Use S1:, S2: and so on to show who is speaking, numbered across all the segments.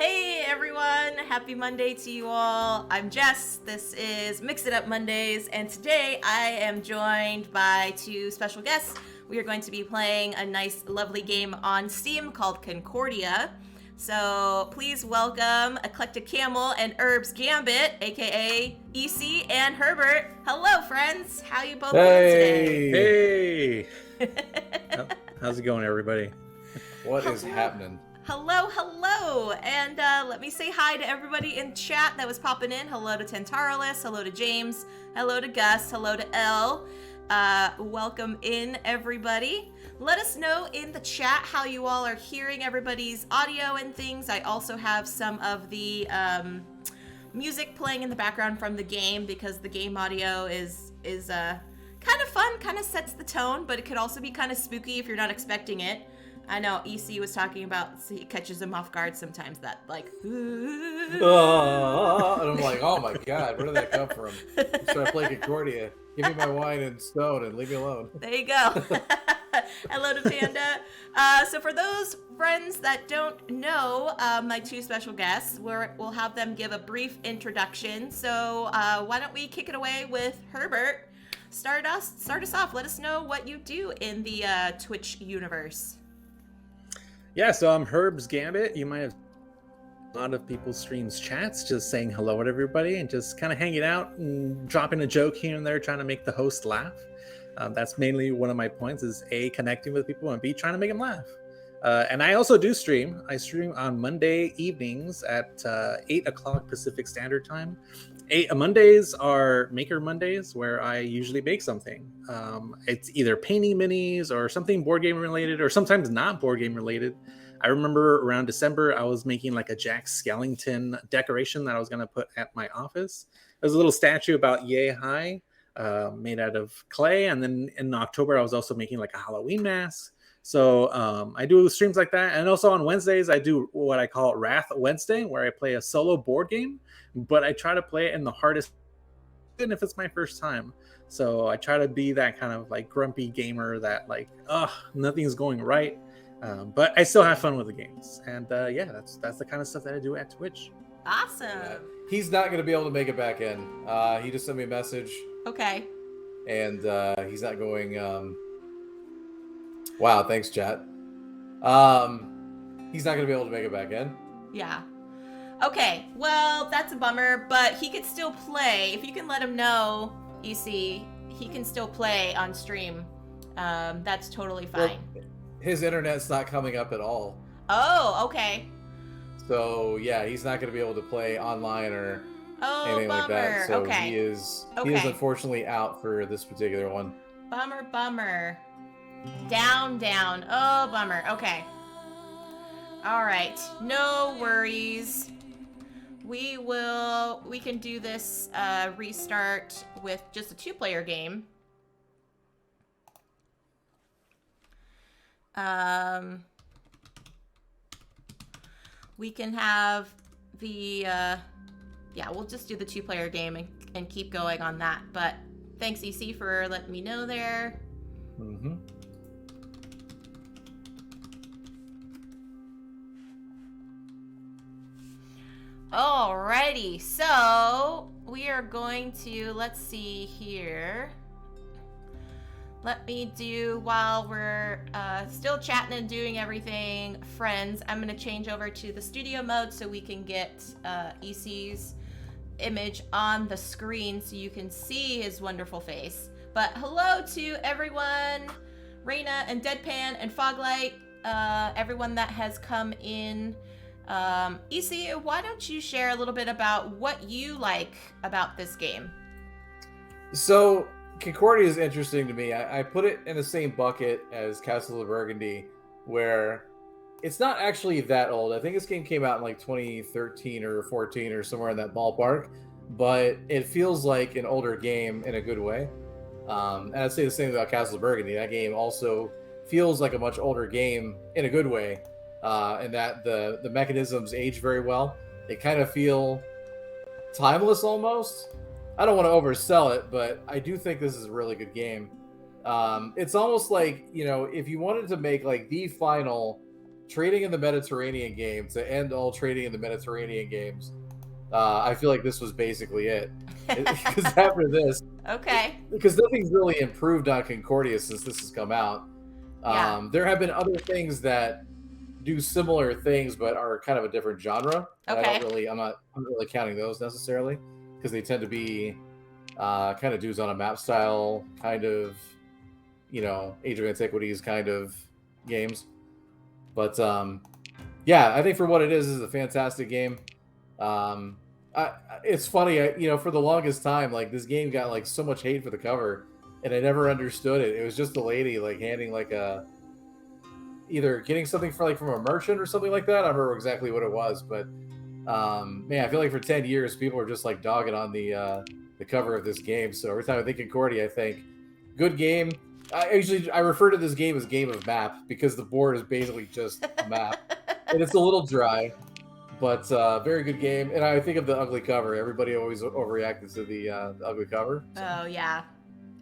S1: Hey everyone, happy Monday to you all. I'm Jess. This is Mix It Up Mondays, and today I am joined by two special guests. We are going to be playing a nice, lovely game on Steam called Concordia. So please welcome Eclectic Camel and Herbs Gambit, aka EC and Herbert. Hello, friends. How you both doing today?
S2: Hey! How's it going, everybody?
S3: What is happening?
S1: Hello, and let me say hi to everybody in chat that was popping in. Hello to Tentaralis, hello to James, hello to Gus, hello to Elle. Welcome in, everybody. Let us know in the chat how you all are hearing everybody's audio and things. I also have some of the music playing in the background from the game because the game audio is kind of fun, kind of sets the tone, but it could also be kind of spooky if you're not expecting it. I know EC was talking about it catches him off guard sometimes, that like
S3: and I'm like, oh my god, where did that come from? I'm trying to play Concordia. Give me my wine and stone and leave me alone.
S1: There you go. Hello to Panda. So for those friends that don't know my two special guests, we'll have them give a brief introduction. So why don't we kick it away with Herbert? Start us off. Let us know what you do in the Twitch universe.
S2: Yeah, so I'm Herbs Gambit. You might have a lot of people's streams chats, just saying hello to everybody and just kind of hanging out and dropping a joke here and there, trying to make the host laugh. That's mainly one of my points is A, connecting with people, and B, trying to make them laugh. And I also do stream. I stream on Monday evenings at 8 o'clock Pacific Standard Time. Mondays are Maker Mondays, where I usually bake something. It's either painting minis or something board game related, or sometimes not board game related. I remember around December, I was making like a Jack Skellington decoration that I was going to put at my office. It was a little statue about yay high, made out of clay. And then in October, I was also making like a Halloween mask. So I do streams like that. And also on Wednesdays, I do what I call Wrath Wednesday, where I play a solo board game, but I try to play it in the hardest, even if it's my first time. So I try to be that kind of like grumpy gamer that like, nothing's going right. But I still have fun with the games. And yeah, that's the kind of stuff that I do at Twitch.
S1: Awesome.
S3: He's not going to be able to make it back in. He just sent me a message.
S1: Okay.
S3: And he's not going... Wow, thanks, chat. He's not going to be able to make it back in.
S1: Yeah. Okay, well, that's a bummer, but he could still play. If you can let him know, EC, he can still play on stream. That's totally fine.
S3: Well, his internet's not coming up at all.
S1: Oh, okay.
S3: So, yeah, he's not going to be able to play online or anything
S1: bummer.
S3: like that. So
S1: okay.
S3: he is unfortunately out for this particular one.
S1: Bummer. Down. Oh, bummer. Okay. All right. No worries. We can do this restart with just a 2-player game. We can have the we'll just do the 2-player game and keep going on that. But thanks, EC, for letting me know there.
S3: Mm-hmm.
S1: Alrighty, so we are going to, let's see here. Let me do, while we're still chatting and doing everything, friends, I'm going to change over to the studio mode so we can get EC's image on the screen so you can see his wonderful face. But hello to everyone, Raina and Deadpan and Foglight, everyone that has come in. EC, why don't you share a little bit about what you like about this game?
S3: So, Concordia is interesting to me. I put it in the same bucket as Castle of Burgundy, where it's not actually that old. I think this game came out in like 2013 or 14 or somewhere in that ballpark, but it feels like an older game in a good way. And I'd say the same about Castle of Burgundy. That game also feels like a much older game in a good way. And that the mechanisms age very well. They kind of feel timeless almost. I don't want to oversell it, but I do think this is a really good game. It's almost like, if you wanted to make like the final trading in the Mediterranean game to end all trading in the Mediterranean games. I feel like this was basically it. Because after this,
S1: Okay.
S3: because nothing's really improved on Concordia since this has come out.
S1: Yeah.
S3: There have been other things that do similar things, but are kind of a different genre.
S1: Okay.
S3: I'm not really counting those necessarily, because they tend to be kind of dudes on a map style, kind of, Age of Antiquities kind of games. But yeah, I think for what it is a fantastic game. It's funny, for the longest time, like this game got like so much hate for the cover, and I never understood it. It was just a lady like handing like either getting something from a merchant or something like that. I don't remember exactly what it was, but man, I feel like for 10 years people were just like dogging on the cover of this game. So every time I think Concordia, I think good game. I refer to this game as Game of Map because the board is basically just a map, and it's a little dry, but very good game. And I think of the ugly cover. Everybody always overreacted to the ugly cover. So.
S1: Oh yeah,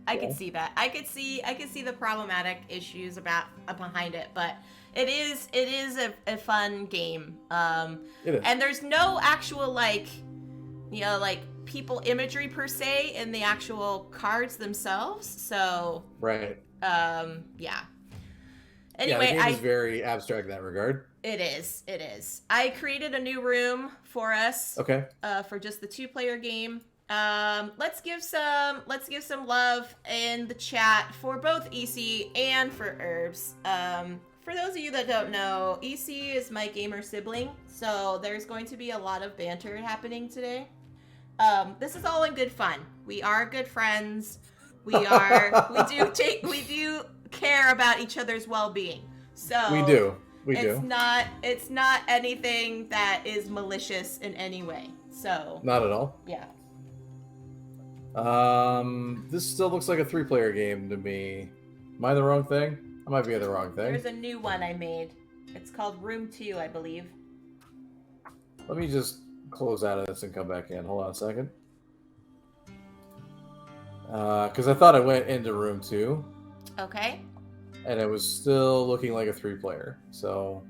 S1: I could see that. I could see the problematic issues behind it, but it is a fun game.
S3: It is.
S1: And there's no actual like people imagery per se in the actual cards themselves. So
S3: right.
S1: Yeah. Anyway,
S3: the game is very abstract in that regard.
S1: It is. I created a new room for us.
S3: Okay.
S1: For just the 2-player game. Let's give some love in the chat for both EC and for Herbs. For those of you that don't know, EC is my gamer sibling, so there's going to be a lot of banter happening today. This is all in good fun. We are good friends. We do care about each other's well-being. So
S3: we do.
S1: It's not anything that is malicious in any way. So
S3: not at all.
S1: Yeah.
S3: This still looks like a 3-player game to me. Am I the wrong thing? I might be the wrong thing.
S1: There's a new one I made. It's called Room 2, I believe.
S3: Let me just close out of this and come back in. Hold on a second. Because I thought I went into Room 2.
S1: Okay.
S3: And it was still looking like a 3-player. So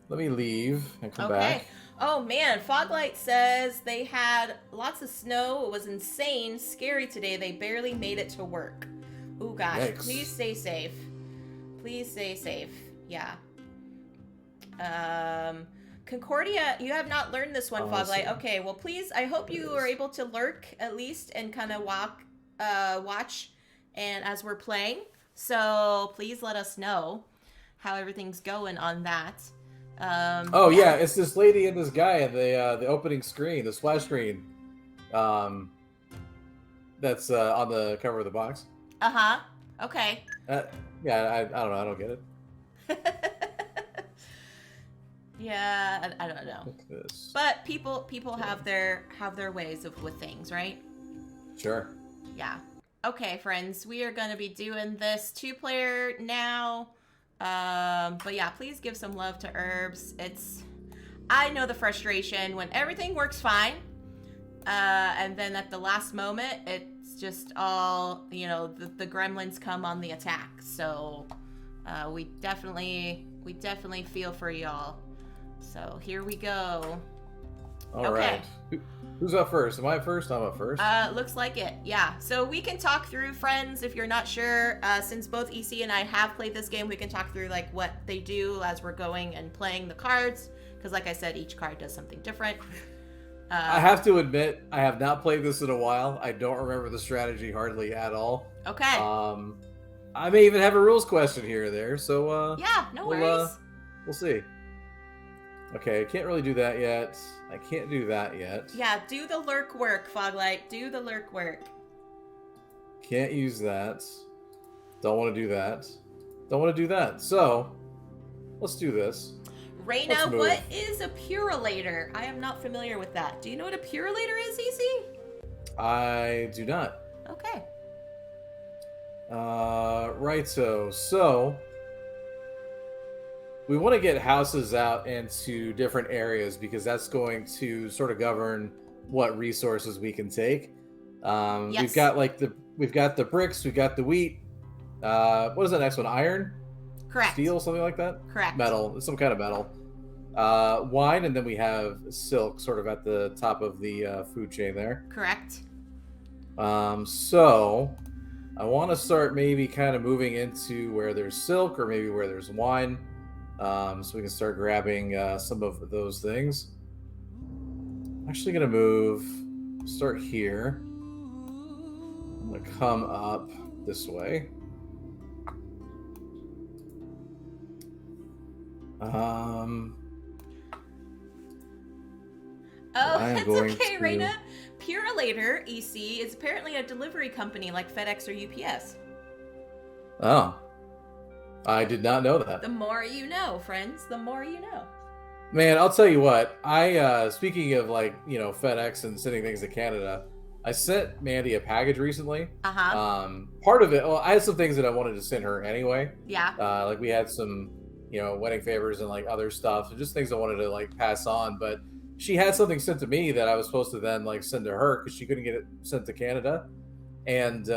S3: let me leave and come back.
S1: Oh man, Foglight says they had lots of snow. It was insane, scary today. They barely made it to work. Oh gosh,
S3: Yikes.
S1: Please stay safe. Please stay safe. Yeah. Concordia, you have not learned this one, Foglight. Okay, well please, I hope you are able to lurk at least and kind of watch and as we're playing. So please let us know how everything's going on that.
S3: Yeah, it's this lady and this guy in the opening screen, the splash screen. That's on the cover of the box.
S1: Okay.
S3: Yeah, I don't know. I don't get it.
S1: Yeah, I don't know. But people have their ways with things, right?
S3: Sure.
S1: Yeah. Okay, friends, we are gonna be doing this 2-player now. But yeah, please give some love to Herbs. I know the frustration when everything works fine, and then at the last moment, it's just all, the gremlins come on the attack. So, we definitely feel for y'all. So here we go.
S3: All right. Who's up first? Am I up first? I'm up first.
S1: Looks like it. Yeah. So we can talk through, friends, if you're not sure. Since both EC and I have played this game, we can talk through like what they do as we're going and playing the cards. Because like I said, each card does something different.
S3: I have to admit, I have not played this in a while. I don't remember the strategy hardly at all.
S1: Okay.
S3: I may even have a rules question here or there. So
S1: yeah, no worries.
S3: We'll see. Okay, I can't really do that yet. I can't do that yet.
S1: Yeah, do the lurk work, Foglight. Do the lurk work.
S3: Can't use that. Don't want to do that. Don't want to do that. So, let's do this.
S1: Raina, what is a purulator? I am not familiar with that. Do you know what a purulator is, EC?
S3: I do not.
S1: Okay.
S3: Righto. So, we want to get houses out into different areas because that's going to sort of govern what resources we can take.
S1: Yes.
S3: We've got the bricks, we've got the wheat. What is the next one? Iron?
S1: Correct.
S3: Steel, something like that?
S1: Correct.
S3: Metal, some kind of metal. Wine, and then we have silk sort of at the top of the food chain there.
S1: Correct.
S3: So I want to start maybe kind of moving into where there's silk or maybe where there's wine. So we can start grabbing some of those things. I'm actually going to start here. I'm going to come up this way.
S1: Oh,
S3: I am
S1: that's
S3: going
S1: okay,
S3: to-
S1: Raina. Purelator EC is apparently a delivery company like FedEx or UPS.
S3: Oh. I did not know that.
S1: The more you know, friends. The more you know.
S3: Man, I'll tell you what. I speaking of like, you know, FedEx and sending things to Canada, I sent Mandy a package recently.
S1: Uh-huh.
S3: Part of it, well, I had some things that I wanted to send her anyway.
S1: Yeah.
S3: Like we had some, you know, wedding favors and like other stuff, and just things I wanted to like pass on. But she had something sent to me that I was supposed to then like send to her because she couldn't get it sent to Canada. And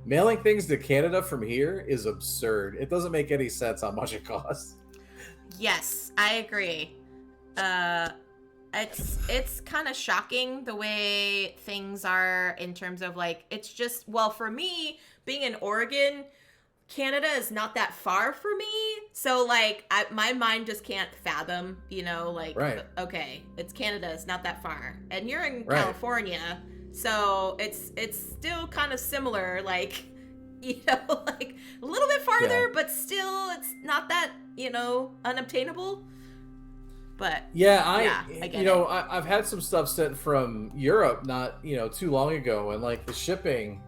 S3: mailing things to Canada from here is absurd. It doesn't make any sense how much it costs.
S1: Yes, I agree. It's kind of shocking the way things are in terms of like, it's just, well, for me, being in Oregon, Canada is not that far for me. So like my mind just can't fathom, you know, like,
S3: Right.
S1: Okay, it's Canada, it's not that far. And you're in
S3: Right.
S1: California, so it's still kind of similar, like, you know, like a little bit farther,
S3: Yeah.
S1: but still it's not that, you know, unobtainable. But
S3: Yeah,
S1: I get
S3: you know, I've had some stuff sent from Europe not, you know, too long ago, and like the shipping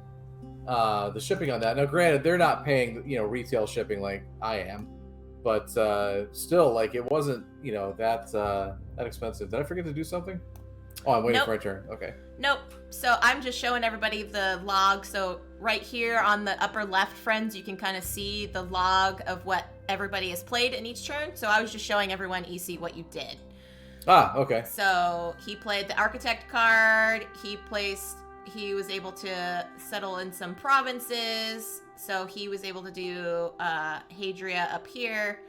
S3: on that. Now, granted, they're not paying, you know, retail shipping like I am, but still, like it wasn't, you know, that expensive. Did I forget to do something? Oh, I'm waiting
S1: Nope.
S3: for my turn. Okay.
S1: Nope. So I'm just showing everybody the log. So right here on the upper left, friends, you can kind of see the log of what everybody has played in each turn. So I was just showing everyone, EC, what you did.
S3: Ah, okay.
S1: So he played the architect card. He was able to settle in some provinces. So he was able to do Hadria up here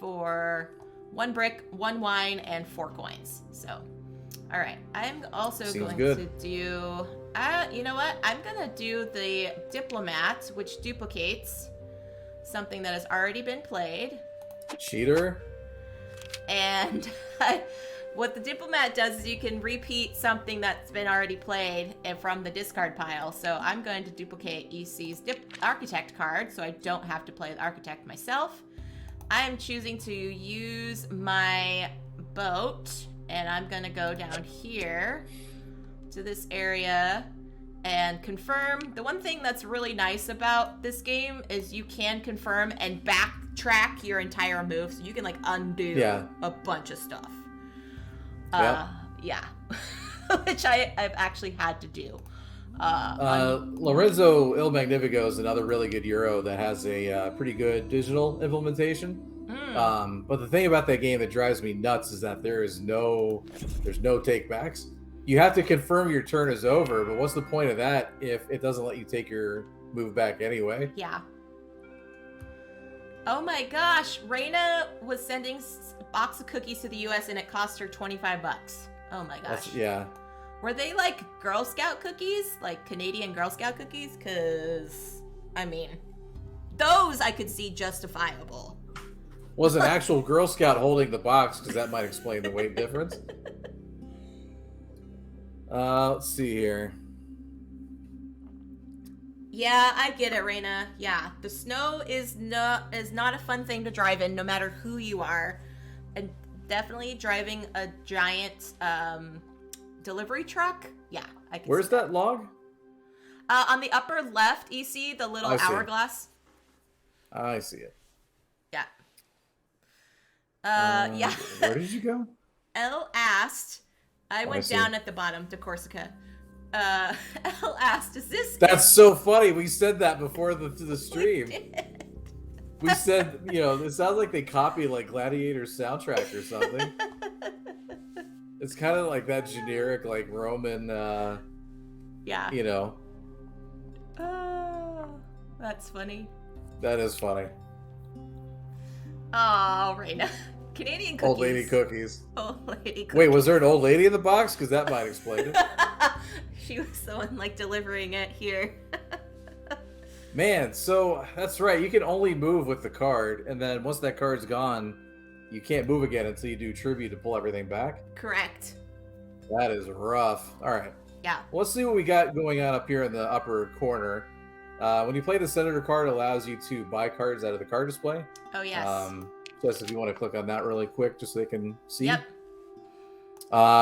S1: for 1 brick, 1 wine, and 4 coins. So, all right. I'm also
S3: Seems
S1: going
S3: good.
S1: to do, you know what? I'm going to do the diplomat, which duplicates something that has already been played.
S3: Cheater.
S1: And what the diplomat does is you can repeat something that's been already played from the discard pile. So I'm going to duplicate EC's architect card so I don't have to play the architect myself. I'm choosing to use my boat, and I'm going to go down here to this area and confirm. The one thing that's really nice about this game is you can confirm and backtrack your entire move, so you can like undo a bunch of stuff. Yeah. Which I've actually had to do.
S3: Lorenzo Il Magnifico is another really good Euro that has a pretty good digital implementation. But the thing about that game that drives me nuts is that there's no take backs. You have to confirm your turn is over, but what's the point of that if it doesn't let you take your move back anyway?
S1: Yeah. Oh my gosh, Raina was sending a box of cookies to the US and it cost her $25. Oh my gosh.
S3: Yeah.
S1: Were they like Girl Scout cookies? Like Canadian Girl Scout cookies? Because, I mean, those I could see justifiable.
S3: Was an actual Girl Scout holding the box, because that might explain the weight difference. Let's see here.
S1: Yeah, I get it, Raina. Yeah, the snow is not a fun thing to drive in, no matter who you are. And definitely driving a giant delivery truck. Yeah, I can.
S3: Where's that log?
S1: On the upper left, EC, the little
S3: I see.
S1: hourglass.
S3: I see it.
S1: Yeah. Yeah.
S3: Where did you go?
S1: Elle asked. I went
S3: see.
S1: down at the bottom to Corsica. Elle asked, "Is this?"
S3: That's so funny. We said that before the stream. We said, you know, it sounds like they copy like Gladiator's soundtrack or something. It's kind of like that generic, like Roman,
S1: Yeah.
S3: you know.
S1: Oh, that's funny.
S3: That is funny.
S1: Oh, right now. Canadian cookies.
S3: Old lady cookies.
S1: Old lady cookies.
S3: Wait, was there an old lady in the box? Because that might explain it.
S1: She was the one like delivering it here.
S3: Man, so that's right. You can only move with the card, and then once that card's gone, you can't move again until you do tribute to pull everything back.
S1: Correct.
S3: That is rough. All right.
S1: Yeah.
S3: Well, let's see what we got going on up here in the upper corner. When you play the Senator card, it allows you to buy cards out of the card display.
S1: Oh, yes.
S3: Just if you want to click on that really quick, just so they can see.
S1: Yep.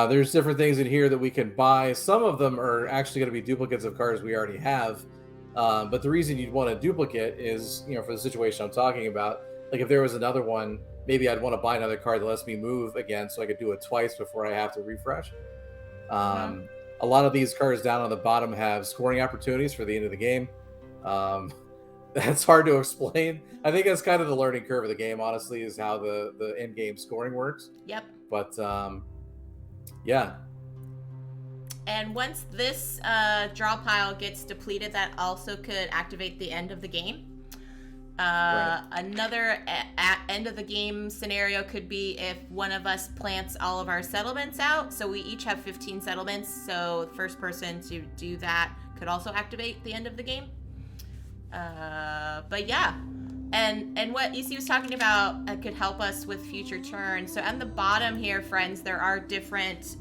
S3: There's different things in here that we can buy. Some of them are actually going to be duplicates of cards we already have. But the reason you'd want a duplicate is, for the situation I'm talking about. Like if there was another one, maybe I'd want to buy another card that lets me move again, so I could do it twice before I have to refresh. A lot of these cards down on the bottom have scoring opportunities for the end of the game. That's hard to explain. I think that's kind of the learning curve of the game, honestly, is how the end game scoring works.
S1: Yep.
S3: But yeah.
S1: And once this draw pile gets depleted, that also could activate the end of the game.
S3: Right.
S1: Another end of the game scenario could be if one of us plants all of our settlements out. So we each have 15 settlements. So the first person to do that could also activate the end of the game. But yeah. And what EC was talking about could help us with future turns. So at the bottom here, friends, there are different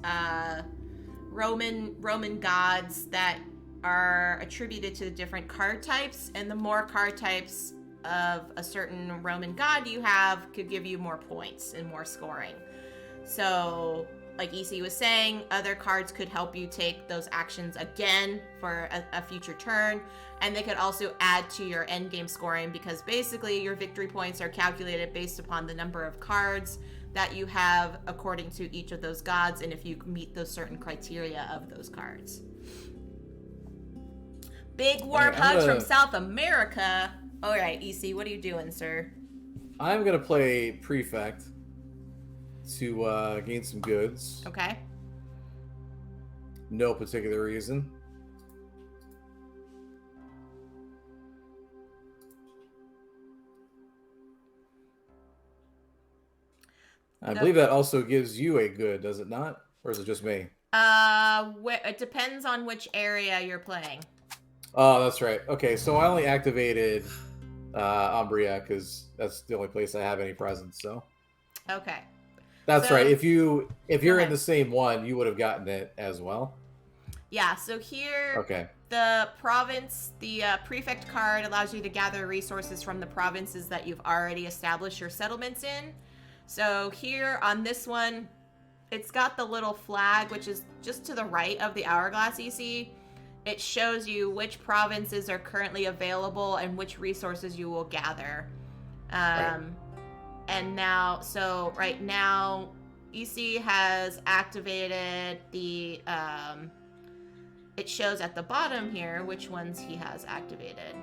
S1: Roman gods that are attributed to different card types, and the more card types of a certain Roman god you have could give you more points and more scoring. So like EC was saying, other cards could help you take those actions again for a future turn, and they could also add to your end game scoring, because basically your victory points are calculated based upon the number of cards that you have according to each of those gods, and if you meet those certain criteria of those cards. Big warm hugs from South America. All right, EC, what are you doing, sir?
S3: I'm going to play Prefect to gain some goods.
S1: Okay.
S3: No particular reason. I believe that also gives you a good, does it not? Or is it just me?
S1: It depends on which area you're playing.
S3: Oh, that's right. Okay, so I only activated Umbria because that's the only place I have any presence. So.
S1: Okay.
S3: That's right. If you're
S1: Okay.
S3: in the same one, you would have gotten it as well.
S1: Yeah. So here.
S3: Okay.
S1: The province, the prefect card allows you to gather resources from the provinces that you've already established your settlements in. So here on this one, it's got the little flag, which is just to the right of the hourglass EC. It shows you which provinces are currently available and which resources you will gather.
S3: Right.
S1: And now, so right now, EC has activated the, it shows at the bottom here which ones he has activated.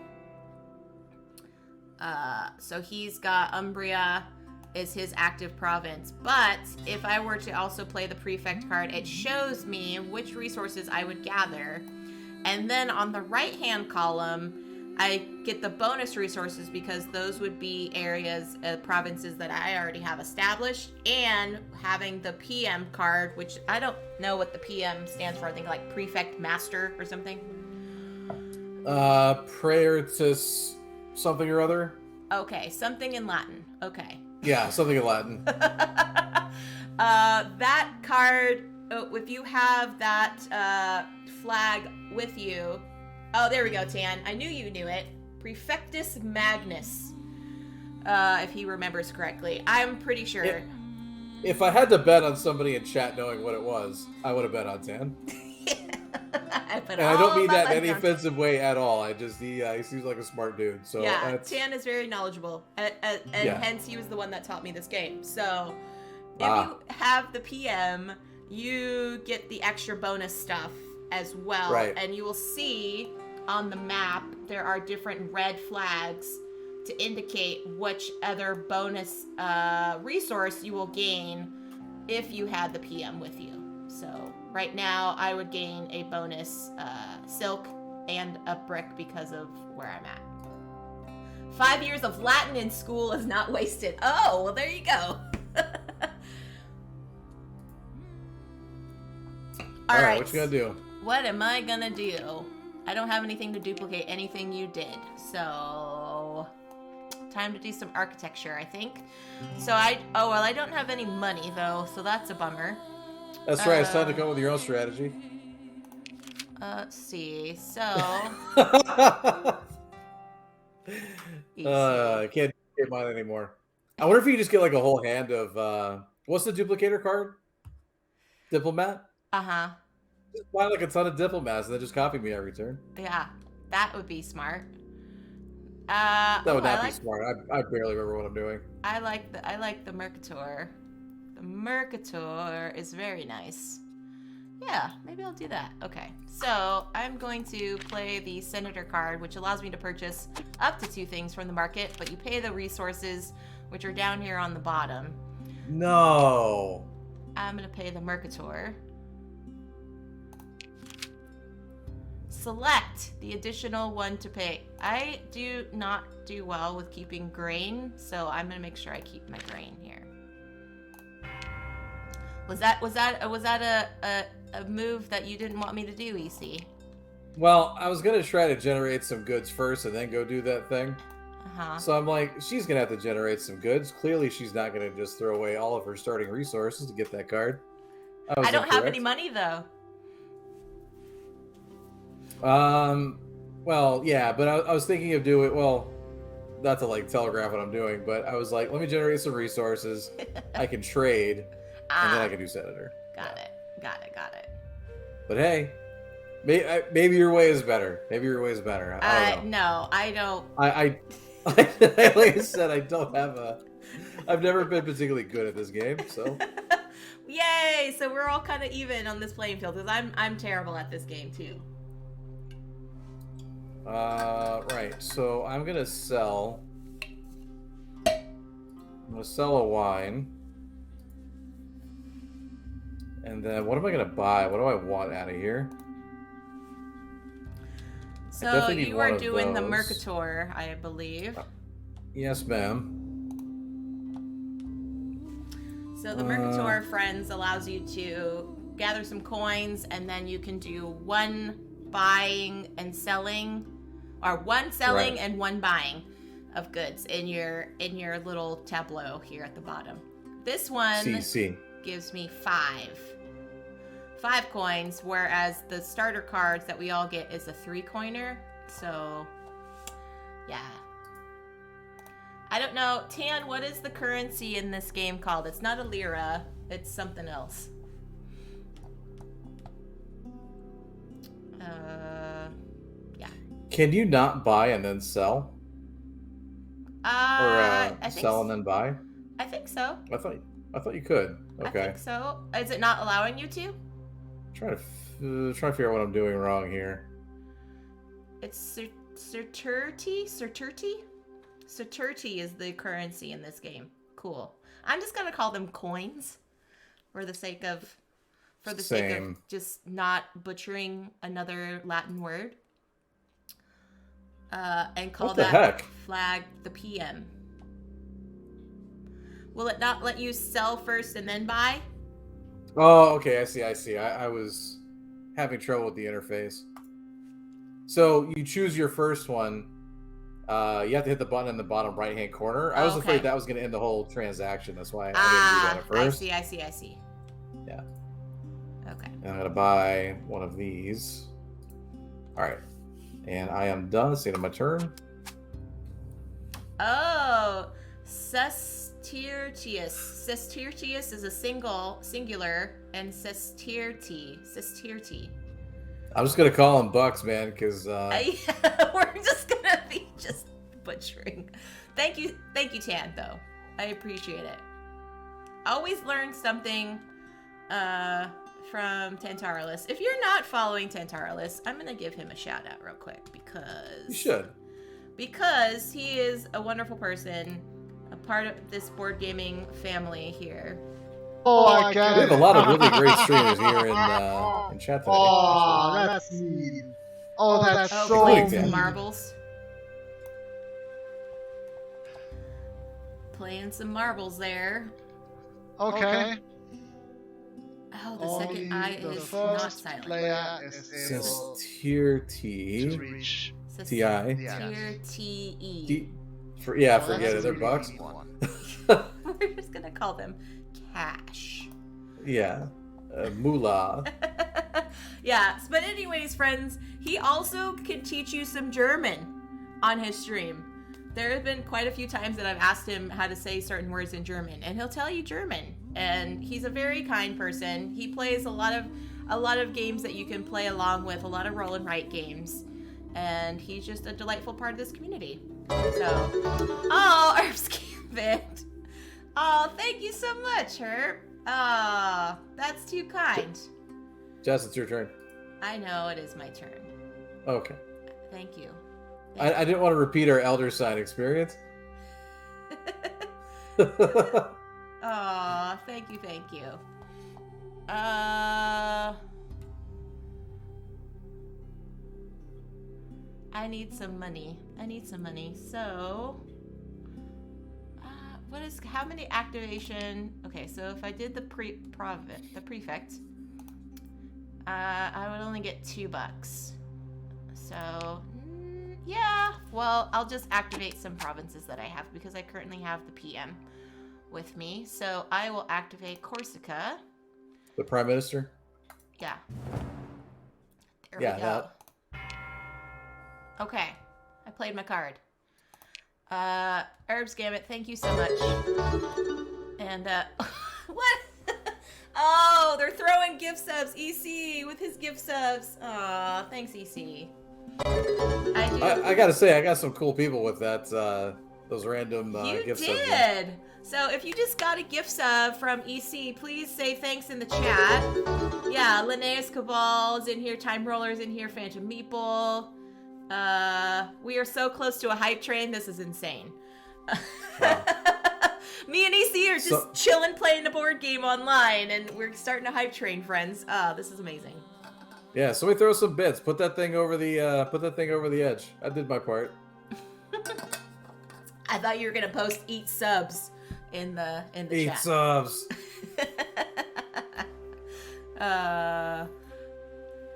S1: So he's got Umbria is his active province. But if I were to also play the prefect card, it shows me which resources I would gather. And then on the right-hand column, I get the bonus resources because those would be areas, provinces that I already have established, and having the PM card, which I don't know what the PM stands for. I think like Prefect Master or something.
S3: Prayer to something or other.
S1: Okay, something in Latin. Okay.
S3: Yeah, something in Latin.
S1: That card, if you have that flag with you. Oh, there we go, Tan. I knew you knew it. Prefectus Magnus. If he remembers correctly. I'm pretty sure.
S3: If I had to bet on somebody in chat knowing what it was, I would have bet on Tan. And I don't mean that in any offensive way at all. I just he seems like a smart dude. So
S1: yeah, Tan is very knowledgeable, and hence he was the one that taught me this game. So if you have the PM, you get the extra bonus stuff as well,
S3: right.
S1: And you will see on the map there are different red flags to indicate which other bonus resource you will gain if you had the PM with you. So right now I would gain a bonus silk and a brick because of where I'm at. 5 years of Latin in school is not wasted. Oh, well, there you go.
S3: All right, what you gonna do?
S1: What am I gonna do? I don't have anything to duplicate anything you did, so time to do some architecture, I think. So I don't have any money though, so that's a bummer.
S3: That's right. It's time to come up with your own strategy.
S1: Let's see. So
S3: I can't get mine anymore. I wonder if you just get like a whole hand of what's the duplicator card? Diplomat?
S1: Uh-huh.
S3: Just buy like a ton of diplomats and then just copy me every turn.
S1: Yeah, that would be smart.
S3: That would not be smart. I barely remember what I'm doing.
S1: I like the Mercator. The Mercator is very nice. Yeah, maybe I'll do that. Okay, so I'm going to play the Senator card, which allows me to purchase up to 2 things from the market, but you pay the resources, which are down here on the bottom.
S3: No.
S1: I'm gonna pay the Mercator. Select the additional one to pay. I do not do well with keeping grain, so I'm gonna make sure I keep my grain here. Was that a move that you didn't want me to do, EC?
S3: Well, I was gonna try to generate some goods first and then go do that thing.
S1: Uh-huh.
S3: So I'm like, she's gonna have to generate some goods. Clearly, she's not gonna just throw away all of her starting resources to get that card.
S1: I don't have any money though.
S3: Well, yeah, but I was thinking of doing, well, not to like telegraph what I'm doing, but I was like, let me generate some resources. I can trade, and then I can do Senator.
S1: Got it.
S3: But hey, maybe your way is better. Maybe your way is better. I don't know.
S1: No, I don't.
S3: Like I said, I've never been particularly good at this game, so.
S1: Yay! So we're all kind of even on this playing field, because I'm terrible at this game too.
S3: Right. So I'm gonna sell a wine, and then what am I gonna buy? What do I want out of here?
S1: So you are doing the Mercator, I believe.
S3: Yes, ma'am.
S1: So the Mercator, friends, allows you to gather some coins, and then you can do 1 buying and selling, or 1 selling and 1 buying of goods in your little tableau here at the bottom. This one gives me 5 coins, whereas the starter cards that we all get is a 3-coiner. So yeah, I don't know. Tan, what is the currency in this game called? It's not a lira, it's something else. Yeah.
S3: Can you not buy and then sell? Or sell and then buy?
S1: I think so.
S3: I thought you could. Okay.
S1: I think so. Is it not allowing you to?
S3: Trying to figure out what I'm doing wrong here.
S1: It's Certurti? Certurti is the currency in this game. Cool. I'm just gonna call them coins for the sake of just not butchering another Latin word. And call that flag the PM. Will it not let you sell first and then buy?
S3: Oh, okay. I see. I was having trouble with the interface. So you choose your first one. You have to hit the button in the bottom right-hand corner. I was afraid that was going to end the whole transaction. That's why I didn't do that at first.
S1: I see.
S3: Yeah.
S1: Okay.
S3: And I'm going to buy one of these. All right. And I am done. It's the end of my turn.
S1: Oh, Sestertius. Sestertius is a singular, and Sesterti.
S3: I'm just gonna call them bucks, man, because
S1: we're just gonna be just butchering. Thank you, Tan. Though I appreciate it. Always learn something from Tantarolus. If you're not following Tantarolus, I'm gonna give him a shout out real quick because
S3: you should.
S1: Because he is a wonderful person, a part of this board gaming family here.
S4: Oh, I get it.
S3: We have a lot of really great streamers here in chat today.
S4: Oh, that's neat. Oh, that's so
S1: playing
S4: neat.
S1: marbles. playing some marbles there.
S4: Okay.
S1: Oh, the
S4: Only
S1: second eye
S4: the
S1: is not
S4: first
S1: silent.
S4: player is
S3: Since
S4: able
S3: tier
S4: to
S3: T,
S4: reach
S1: So
S3: TI.
S4: the
S1: tier
S4: edge.
S1: TE.
S3: Yeah,
S4: Oh,
S3: forget
S4: that's
S3: it.
S4: a
S3: They're
S4: really
S3: bucks.
S4: easy one.
S1: We're just gonna call them cash.
S3: Yeah, moolah.
S1: Yeah, but anyways, friends, he also can teach you some German on his stream. There have been quite a few times that I've asked him how to say certain words in German, and he'll tell you German. And he's a very kind person. He plays a lot of games that you can play along with, a lot of roll and write games. And he's just a delightful part of this community. So, oh, Herb's Gambit. Oh, thank you so much, Herb. Oh, that's too kind.
S3: Jess, it's your turn.
S1: I know it is my turn.
S3: Okay.
S1: Thank you.
S3: I didn't want to repeat our elder sign experience.
S1: Aw, thank you. I need some money. So, how many activation? Okay, so if I did the prefect, I would only get $2. So, yeah. Well, I'll just activate some provinces that I have because I currently have the PM with me. So I will activate Corsica.
S3: The Prime Minister?
S1: Yeah. There
S3: Yeah,
S1: we go. Okay. I played my card. Herb's Gambit, thank you so much. And, what? Oh, they're throwing gift subs. EC with his gift subs. Aw, thanks, EC.
S3: I gotta say, I got some cool people with that, those random gift subs.
S1: You did! So if you just got a gift sub from EC, please say thanks in the chat. Yeah, Linnaeus Cabal's in here, Time Roller's in here, Phantom Meeple. We are so close to a hype train, this is insane.
S3: Wow.
S1: Me and EC are just chilling playing a board game online, and we're starting a hype train, friends. This is amazing.
S3: Yeah, so we throw some bits. Put that thing over the edge. I did my part.
S1: I thought you were gonna post eat subs in the chat.
S3: Eat subs.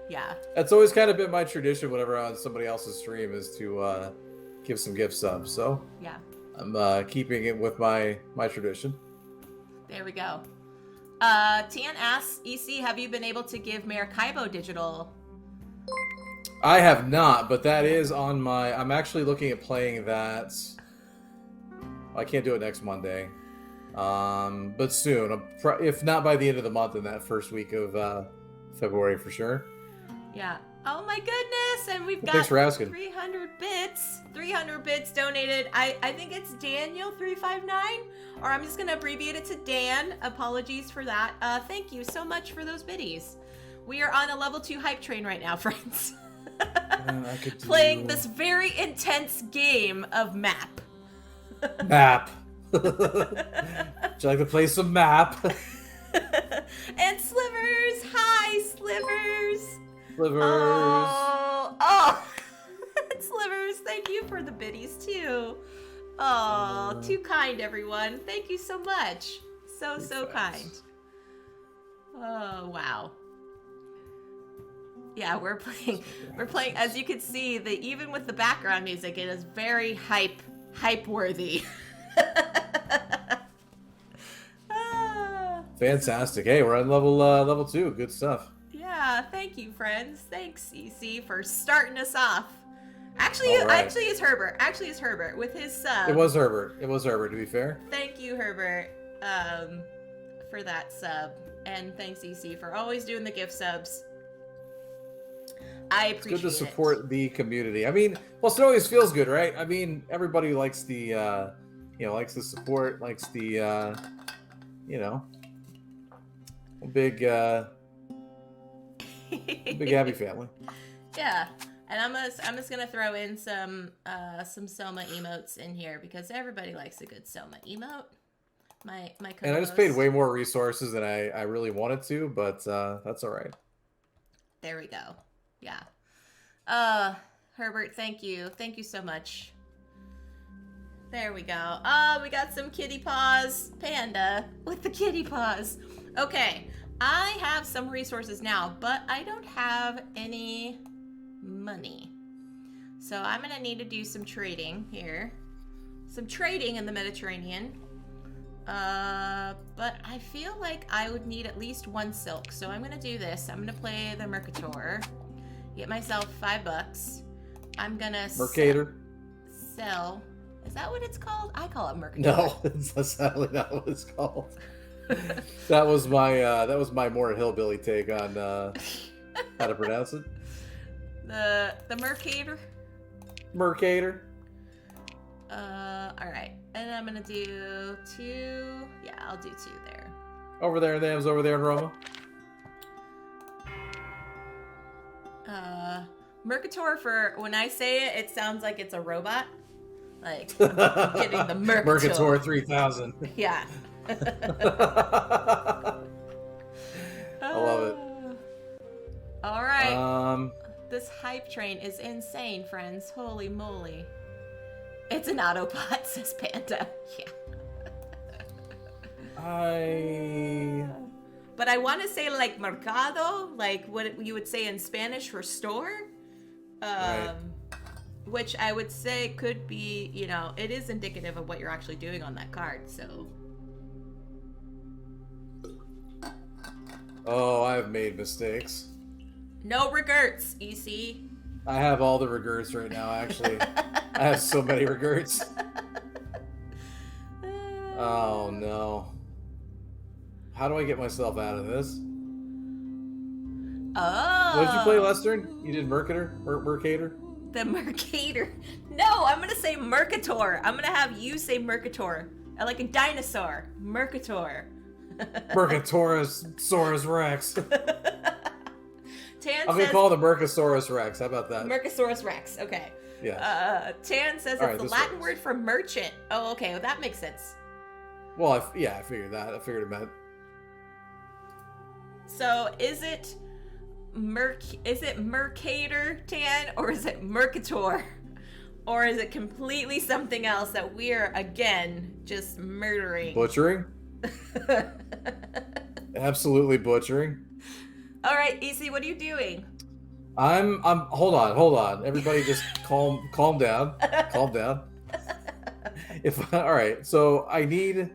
S1: Yeah.
S3: That's always kind of been my tradition whenever I'm on somebody else's stream is to give some gift subs. So
S1: Yeah.
S3: I'm keeping it with my tradition.
S1: There we go. Tian asks, EC, have you been able to give Maracaibo digital?
S3: I have not, but that is on my... I'm actually looking at playing that... I can't do it next Monday. But soon. If not by the end of the month, in that first week of February for sure.
S1: Yeah. Oh my goodness, and we've got
S3: Thanks for asking.
S1: 300 bits. 300 bits donated. I think it's Daniel359, or I'm just going to abbreviate it to Dan. Apologies for that. Thank you so much for those biddies. We are on a level 2 hype train right now, friends. Playing this very intense game of map.
S3: Map. Would you like to play some map?
S1: And Slivers! Hi, Slivers!
S3: Slivers.
S1: Oh. Slivers, thank you for the biddies too. Oh, too kind, everyone. Thank you so much. So kind. Oh, wow. Yeah, we're playing, as you can see, even with the background music, it is very hype worthy.
S3: Fantastic. Hey, we're on level 2. Good stuff.
S1: Yeah, thank you, friends. Thanks, EC, for starting us off. Actually,
S3: right.
S1: it's Herbert with his sub.
S3: It was Herbert, to be fair.
S1: Thank you, Herbert, for that sub. And thanks, EC, for always doing the gift subs. I appreciate it.
S3: It's good to support the community. I mean, plus it always feels good, right? I mean, everybody likes the, likes the support, likes the, big happy family.
S1: Yeah, and I'm just gonna throw in some Soma emotes in here because everybody likes a good Soma emote. My
S3: and I just paid way more resources than I really wanted to, but that's all right.
S1: There we go. Yeah. Herbert, thank you so much. There we go. We got some kitty paws. Panda with the kitty paws. Okay, I have some resources now, but I don't have any money. So I'm gonna need to do some trading here. Some trading in the Mediterranean. But I feel like I would need at least 1 silk. So I'm gonna do this. I'm gonna play the Mercator. Get myself $5. I'm gonna
S3: Mercator.
S1: sell. Is that what it's called? I call it Mercator.
S3: No, that's sadly not what it's called. that was my more hillbilly take on how to pronounce it.
S1: The Mercator.
S3: Mercator.
S1: All right, and I'm gonna do 2. Yeah, I'll do 2 there.
S3: Over there, Thams. Over there in Roma.
S1: Mercator, for when I say it, it sounds like it's a robot. Like, I'm getting the Mercator.
S3: Mercator 3000.
S1: Yeah.
S3: I love it.
S1: All right. This hype train is insane, friends. Holy moly. It's an Autobot, says Panda. Yeah. But I want to say like mercado, like what you would say in Spanish for store.
S3: Right.
S1: Which I would say could be, you know, it is indicative of what you're actually doing on that card, so.
S3: Oh, I've made mistakes.
S1: No regrets, EC.
S3: I have all the regrets right now, actually. I have so many regrets. Oh, no. How do I get myself out of this?
S1: Oh.
S3: What did you play, Lester? You did Mercator? Mercator?
S1: The Mercator. No, I'm gonna say Mercator. I'm gonna have you say Mercator. I like a dinosaur. Mercator.
S3: Mercatosaurus Rex.
S1: Tan
S3: I'm gonna
S1: says,
S3: call it the Mercosaurus Rex. How about that?
S1: Mercosaurus Rex. Okay.
S3: Yeah.
S1: Tan says
S3: All
S1: it's
S3: right,
S1: the
S3: this
S1: Latin
S3: works.
S1: word for merchant. Oh, okay. Well, that makes sense.
S3: Well, I figured that. I figured it meant.
S1: So, is it Mercator, Tan, or is it Mercator? Or is it completely something else that we're again just murdering?
S3: Butchering? Absolutely butchering.
S1: All right, EC, what are you doing?
S3: I'm hold on. Everybody just calm down. Calm down. All right, so I need.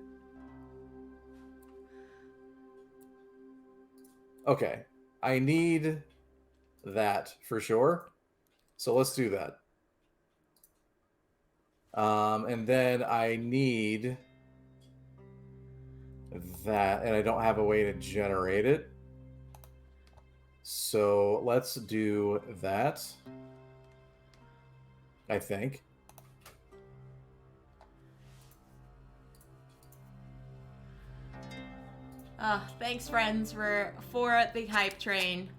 S3: Okay, I need that for sure. So let's do that. And then I need that, and I don't have a way to generate it. So let's do that, I think.
S1: Thanks, friends, for the hype train.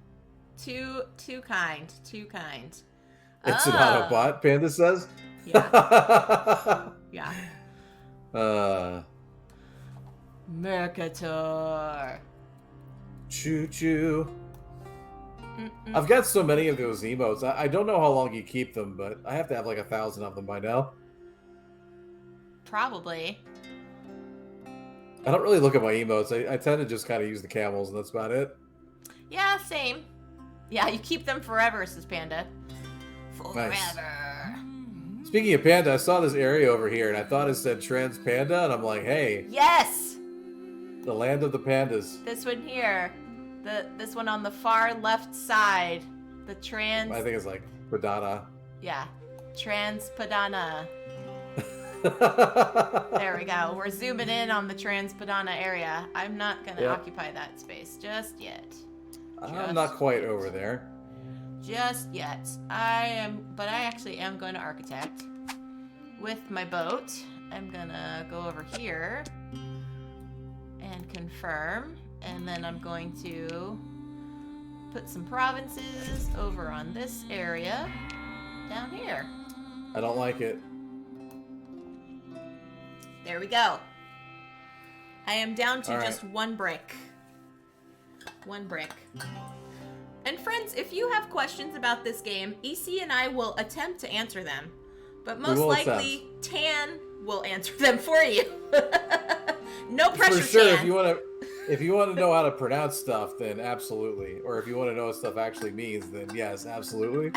S1: Too kind.
S3: It's an Autobot, Panda says.
S1: Yeah. Yeah. Mercator.
S3: Choo choo. I've got so many of those emotes. I don't know how long you keep them, but I have to have like 1,000 of them by now.
S1: Probably.
S3: I don't really look at my emotes. I tend to just kind of use the camels, and that's about it.
S1: Yeah, same. Yeah, you keep them forever, says Panda. Forever.
S3: Nice. Speaking of Panda, I saw this area over here, and I thought it said Trans Panda, and I'm like, hey.
S1: Yes!
S3: The land of the pandas.
S1: This one here. This one on the far left side. The trans...
S3: I think it's like Pradana.
S1: Yeah. Transpadana. There we go. We're zooming in on the Transpadana area. I'm not going to occupy that space just yet.
S3: I'm not quite over there.
S1: Just yet. But I actually am going to architect with my boat. I'm going to go over here and confirm. And then I'm going to put some provinces over on this area down here.
S3: I don't like it.
S1: There we go. I am down to
S3: All right.
S1: just 1 brick. 1 brick. And friends, if you have questions about this game, EC and I will attempt to answer them. But
S3: We
S1: most
S3: will
S1: likely, Tan will answer them for you. No pressure,
S3: For sure,
S1: Tan.
S3: if you want to know how to pronounce stuff, then absolutely. Or if you want to know what stuff actually means, then yes, absolutely.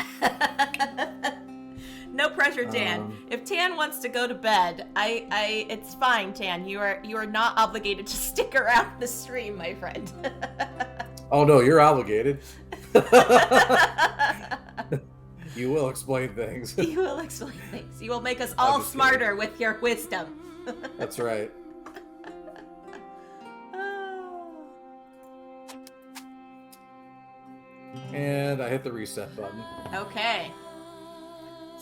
S1: No pressure, Tan. If Tan wants to go to bed, it's fine, Tan. You are not obligated to stick around the stream, my friend.
S3: Oh no, you're obligated. You will explain things.
S1: You will explain things. You will make us all
S3: just
S1: smarter with your wisdom.
S3: That's right. And I hit the reset button.
S1: Okay.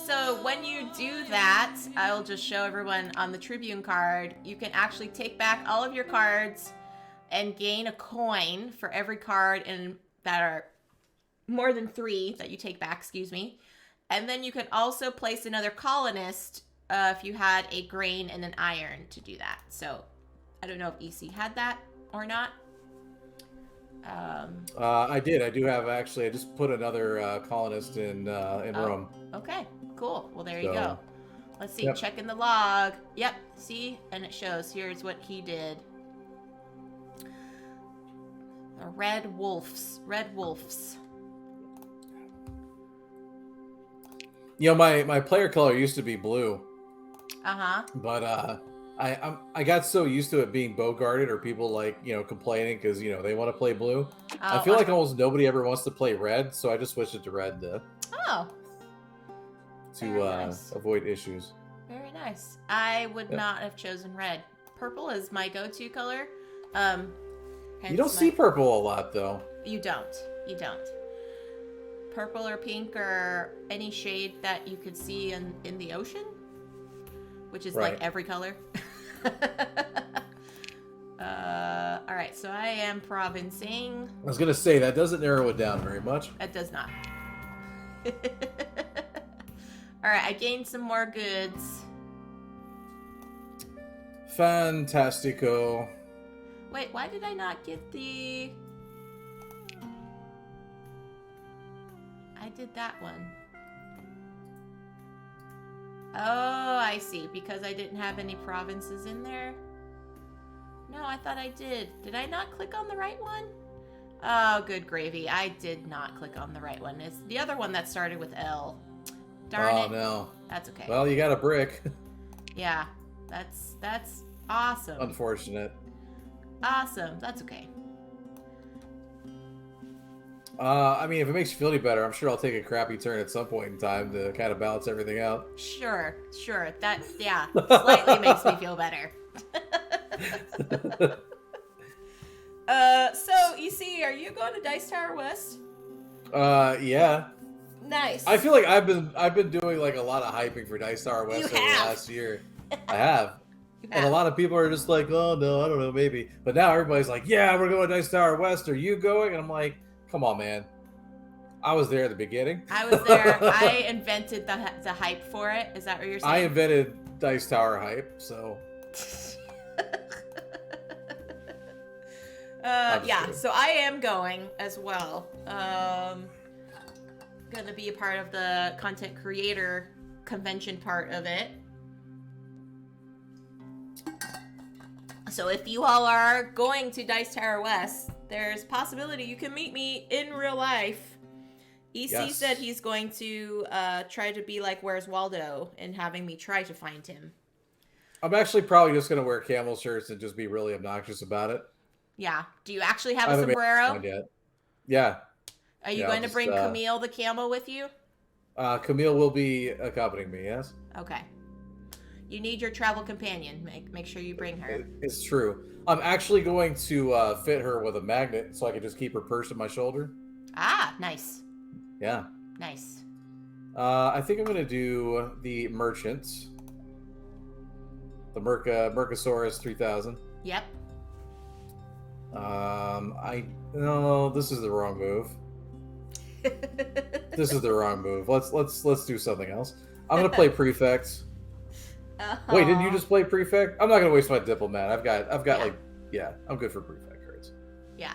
S1: So when you do that, I'll just show everyone on the Tribune card, you can actually take back all of your cards and gain a coin for every card that are more than 3 that you take back, excuse me. And then you can also place another colonist if you had a grain and an iron to do that. So I don't know if EC had that or not.
S3: I did. I do have actually. I just put another colonist in Rome.
S1: Okay, cool. Well, there you
S3: So,
S1: go. Let's see.
S3: yep.
S1: Check in the log. Yep. See, and it shows. Here's what he did. The red wolves. Red wolves.
S3: You know, my player color used to be blue,
S1: Uh-huh.
S3: but I got so used to it being bow-guarded or people like complaining because they want to play blue. I feel like almost nobody ever wants to play red, so I just switched it to red to
S1: Very nice.
S3: avoid issues.
S1: Very nice. I would not have chosen red. Purple is my go-to color.
S3: You
S1: hence
S3: don't see purple a lot though.
S1: You don't. You don't. Purple or pink or any shade that you could see in the ocean, which is
S3: Right.
S1: like every color. All right, so I am provincing.
S3: I was gonna say that doesn't narrow it down very much.
S1: It does not. All right, I gained some more goods.
S3: Fantastico.
S1: Wait, why did I not get the... I did that one. Oh, I see. Because I didn't have any provinces in there? No, I thought I did. Did I not click on the right one? Oh, good gravy. I did not click on the right one. It's the other one that started with L. Darn it.
S3: Oh no.
S1: That's okay.
S3: Well, you got a brick.
S1: Yeah, that's awesome.
S3: Unfortunate.
S1: Awesome. That's okay.
S3: I mean, if it makes you feel any better, I'm sure I'll take a crappy turn at some point in time to kind of balance everything out.
S1: Sure. That, yeah, slightly makes me feel better. So, EC, are you going to Dice Tower West?
S3: Yeah.
S1: Nice.
S3: I feel like I've been doing like a lot of hyping for Dice Tower West
S1: You
S3: over the
S1: have.
S3: last year. I have.
S1: You
S3: And a
S1: have.
S3: lot of people are just like, oh no, I don't know, maybe. But now everybody's like, yeah, we're going to Dice Tower West. Are you going? And I'm like, come on, man. I was there at the beginning.
S1: I was there. I invented the hype for it. Is that what you're saying?
S3: I invented Dice Tower hype, so
S1: yeah,
S3: kidding.
S1: so I am going as well. Gonna be a part of the content creator convention part of it. So if you all are going to Dice Tower West, there's possibility you can meet me in real life. EC
S3: Yes.
S1: said he's going to try to be like Where's Waldo and having me try to find him.
S3: I'm actually probably just gonna wear camel shirts and just be really obnoxious about it.
S1: Yeah. Do you actually have
S3: I
S1: a
S3: haven't made up my
S1: sombrero?
S3: mind yet. Yeah.
S1: Are you
S3: Yeah,
S1: going
S3: I'll
S1: to
S3: just,
S1: bring Camille the camel with you?
S3: Camille will be accompanying me, yes?
S1: Okay. You need your travel companion. Make sure you bring her.
S3: It's true. I'm actually going to fit her with a magnet so I can just keep her purse on my shoulder.
S1: Ah, nice.
S3: Yeah.
S1: Nice.
S3: I think I'm going to do the merchant. The Mercosaurus 3000.
S1: Yep.
S3: No, this is the wrong move. This is the wrong move. Let's do something else. I'm gonna play prefect. Wait, didn't you just play prefect? I'm not gonna waste my diplomat. I've got
S1: Yeah.
S3: I'm good for prefect cards.
S1: Yeah.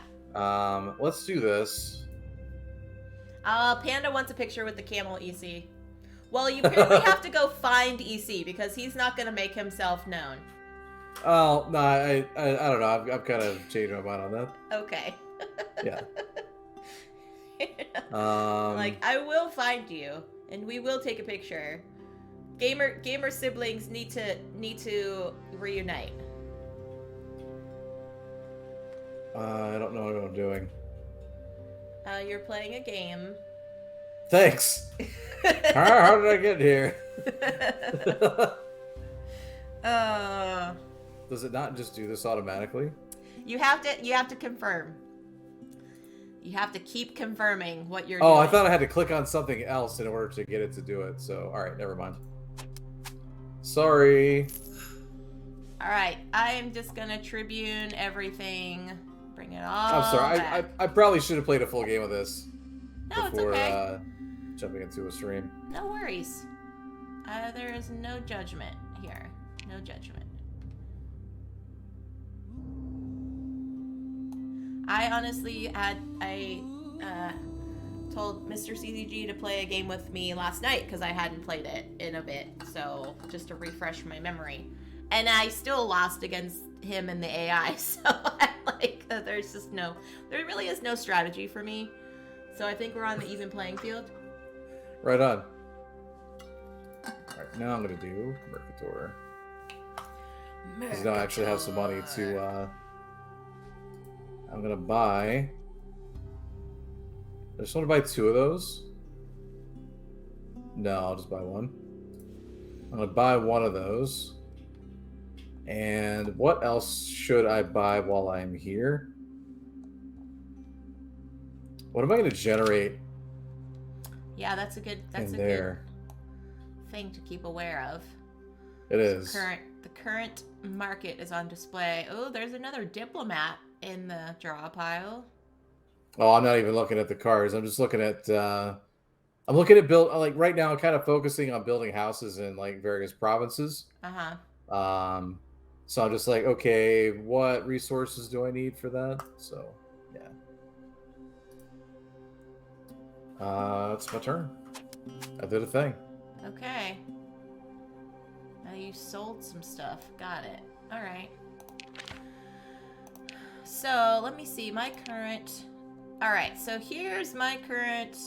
S3: Let's do this.
S1: Panda wants a picture with the camel, EC. Well, you apparently have to go find EC because he's not going to make himself known.
S3: Oh, no, I don't know. I've kind of changed my mind on that.
S1: Okay.
S3: Yeah.
S1: Like, I will find you, and we will take a picture. Gamer siblings need to reunite.
S3: I don't know what I'm doing.
S1: You're playing a game.
S3: Thanks. How did I get here? Does it not just do this automatically?
S1: You have to confirm. You have to keep confirming what you're doing.
S3: Oh, I thought I had to click on something else in order to get it to do it. So, all right, never mind. Sorry.
S1: All right, I am just gonna Tribune everything. Bring it all.
S3: I'm sorry.
S1: Back.
S3: I probably should have played a full game of this
S1: No,
S3: before
S1: it's okay.
S3: Jumping into a stream.
S1: No worries. There is no judgment here. No judgment. I honestly told Mr. CCG to play a game with me last night because I hadn't played it in a bit, so just to refresh my memory. And I still lost against him and the AI, so I'm like, there really is no strategy for me. So I think we're on the even playing field.
S3: Right on. Alright, now I'm going to do Mercator. Because now I actually have some money to, I'm going to buy... I just want to buy 2 of those. No, I'll just buy one. I'm going to buy one of those. And what else should I buy while I'm here? What am I going to generate?
S1: Yeah, that's a good thing to keep aware of.
S3: It is.
S1: The current market is on display. Oh, there's another diplomat in the draw pile.
S3: Oh, I'm not even looking at the cards. I'm just looking at I'm looking at like right now I'm kind of focusing on building houses in like various provinces.
S1: Uh-huh.
S3: So I'm just like, okay, what resources do I need for that? So, yeah. It's my turn. I did a thing.
S1: Okay. Now you sold some stuff. Got it. All right. So let me see my current. All right. So here's my current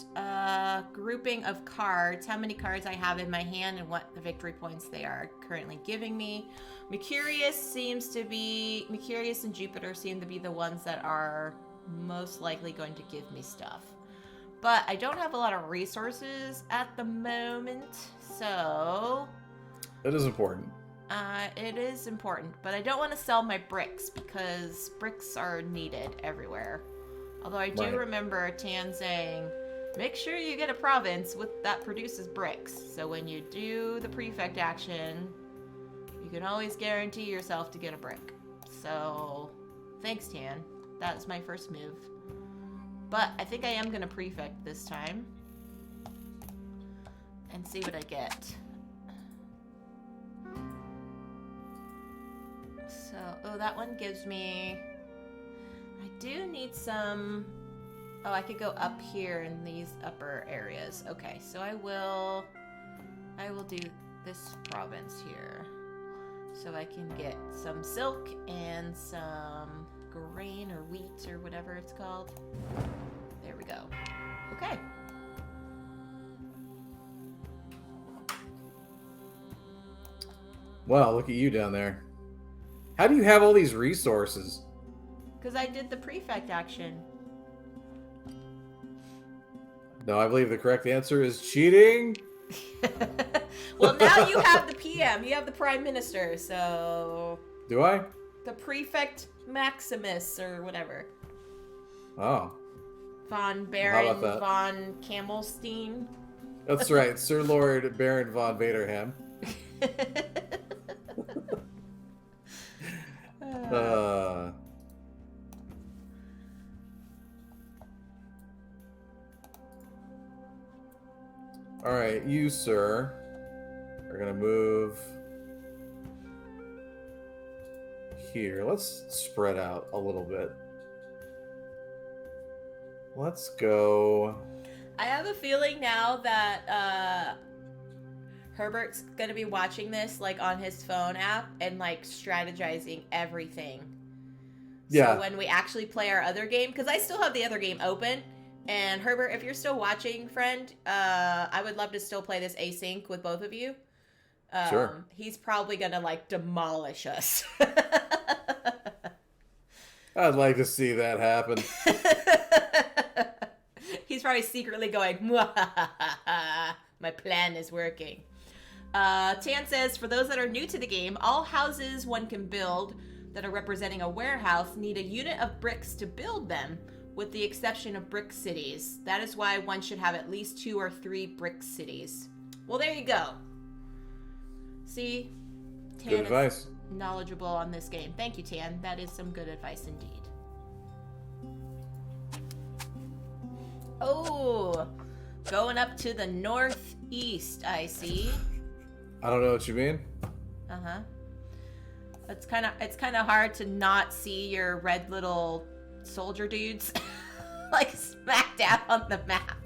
S1: grouping of cards. How many cards I have in my hand and what the victory points they are currently giving me. Mercurius and Jupiter seem to be the ones that are most likely going to give me stuff. But I don't have a lot of resources at the moment, so...
S3: It is important.
S1: It is important, but I don't want to sell my bricks because bricks are needed everywhere. Although I do remember Tan saying, make sure you get a province that produces bricks. So when you do the prefect action, you can always guarantee yourself to get a brick. So, thanks, Tan. That was my first move. But I think I am going to prefect this time. And see what I get. So, oh, that one gives me... I do need some... Oh, I could go up here in these upper areas. Okay, so I will do this province here. So I can get some silk and some grain or wheat or whatever it's called. There we go. Okay.
S3: Wow, look at you down there. How do you have all these resources?
S1: Because I did the prefect action.
S3: No, I believe the correct answer is cheating.
S1: Well, now you have the PM. You have the Prime Minister, so...
S3: Do I?
S1: The Prefect Maximus, or whatever.
S3: Oh.
S1: Von Baron
S3: How about that?
S1: von Camelstein.
S3: That's right, Sir Lord Baron von Vaderham. All right, you, sir, are gonna move here. Let's spread out a little bit. Let's go.
S1: I have a feeling now that Herbert's gonna be watching this like on his phone app and like strategizing everything.
S3: Yeah.
S1: So when we actually play our other game, because I still have the other game open, and Herbert, if you're still watching, friend, I would love to still play this async with both of you.
S3: Sure.
S1: He's probably gonna like demolish us.
S3: I'd like to see that happen.
S1: He's probably secretly going, "Mwahahaha, my plan is working." Tan says, for those that are new to the game, all houses one can build that are representing a warehouse need a unit of bricks to build them, with the exception of brick cities. That is why one should have at least 2 or 3 brick cities. Well, there you go. See? Tan
S3: Good advice.
S1: is knowledgeable on this game. Thank you, Tan. That is some good advice indeed. Oh, going up to the northeast, I see.
S3: I don't know what you mean.
S1: Uh-huh. It's kind of hard to not see your red little soldier dudes like smack down on the map.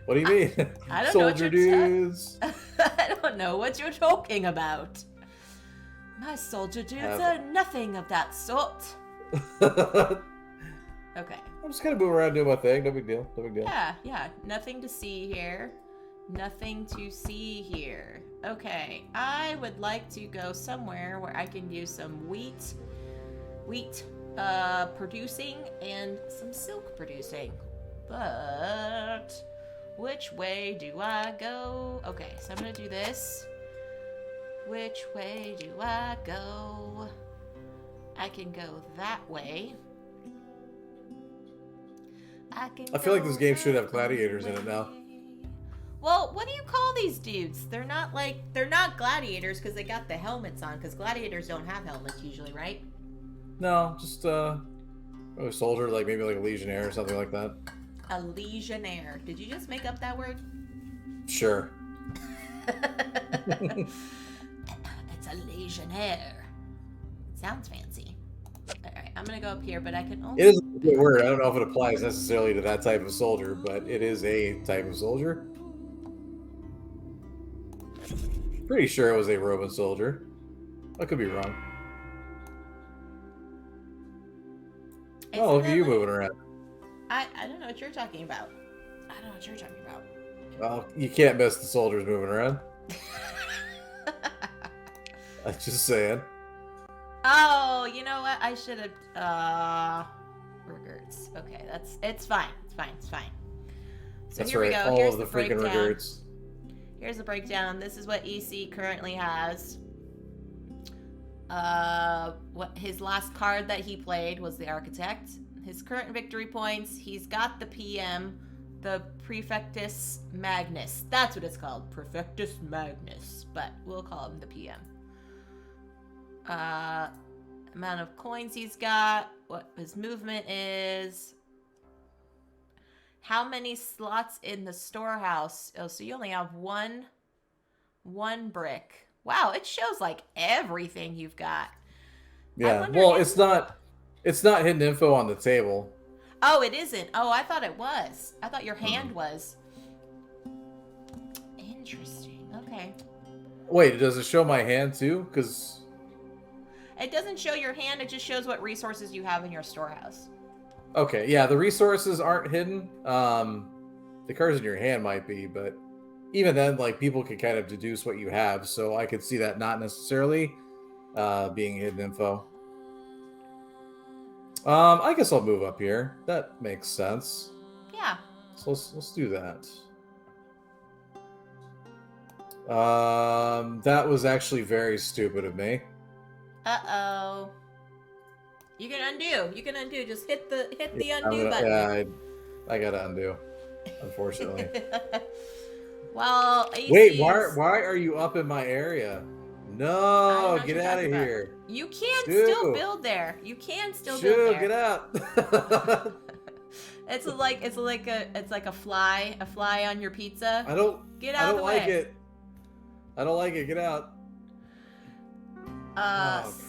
S3: What do you mean?
S1: I don't know what
S3: Soldier
S1: you're
S3: dudes.
S1: I don't know what you're talking about. My soldier dudes are nothing of that sort. Okay.
S3: I'm just gonna move around doing my thing. No big deal. No big deal.
S1: Yeah. Nothing to see here. Nothing to see here. Okay. I would like to go somewhere where I can do some wheat producing and some silk producing. But which way do I go? Okay, so I'm gonna do this. Which way do I go? I can go that way. I
S3: feel like this game should have gladiators in it now.
S1: Well, what do you call these dudes? They're not gladiators because they got the helmets on, because gladiators don't have helmets usually, right?
S3: No, just a soldier, like maybe like a legionnaire or something like that.
S1: A legionnaire. Did you just make up that word?
S3: Sure.
S1: It's a legionnaire. Sounds fancy. Alright, I'm gonna go up here, but I can only...
S3: It is a good word. I don't know if it applies necessarily to that type of soldier, but it is a type of soldier. Pretty sure it was a Roman soldier. I could be wrong. Oh, look at you moving around.
S1: I don't know what you're talking about. I don't know what you're talking about.
S3: Well, you can't miss the soldiers moving around. I'm just saying.
S1: Oh, you know what? I should have. Regerts. Okay, it's fine. It's fine. So
S3: That's
S1: here
S3: right.
S1: we go.
S3: All
S1: Here's
S3: of the
S1: the
S3: freaking
S1: breakdown.
S3: regards.
S1: Here's the breakdown. This is what EC currently has. What his last card that he played was the Architect. His current victory points, he's got the PM, the Prefectus Magnus. That's what it's called, Prefectus Magnus, but we'll call him the PM. Amount of coins he's got, what his movement is, how many slots in the storehouse. Oh, so you only have one brick. Wow, it shows like everything you've got.
S3: Yeah, well, it's not hidden info on the table.
S1: Oh, it isn't. Oh, I thought it was. I thought your hand was. Interesting. Okay.
S3: Wait, does it show my hand too? Because
S1: it doesn't show your hand. It just shows what resources you have in your storehouse.
S3: okay, yeah, the resources aren't hidden. The cards in your hand might be, but even then, like, people can kind of deduce what you have. So I could see that not necessarily being hidden info. I guess I'll move up here. That makes sense.
S1: Yeah.
S3: So let's do that. That was actually very stupid of me.
S1: Uh-oh. You can undo. Just hit the undo button.
S3: Yeah, I gotta undo, unfortunately.
S1: Well,
S3: Wait, why are you up in my area? No, get out of here.
S1: You can
S3: Shoo.
S1: still build there. You can still build there.
S3: Get out.
S1: It's like a fly on your pizza.
S3: I don't
S1: Get out of the way.
S3: I don't like it. Get out.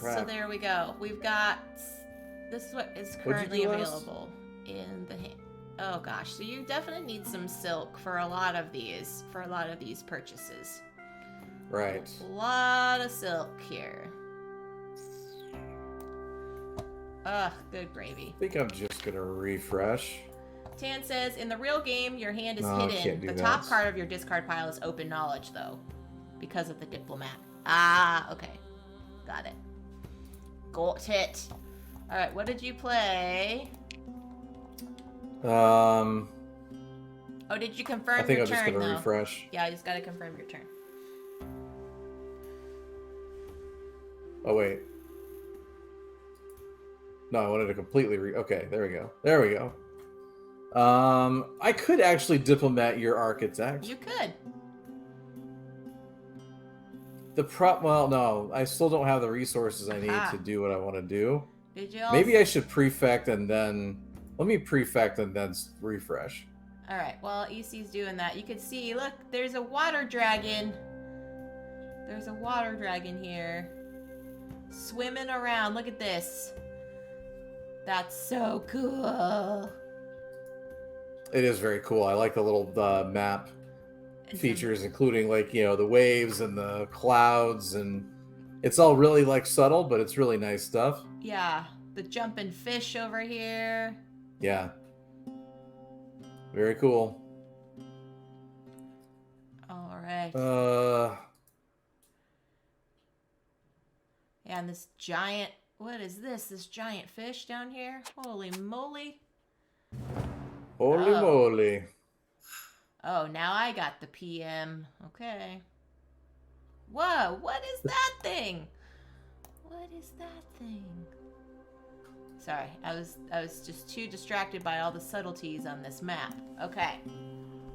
S1: So there we go. We've got, this is what is currently available in the hand. Oh gosh, so you definitely need some silk for a lot of these purchases.
S3: Right.
S1: A lot of silk here. Ugh, good gravy.
S3: I think I'm just gonna refresh.
S1: Tan says, in the real game, your hand is
S3: No, I
S1: hidden.
S3: can't do
S1: The
S3: that.
S1: top card of your discard pile is open knowledge, though, because of the diplomat. Ah, okay. Got it. Got it. All right, what did you play?
S3: Um,
S1: Oh, did you confirm
S3: I think
S1: your
S3: I'm just
S1: turn,
S3: gonna
S1: though?
S3: refresh.
S1: Yeah, I just gotta confirm your turn.
S3: Oh wait. No, I wanted to completely okay, there we go. There we go. I could actually diplomat your architect.
S1: You could.
S3: Well, no, I still don't have the resources I need
S1: Aha.
S3: to do what I want to do.
S1: Did you?
S3: Maybe I should prefect and then let me prefect and then refresh.
S1: All right. Well, EC's doing that. You can see. Look, there's a water dragon. There's a water dragon here, swimming around. Look at this. That's so cool.
S3: It is very cool. I like the little map
S1: And
S3: features, including like the waves and the clouds, and it's all really like subtle, but it's really nice stuff.
S1: Yeah, the jumping fish over here.
S3: Yeah, very cool.
S1: All right. Yeah, and this giant. What is this? This giant fish down here? Holy moly!
S3: Holy
S1: Oh.
S3: moly!
S1: Oh, now I got the PM. Okay. Whoa, what is that thing? What is that thing? Sorry, I was just too distracted by all the subtleties on this map. Okay.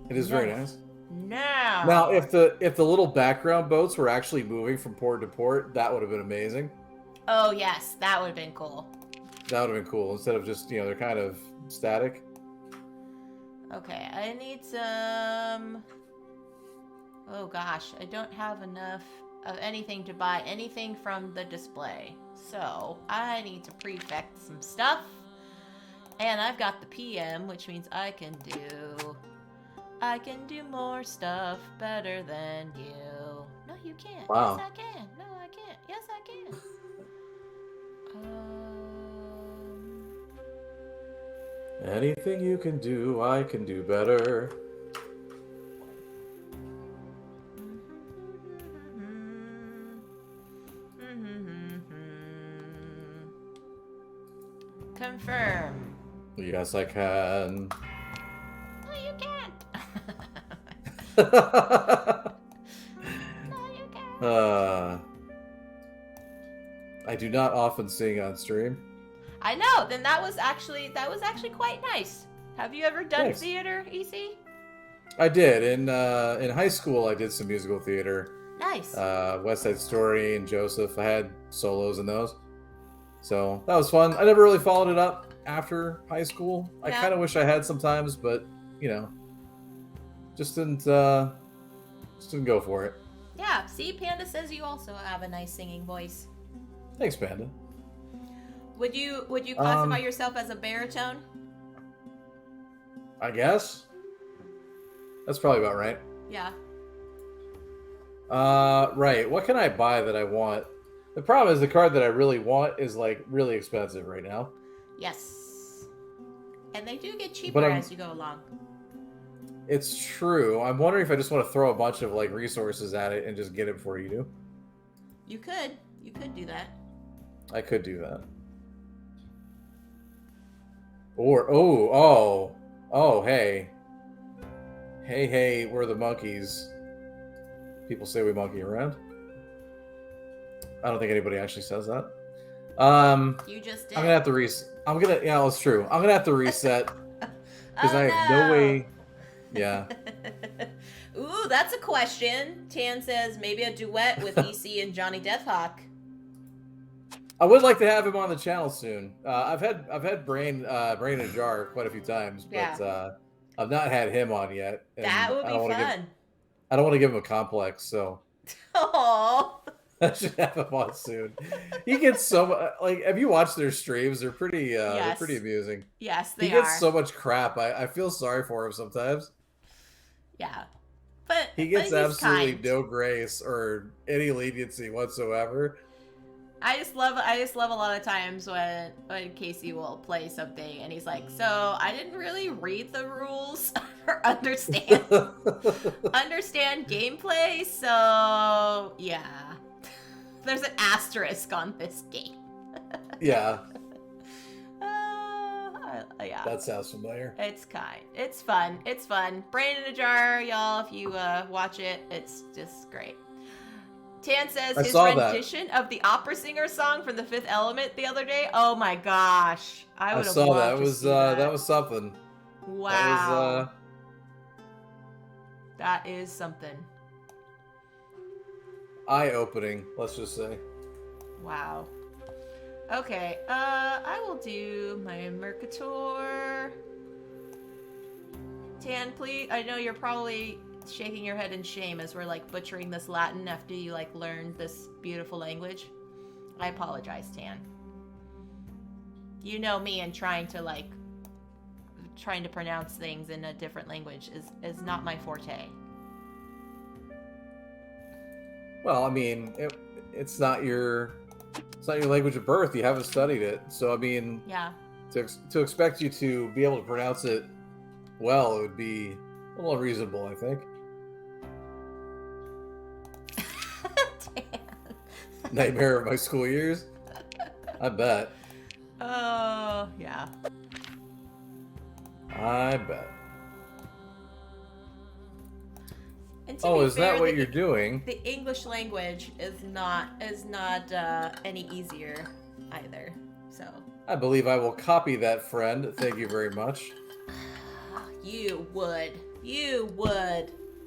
S3: It is very nice.
S1: Now,
S3: if the little background boats were actually moving from port to port, that would have been amazing.
S1: oh yes, that would have been cool.
S3: That would have been cool instead of just they're kind of static.
S1: Okay, I need some. Oh gosh, I don't have enough of anything to buy anything from the display. So I need to prefect some stuff. And I've got the PM, which means I can do more stuff better than you. No, you can't.
S3: Wow.
S1: Yes, I can. No, I can't. Yes, I can.
S3: Anything you can do, I can do better.
S1: Confirm.
S3: Yes, I can.
S1: No, you can't. No, you can't.
S3: I do not often sing on stream.
S1: I know. Then that was actually quite nice. Have you ever done
S3: Thanks.
S1: theater, EC?
S3: I did in high school. I did some musical theater.
S1: Nice.
S3: West Side Story and Joseph. I had solos in those, so that was fun. I never really followed it up after high school. I
S1: Yeah.
S3: kind of wish I had sometimes, but just didn't go for it.
S1: Yeah. See, Panda says you also have a nice singing voice.
S3: Thanks, Panda.
S1: Would you classify yourself as a baritone?
S3: I guess that's probably about right.
S1: Yeah.
S3: Right. What can I buy that I want? The problem is the card that I really want is like really expensive right now.
S1: Yes. And they do get cheaper
S3: But
S1: as you go along.
S3: It's true. I'm wondering if I just want to throw a bunch of like resources at it and just get it before you do.
S1: You could do that.
S3: I could do that. Or oh, hey, we're the monkeys. People say we monkey around. I don't think anybody actually says that.
S1: You just did.
S3: I'm gonna have to yeah, that's true. I'm gonna have to reset because I have no way. Yeah.
S1: Ooh, that's a question. Tan says maybe a duet with EC and Johnny Deathhawk.
S3: I would like to have him on the channel soon. I've had Brain in a Jar quite a few times, but
S1: Yeah.
S3: I've not had him on yet. and
S1: That would
S3: I
S1: be
S3: don't wanna
S1: fun.
S3: I don't want to give him a complex, so
S1: Oh.
S3: I should have him on soon. He gets so much. Like, have you watched their streams? They're pretty. They're
S1: Yes.
S3: pretty amusing.
S1: Yes,
S3: He
S1: they are.
S3: gets so much crap. I feel sorry for him sometimes.
S1: Yeah.
S3: He gets
S1: he's
S3: absolutely
S1: kind.
S3: no grace or any leniency whatsoever.
S1: I just love a lot of times when Casey will play something and he's like, so I didn't really read the rules or understand gameplay, so yeah. There's an asterisk on this game.
S3: Yeah,
S1: Yeah.
S3: that sounds familiar.
S1: It's kind. It's fun. It's fun. Brain in a jar, y'all. If you watch it, it's just great. Tan says
S3: I
S1: his
S3: saw that.
S1: rendition of the opera singer song from The Fifth Element the other day. Oh my gosh, I would have
S3: saw
S1: loved
S3: that.
S1: to
S3: Was
S1: see that.
S3: that was something.
S1: Wow. That is something.
S3: Eye-opening, let's just say.
S1: Wow. Okay, I will do my Mercator. Tan, please. I know you're probably shaking your head in shame as we're like butchering this Latin after you like learned this beautiful language. I apologize, Tan. You know me, and trying to pronounce things in a different language is not my forte.
S3: Well, I mean, it's not your language of birth. You haven't studied it, so I mean,
S1: Yeah.
S3: to expect you to be able to pronounce it well, it would be a little unreasonable, I think. Nightmare of my school years. I bet.
S1: Oh, yeah.
S3: I bet.
S1: And to
S3: Oh,
S1: be
S3: is
S1: fair,
S3: that what you're doing?
S1: The English language is not any easier either. So
S3: I believe I will copy that, friend. Thank you very much.
S1: you would.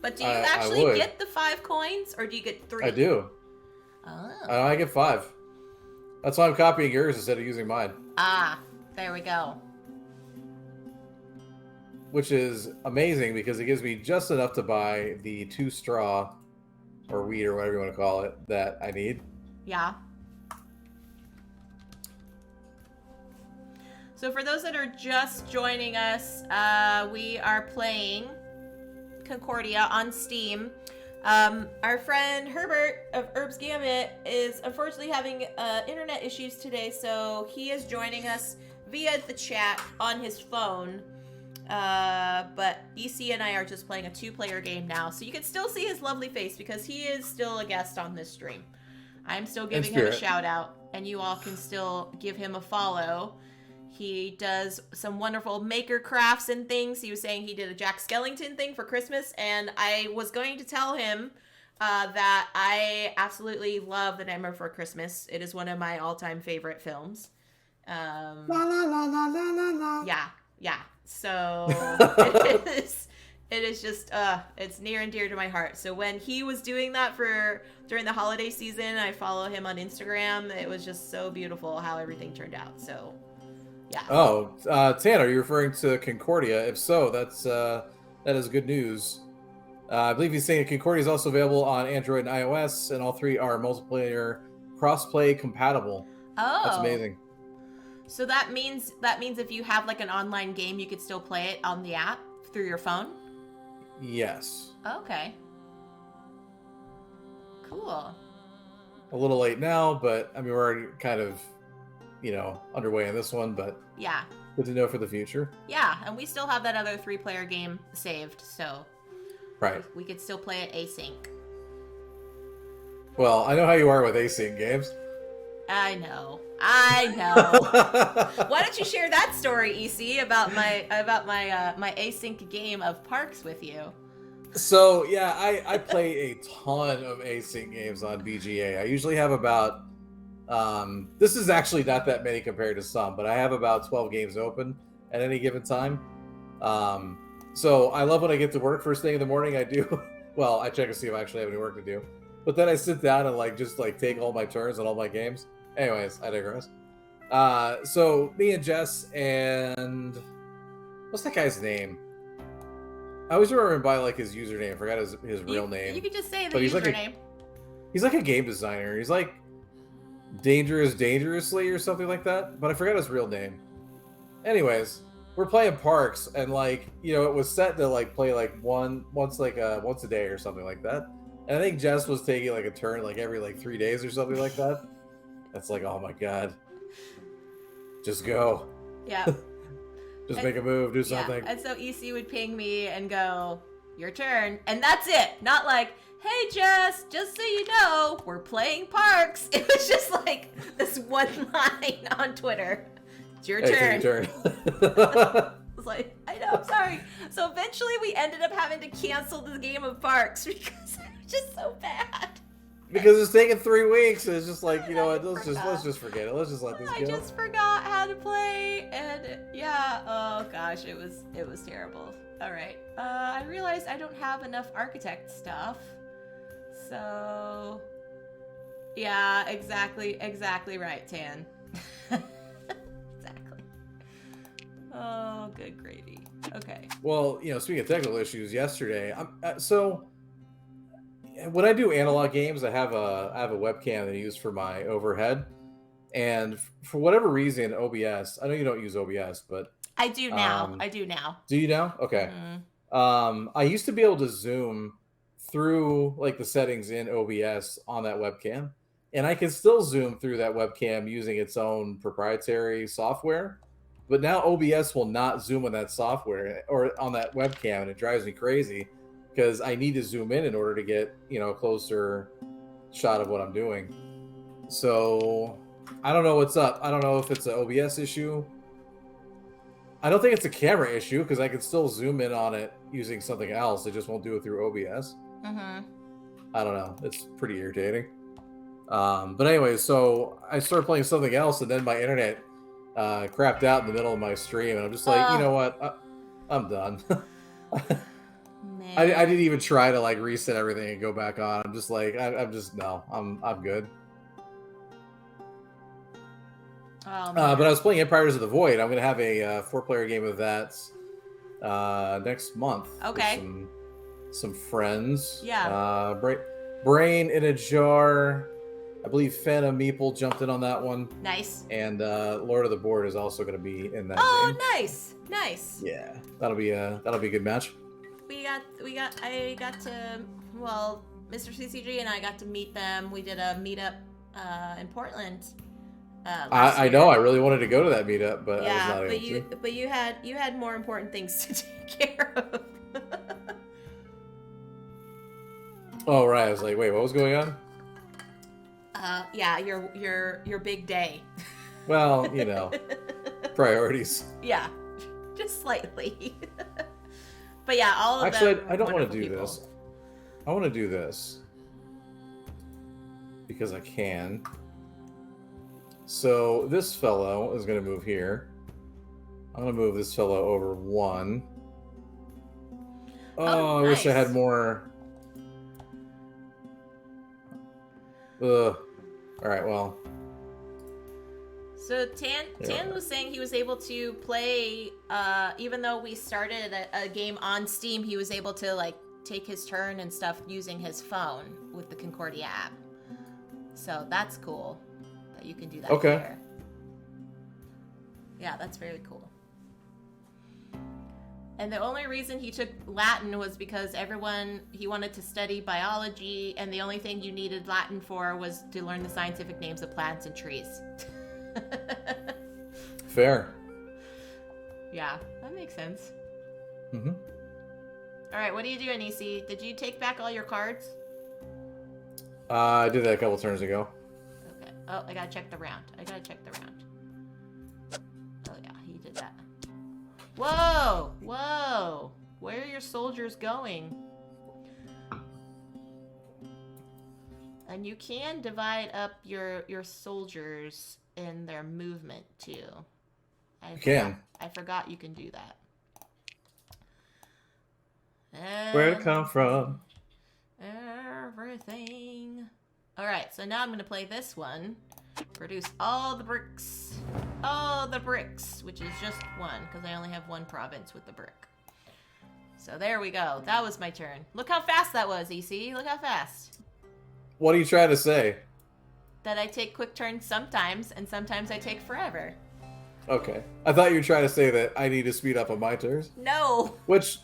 S1: But do you
S3: I
S1: actually
S3: would.
S1: get the 5 coins, or do you get 3?
S3: I do.
S1: Oh.
S3: I get 5. That's why I'm copying yours instead of using mine.
S1: Ah, there we go.
S3: Which is amazing because it gives me just enough to buy the 2 straw or wheat or whatever you want to call it that I need.
S1: Yeah. So for those that are just joining us, we are playing Concordia on Steam. Our friend Herbert of Herb's Gambit is unfortunately having internet issues today, so he is joining us via the chat on his phone. But EC and I are just playing a 2-player game now, so you can still see his lovely face because he is still a guest on this stream. I'm still giving him a shout out, and you all can still give him a follow. He does some wonderful maker crafts and things. He was saying he did a Jack Skellington thing for Christmas, and I was going to tell him that I absolutely love The Nightmare Before Christmas. It is one of my all-time favorite films.
S3: La la la la la la la.
S1: Yeah. So it is just it's near and dear to my heart. So when he was doing that during the holiday season, I follow him on Instagram. It was just so beautiful how everything turned out. So yeah.
S3: Oh, Tan, are you referring to Concordia? If so, that is good news. I believe he's saying Concordia is also available on Android and iOS, and all 3 are multiplayer cross-play compatible.
S1: Oh,
S3: That's amazing.
S1: So that means if you have like an online game, you could still play it on the app through your phone?
S3: Yes.
S1: Okay. Cool.
S3: A little late now, but I mean we're already kind of, underway in this one, but
S1: Yeah.
S3: good to know for the future.
S1: Yeah, and we still have that other 3-player game saved, so
S3: Right.
S1: we could still play it async.
S3: Well, I know how you are with async games.
S1: I know. Why don't you share that story, EC, about my async game of Parks with you?
S3: So yeah, I play a ton of async games on BGA. I usually have about this is actually not that many compared to some, but I have about 12 games open at any given time. So I love when I get to work first thing in the morning. I do well, I check to see if I actually have any work to do, but then I sit down and just take all my turns on all my games. Anyways, I digress. So me and Jess and what's that guy's name? I always remember him by his username. I forgot his real name.
S1: You could just say the
S3: But he's
S1: username.
S3: He's a game designer. He's Dangerously or something like that. But I forgot his real name. Anyways, we're playing Parks, and like it was set to like play like once a day or something like that. And I think Jess was taking like a turn like every like 3 days or something like that. That's like, oh my god, just go.
S1: Yeah.
S3: Just make a move, do
S1: Yeah.
S3: something.
S1: And so EC would ping me and go, your turn. And that's it. Not like, hey, Jess, just so you know, we're playing Parks. It was just like this one line on Twitter. It's your turn.
S3: Take your turn.
S1: I was like, I know, I'm sorry. So eventually we ended up having to cancel the game of Parks because it was just so bad.
S3: Because it's taking 3 weeks. It's just like, you know what, let's just forget it. Let's just let this go.
S1: I just forgot how to play, and yeah, oh gosh, it was terrible. All right, I realized I don't have enough architect stuff, so yeah, exactly right, Tan. Exactly. Oh, good gravy. Okay.
S3: Well, speaking of technical issues, yesterday, so when I do analog games, I have a webcam that I use for my overhead, and for whatever reason, OBS. I know you don't use OBS, but
S1: I do now. I do now.
S3: Do you now? Okay.
S1: Mm-hmm.
S3: I used to be able to zoom through like the settings in OBS on that webcam, and I can still zoom through that webcam using its own proprietary software. But now OBS will not zoom on that software or on that webcam, and it drives me crazy because I need to zoom in order to get a closer shot of what I'm doing. So I don't know what's up. I don't know if it's an OBS issue. I don't think it's a camera issue because I can still zoom in on it using something else. It just won't do it through OBS.
S1: Mm-hmm.
S3: I don't know. It's pretty irritating. But anyway, so I started playing something else, and then my internet crapped out in the middle of my stream, and I'm just like, you know what? I'm done.
S1: Man.
S3: I didn't even try to like reset everything and go back on. I'm just like, I'm good.
S1: Oh,
S3: But I was playing Empires of the Void. I'm gonna have a 4-player game of that next month.
S1: Okay.
S3: With some friends.
S1: Yeah.
S3: Brain in a Jar. I believe Phantom Meeple jumped in on that one.
S1: Nice.
S3: And Lord of the Board is also going to be in that game.
S1: Nice.
S3: Yeah, that'll be a good match.
S1: I got to, well, Mr. CCG and I got to meet them. We did a meetup in Portland.
S3: I know. I really wanted to go to that meetup, but I was not able to.
S1: But you had more important things to take care of.
S3: Oh right, I was like, wait, what was going on?
S1: Yeah, your big day.
S3: Well, priorities.
S1: Yeah, just slightly. But yeah, all of
S3: Actually,
S1: them
S3: I don't want to do
S1: people.
S3: this. I want to do this because I can. So this fellow is going to move here. I'm going to move this fellow over 1. Oh,
S1: nice.
S3: I wish I had more. Ugh. All right, well.
S1: So Tan was saying he was able to play, even though we started a game on Steam, he was able to like take his turn and stuff using his phone with the Concordia app. So that's cool that you can do that here. Yeah, that's very cool. And the only reason he took Latin was because he wanted to study biology, and the only thing you needed Latin for was to learn the scientific names of plants and trees.
S3: Fair.
S1: Yeah, that makes sense.
S3: Mm-hmm.
S1: All right, what are you doing, EC? Did you take back all your cards?
S3: I did that a couple turns ago.
S1: Okay. Oh, I gotta check the round. Oh yeah, he did that. Whoa! Where are your soldiers going? And you can divide up your soldiers in their movement too. I forgot you can do that.
S3: Where'd it come from?
S1: Everything. All right, so now I'm going to play this one. Produce all the bricks. All the bricks, which is just 1, because I only have 1 province with the brick. So there we go. That was my turn. Look how fast that was, EC. Look how fast.
S3: What are you trying to say?
S1: That I take quick turns sometimes, and sometimes I take forever.
S3: Okay. I thought you were trying to say that I need to speed up on my turns,
S1: No,
S3: which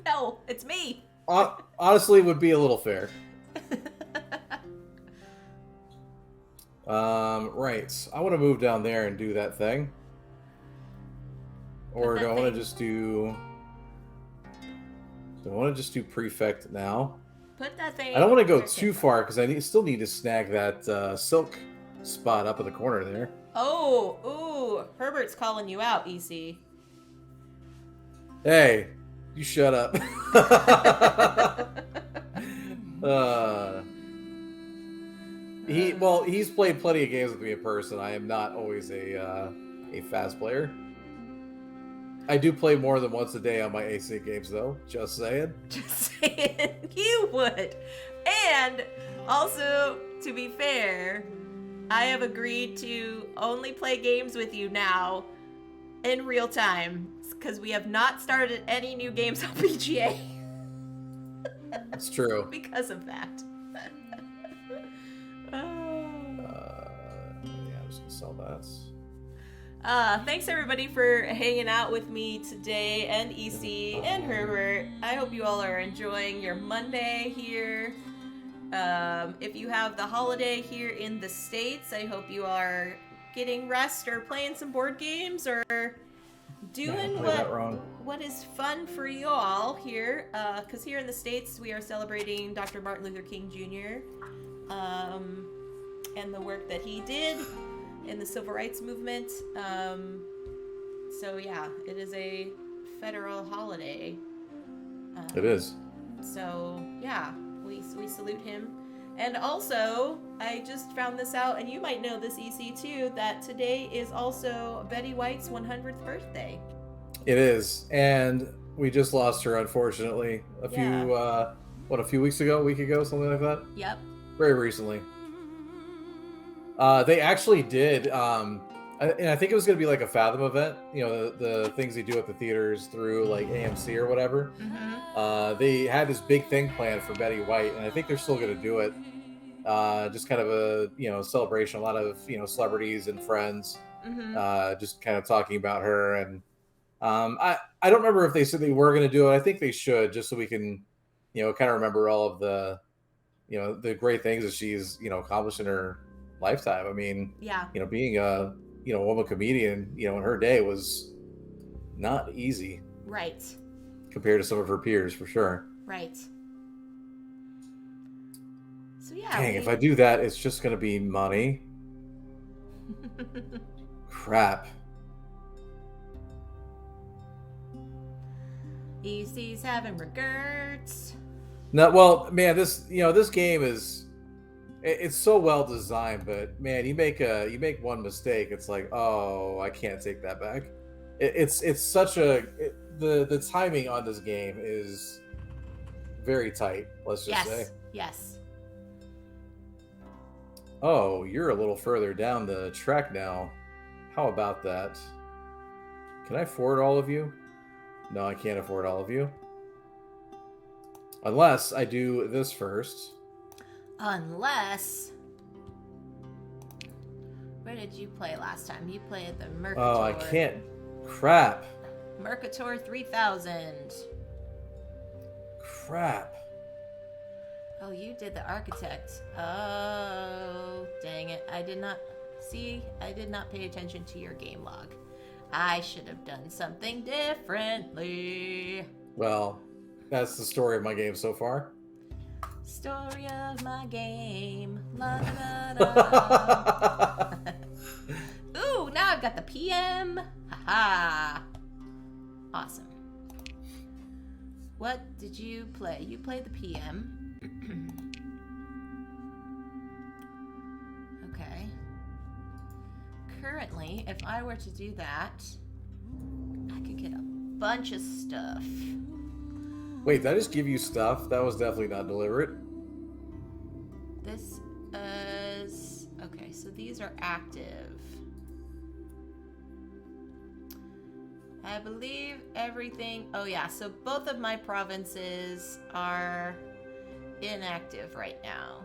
S1: no, it's me.
S3: honestly would be a little fair. Right. I want to move down there and do that thing. Or
S1: Put
S3: do
S1: that
S3: I want to
S1: thing-
S3: just do... Do I want to just do prefect now?
S1: Put that thing.
S3: I don't want to go
S1: where it
S3: too
S1: came
S3: far because I still need to snag that silk spot up in the corner there.
S1: from. Oh, ooh, Herbert's calling you out, EC.
S3: Hey, you shut up. He's played plenty of games with me in person. I am not always a fast player. I do play more than once a day on my AC games, though. Just saying.
S1: Just saying, you would. And also, to be fair, I have agreed to only play games with you now in real time because we have not started any new games on PGA
S3: It's true.
S1: because of that.
S3: Yeah, I'm just gonna sell that.
S1: Thanks everybody for hanging out with me today, and EC and Herbert. I hope you all are enjoying your Monday here. If you have the holiday here in the States, I hope you are getting rest or playing some board games or doing
S3: I played that wrong.
S1: what is fun for you all here. Because here in the States, we are celebrating Dr. Martin Luther King Jr. And the work that he did in the civil rights movement. So yeah, it is a federal holiday.
S3: It is.
S1: So yeah, we salute him. And also, I just found this out, and you might know this, EC, too, that today is also Betty White's 100th birthday.
S3: It is, and we just lost her, unfortunately. A few weeks ago, a week ago, something like that.
S1: Yep.
S3: Very recently. They actually did, and I think it was going to be like a Fathom event. You know, the things they do at the theaters through like AMC or whatever.
S1: Mm-hmm.
S3: They had this big thing planned for Betty White, and I think they're still going to do it. Just kind of a celebration. A lot of celebrities and friends,
S1: Mm-hmm.
S3: just kind of talking about her. And I don't remember if they said they were going to do it. I think they should, just so we can kind of remember all of the the great things that she's accomplished in her lifetime. I mean,
S1: Yeah.
S3: being a woman comedian in her day was not easy
S1: Right.
S3: compared to some of her peers, for sure.
S1: Right. So yeah.
S3: Dang, if I do that, it's just gonna be money. Crap.
S1: EC's having regrets.
S3: No, well, man, this game is it's so well designed, but man, you make one mistake, it's like, oh, I can't take that back. It's such the timing on this game is very tight. Let's just say.
S1: Yes.
S3: Oh, you're a little further down the track now. How about that? Can I afford all of you? No, I can't afford all of you. Unless I do this first.
S1: Unless... Where did you play last time? You played the Mercator.
S3: Oh, I can't. Crap.
S1: Mercator 3000.
S3: Crap.
S1: Oh, you did the Architect. Oh, dang it. I did not pay attention to your game log. I should have done something differently.
S3: Well, that's the story of my game so far.
S1: Story of my game. La da da da. Ooh, now I've got the PM. Haha. Awesome. What did you play? You played the PM. Okay. Currently, if I were to do that, I could get a bunch of stuff.
S3: Wait, did I just give you stuff? That was definitely not deliberate.
S1: This is... Okay, so these are active. I believe everything... Oh yeah, so both of my provinces are inactive right now.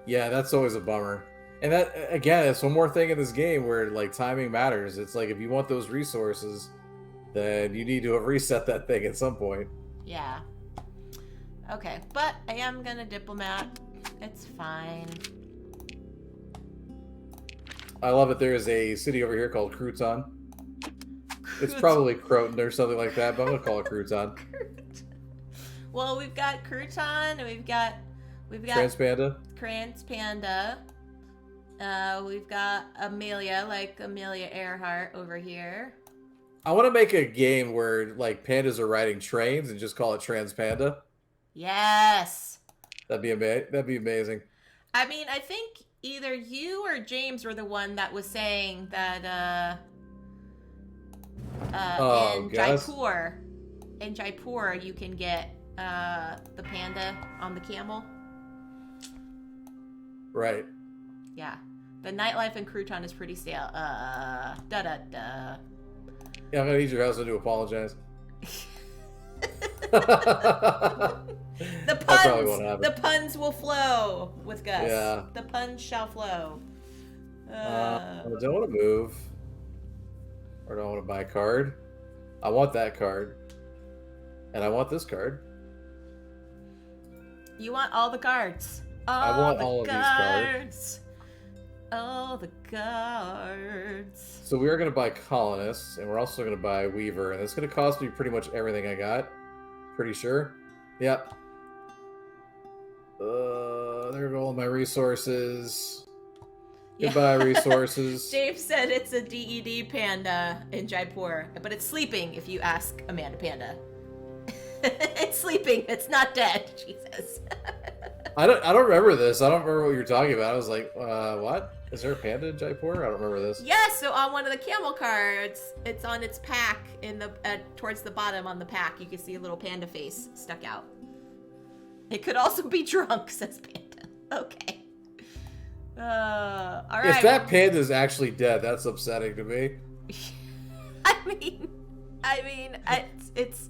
S3: Yeah, that's always a bummer. And that, again, it's one more thing in this game where, like, timing matters. It's like, if you want those resources, then you need to have reset that thing at some point.
S1: Yeah. Okay, but I am gonna diplomat. It's fine.
S3: I love it. There is a city over here called Crouton. It's probably Croton or something like that, but I'm gonna call it Crouton.
S1: Well, we've got Crouton, and we've got
S3: Transpanda.
S1: Transpanda. We've got Amelia, like Amelia Earhart over here.
S3: I want to make a game where, like, pandas are riding trains and just call it Transpanda.
S1: Yes.
S3: That'd be amazing.
S1: I mean, I think either you or James were the one that was saying that in
S3: Gus?
S1: Jaipur you can get the panda on the camel.
S3: Right.
S1: Yeah. The nightlife in Crouton is pretty stale. Da da da.
S3: Yeah, I'm gonna need your husband to apologize.
S1: The puns will flow with Gus.
S3: Yeah.
S1: The puns shall flow.
S3: I don't want to move. Or do I want to buy a card? I want that card. And I want this card.
S1: You want all the cards.
S3: I want all of these cards.
S1: All the cards.
S3: So we are going to buy Colonists, and we're also going to buy Weaver, and it's going to cost me pretty much everything I got. Pretty sure. Yep. There go all my resources.
S1: Yeah.
S3: Goodbye, resources.
S1: James said it's a DED panda in Jaipur, but it's sleeping if you ask Amanda Panda. It's sleeping. It's not dead, she says.
S3: I don't remember this. I don't remember what you're talking about. I was like, what? Is there a panda in Jaipur? I don't remember this.
S1: Yeah, so on one of the camel cards, it's on its pack in the towards the bottom on the pack. You can see a little panda face stuck out. It could also be drunk, says Panda. Okay. All right.
S3: If that panda is actually dead, that's upsetting to me.
S1: I mean, it's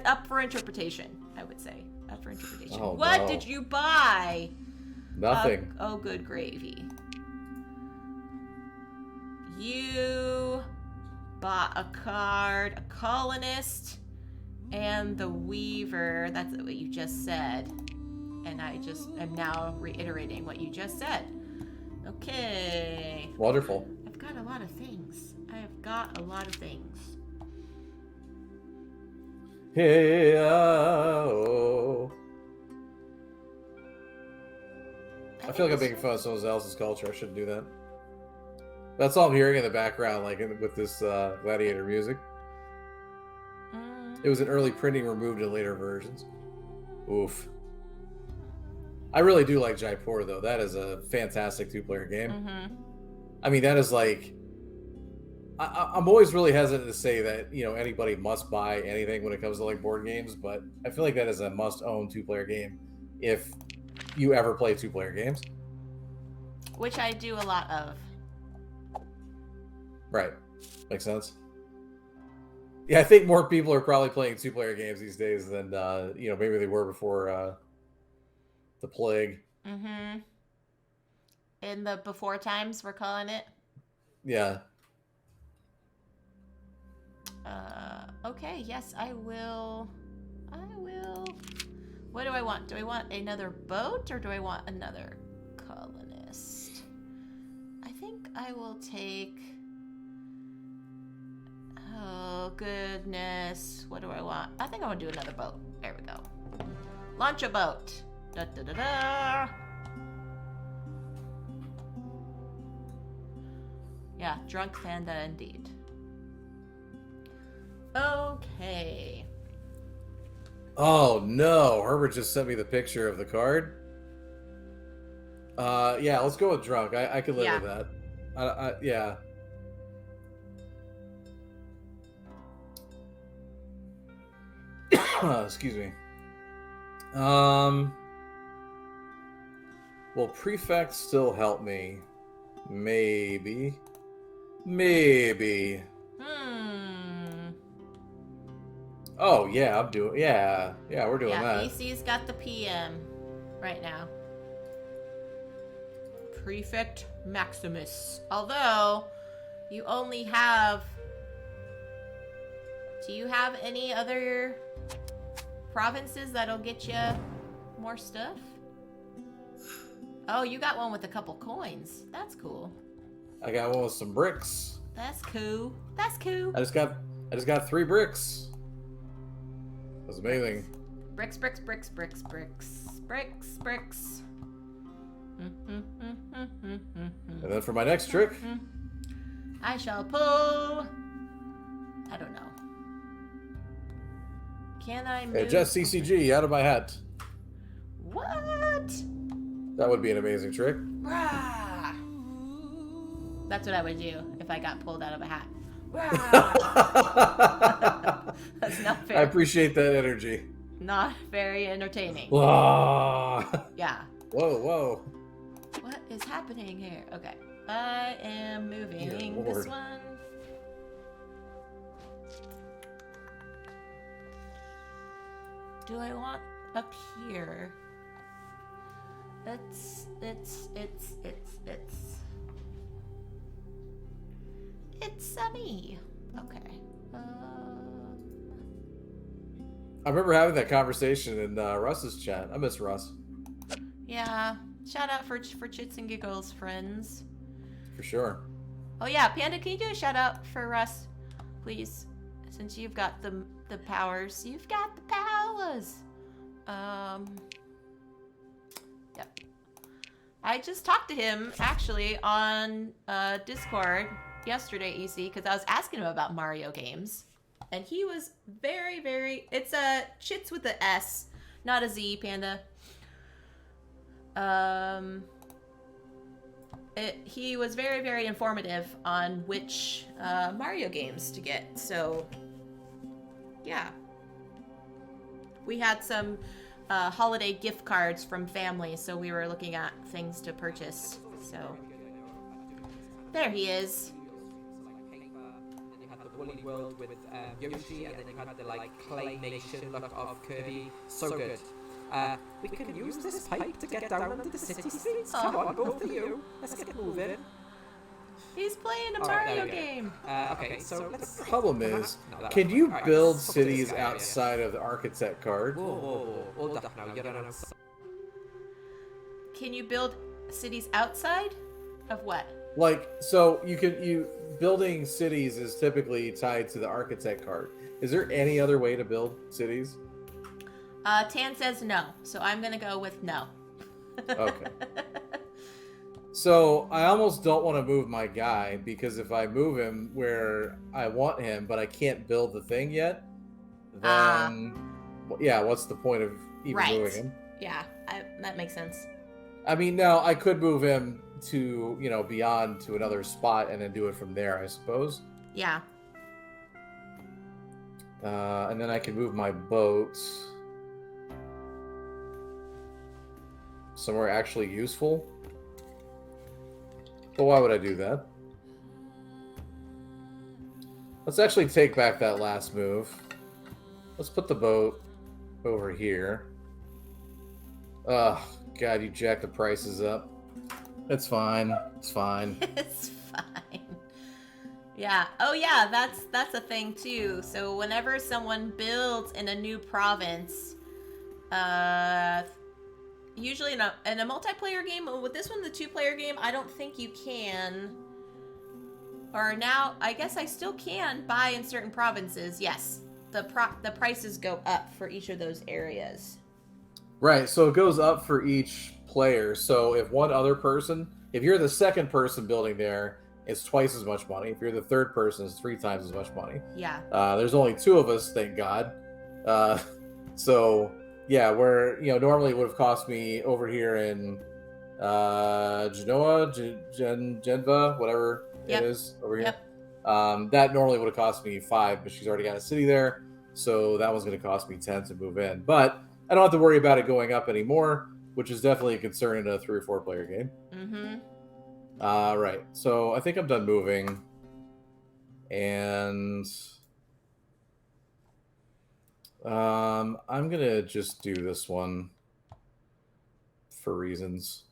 S1: up for interpretation. I would say up for interpretation.
S3: Oh,
S1: What
S3: no.
S1: did you buy?
S3: Nothing.
S1: Oh, good gravy. You bought a card, a colonist, and the weaver. That's what you just said. And I just am now reiterating what you just said. Okay.
S3: Wonderful.
S1: I've got a lot of things.
S3: Hey, oh. I feel like I'm making fun of someone else's culture. I shouldn't do that. That's all I'm hearing in the background, like with this Gladiator music. It was an early printing removed in later versions. Oof. I really do like Jaipur, though. That is a fantastic two-player game.
S1: Mm-hmm.
S3: I mean, that is like... I'm always really hesitant to say that, anybody must buy anything when it comes to, like, board games, but I feel like that is a must-own two-player game if you ever play two-player games.
S1: Which I do a lot of.
S3: Right. Makes sense. Yeah, I think more people are probably playing two-player games these days than, maybe they were before the plague.
S1: Mm-hmm. In the before times, we're calling it.
S3: Yeah.
S1: Okay, yes, I will. What do I want? Do I want another boat or do I want another colonist? I think I will take... Oh, goodness. What do I want? I think I want to do another boat. There we go. Launch a boat. Da da da da. Yeah, drunk panda indeed. Okay.
S3: Oh, no. Herbert just sent me the picture of the card. Yeah, let's go with drunk. I could live with that. Yeah. Excuse me. Will prefect still help me? Maybe. Oh yeah, I'm doing. Yeah, we're doing that.
S1: BC's got the PM right now. Prefect Maximus. Although, you only have... Do you have any other provinces that'll get you more stuff? Oh, you got one with a couple coins. That's cool.
S3: I got one with some bricks.
S1: That's cool. That's cool.
S3: I just got 3 bricks. That's amazing.
S1: Bricks, bricks, bricks, bricks, bricks, bricks, bricks.
S3: And then for my next trick,
S1: I shall pull. I don't know. Can I move?
S3: hey, Jess CCG out of my hat.
S1: What?
S3: That would be an amazing trick.
S1: Rah! That's what I would do if I got pulled out of a hat. Rah! That's not fair.
S3: I appreciate that energy.
S1: Not very entertaining.
S3: Whoa.
S1: Yeah.
S3: Whoa.
S1: What is happening here? Okay. I am moving
S3: Dear
S1: this
S3: Lord.
S1: one. Do I want up here? It's me. Okay.
S3: I remember having that conversation in Russ's chat. I miss Russ.
S1: Yeah. Shout out for chits and giggles, friends.
S3: For sure.
S1: Oh yeah, Panda, can you do a shout out for Russ, please? Since you've got the powers. You've got the powers. Yep. I just talked to him actually on Discord yesterday, EC, because I was asking him about Mario games, and he was very, very. It's chits with a S, not a Z, Panda. He was very, very informative on which Mario games to get. So, yeah. We had some holiday gift cards from family, so we were looking at things to purchase. So, there he is.
S5: Then you had the Woolly World with Yoshi, and then you had the claymation look of Kirby. So good. We can use this pipe to get down into the city streets. Come on, both of you. Let's get moving.
S1: He's playing a
S5: Alright,
S1: Mario
S5: there we go.
S1: game.
S5: Okay, so let's...
S3: Problem is,
S5: No, that
S3: can
S5: one.
S3: you
S5: Alright,
S3: build
S5: let's talk to this
S3: cities
S5: guy over here.
S3: outside of the architect card?
S5: Whoa. Hold up now. You're on
S1: Can you build cities outside of what?
S3: Like, so building cities is typically tied to the architect card. Is there any other way to build cities?
S1: Tan says no, so I'm gonna go with no.
S3: Okay. So I almost don't want to move my guy, because if I move him where I want him, but I can't build the thing yet, then yeah, what's the point of even
S1: Right.
S3: moving him?
S1: Yeah, that makes sense.
S3: I mean, now I could move him to, beyond to another spot and then do it from there, I suppose.
S1: Yeah.
S3: And then I can move my boat somewhere actually useful. But why would I do that? Let's actually take back that last move. Let's put the boat over here. Ugh, God, you jacked the prices up. It's fine. It's fine.
S1: It's fine. Yeah. Oh yeah, that's a thing too. So whenever someone builds in a new province, usually in a multiplayer game, with this one, the 2-player game, I don't think you can. Or now, I guess I still can buy in certain provinces. Yes, the prices go up for each of those areas.
S3: Right, so it goes up for each player. So if if you're the second person building there, it's twice as much money. If you're the third person, it's 3 times as much money.
S1: Yeah.
S3: There's only 2 of us, thank God. So yeah, where normally it would have cost me over here in Genoa, Genva, whatever
S1: Yep.
S3: it is over here.
S1: Yep.
S3: That normally would have cost me 5, but she's already got a city there, so that one's going to cost me 10 to move in. But I don't have to worry about it going up anymore, which is definitely a concern in a 3 or 4 player game.
S1: Mm-hmm.
S3: Right, so I think I'm done moving, and I'm gonna just do this one for reasons.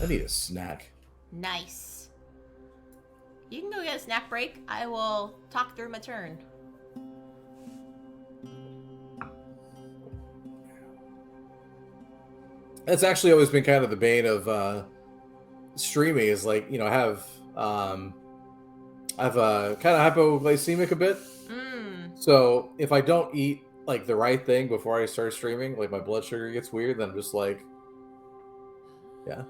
S3: I need a snack.
S1: Nice. You can go get a snack break. I will talk through my turn.
S3: That's actually always been kind of the bane of streaming. Is like, I have kind of hypoglycemic a bit. So if I don't eat like the right thing before I start streaming, like my blood sugar gets weird, then I'm just like, yeah.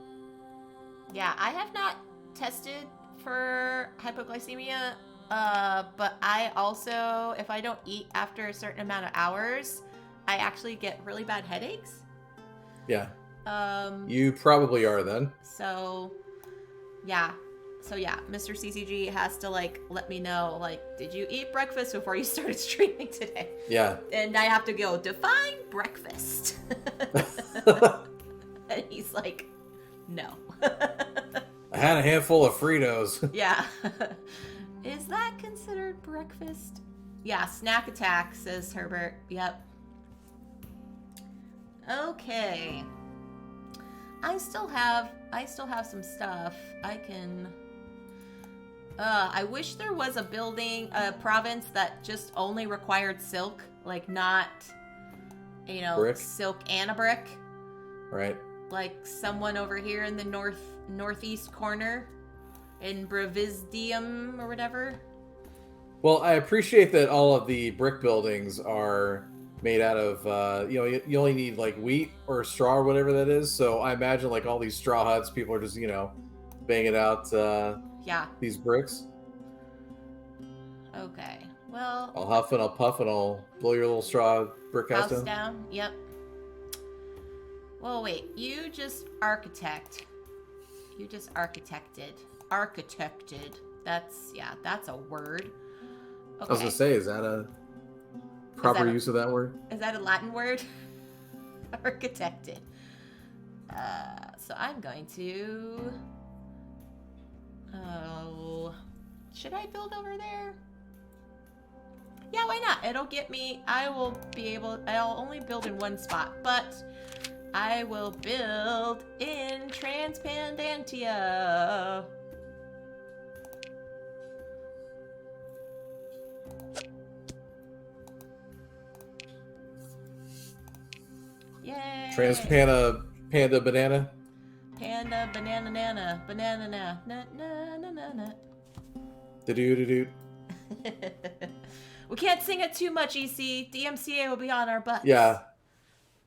S1: Yeah, I have not tested for hypoglycemia, but I also, if I don't eat after a certain amount of hours, I actually get really bad headaches.
S3: Yeah. You probably are then.
S1: So, yeah. Mr. CCG has to, like, let me know, like, did you eat breakfast before you started streaming today?
S3: Yeah.
S1: And I have to go, define breakfast. And he's like, no.
S3: I had a handful of Fritos.
S1: Yeah. Is that considered breakfast? Yeah, snack attack, says Herbert. Yep. Okay. I still have some stuff. I can... I wish there was a province that just only required silk. Like, not,
S3: Brick?
S1: silk and a brick.
S3: Right.
S1: Like someone over here in the northeast corner in Bravisdium or whatever.
S3: Well, I appreciate that all of the brick buildings are made out of, you only need like wheat or straw or whatever that is. So I imagine like all these straw huts, people are just, banging out these bricks.
S1: Okay. Well,
S3: I'll huff and I'll puff and I'll blow your little straw brick house
S1: down. Yep. Well, wait. You just architected. Architected. That's a word. Okay.
S3: I was gonna say, is that a proper use of that word?
S1: Is that a Latin word? Architected. So I'm going to... Oh... Should I build over there? Yeah, why not? It'll get me... I'll only build in one spot, but I will build in Transpandantia. Yay!
S3: Panda banana.
S1: Panda banana nana banana na na na na na na.
S3: Do.
S1: We can't sing it too much, EC. DMCA will be on our butts.
S3: Yeah.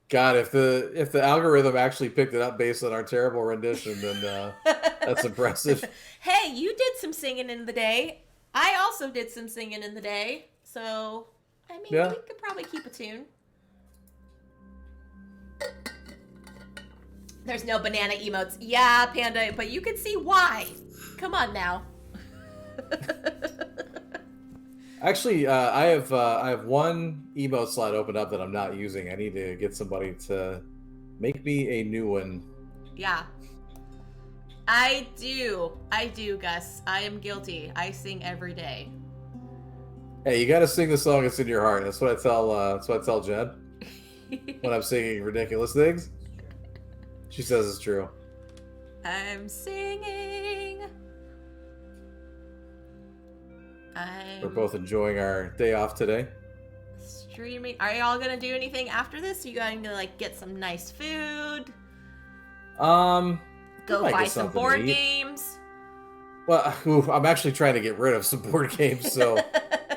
S3: God, if the algorithm actually picked it up based on our terrible rendition, then that's impressive.
S1: Hey, you did some singing in the day. I also did some singing in the day. So, I mean,
S3: Yeah.
S1: we could probably keep a tune. There's no banana emotes. Yeah, Panda, but you can see why. Come on now.
S3: Actually, I have one emote slot opened up that I'm not using. I need to get somebody to make me a new one.
S1: Yeah. I do, Gus. I am guilty. I sing every day.
S3: Hey, you got to sing the song that's in your heart. That's what I tell Jen when I'm singing ridiculous things. She says it's true.
S1: I'm singing.
S3: We're both enjoying our day off today.
S1: Streaming. Are y'all gonna do anything after this? Are you going to like get some nice food?
S3: Go
S1: buy some board games.
S3: Well, I'm actually trying to get rid of some board games, so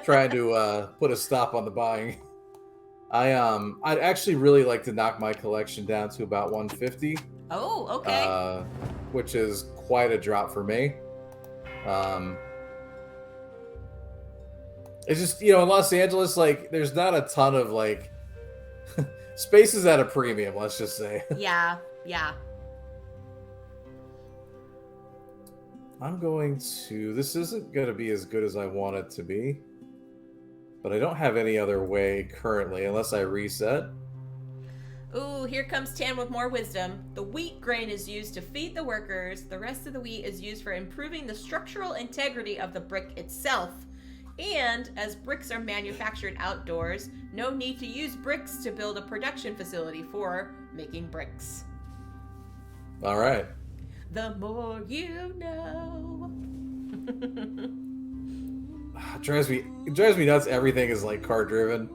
S3: trying to put a stop on the buying. I'd actually really like to knock my collection down to about 150.
S1: Oh, okay.
S3: Which is quite a drop for me. It's just, in Los Angeles, like, there's not a ton of, like, space is at a premium, let's just say.
S1: Yeah.
S3: This isn't going to be as good as I want it to be. But I don't have any other way currently, unless I reset.
S1: Ooh, here comes Tan with more wisdom. The wheat grain is used to feed the workers. The rest of the wheat is used for improving the structural integrity of the brick itself. And, as bricks are manufactured outdoors, no need to use bricks to build a production facility for making bricks.
S3: All right.
S1: The more you know.
S3: It drives me nuts. Everything is like car driven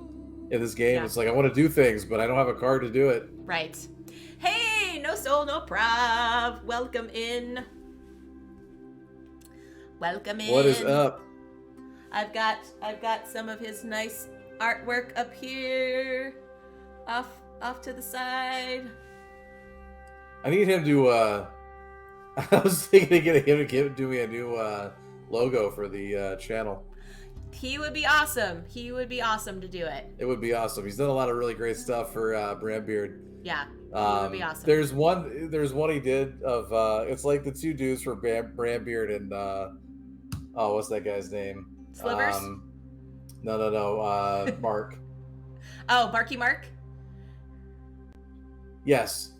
S3: in this game.
S1: Yeah.
S3: It's like I want to do things, but I don't have a car to do it.
S1: Right. Hey, no soul, no prob. Welcome in. Welcome in.
S3: What is up?
S1: I've got some of his nice artwork up here, off to the side.
S3: I need him to. I was thinking of getting him to do me a new logo for the channel.
S1: He would be awesome. He would be awesome to do it.
S3: It would be awesome. He's done a lot of really great stuff for Brandbeard.
S1: Yeah, he would be awesome.
S3: There's one he did of it's like the two dudes for Brandbeard and what's that guy's name?
S1: Slivers?
S3: No. Mark.
S1: Oh, Marky Mark?
S3: Yes.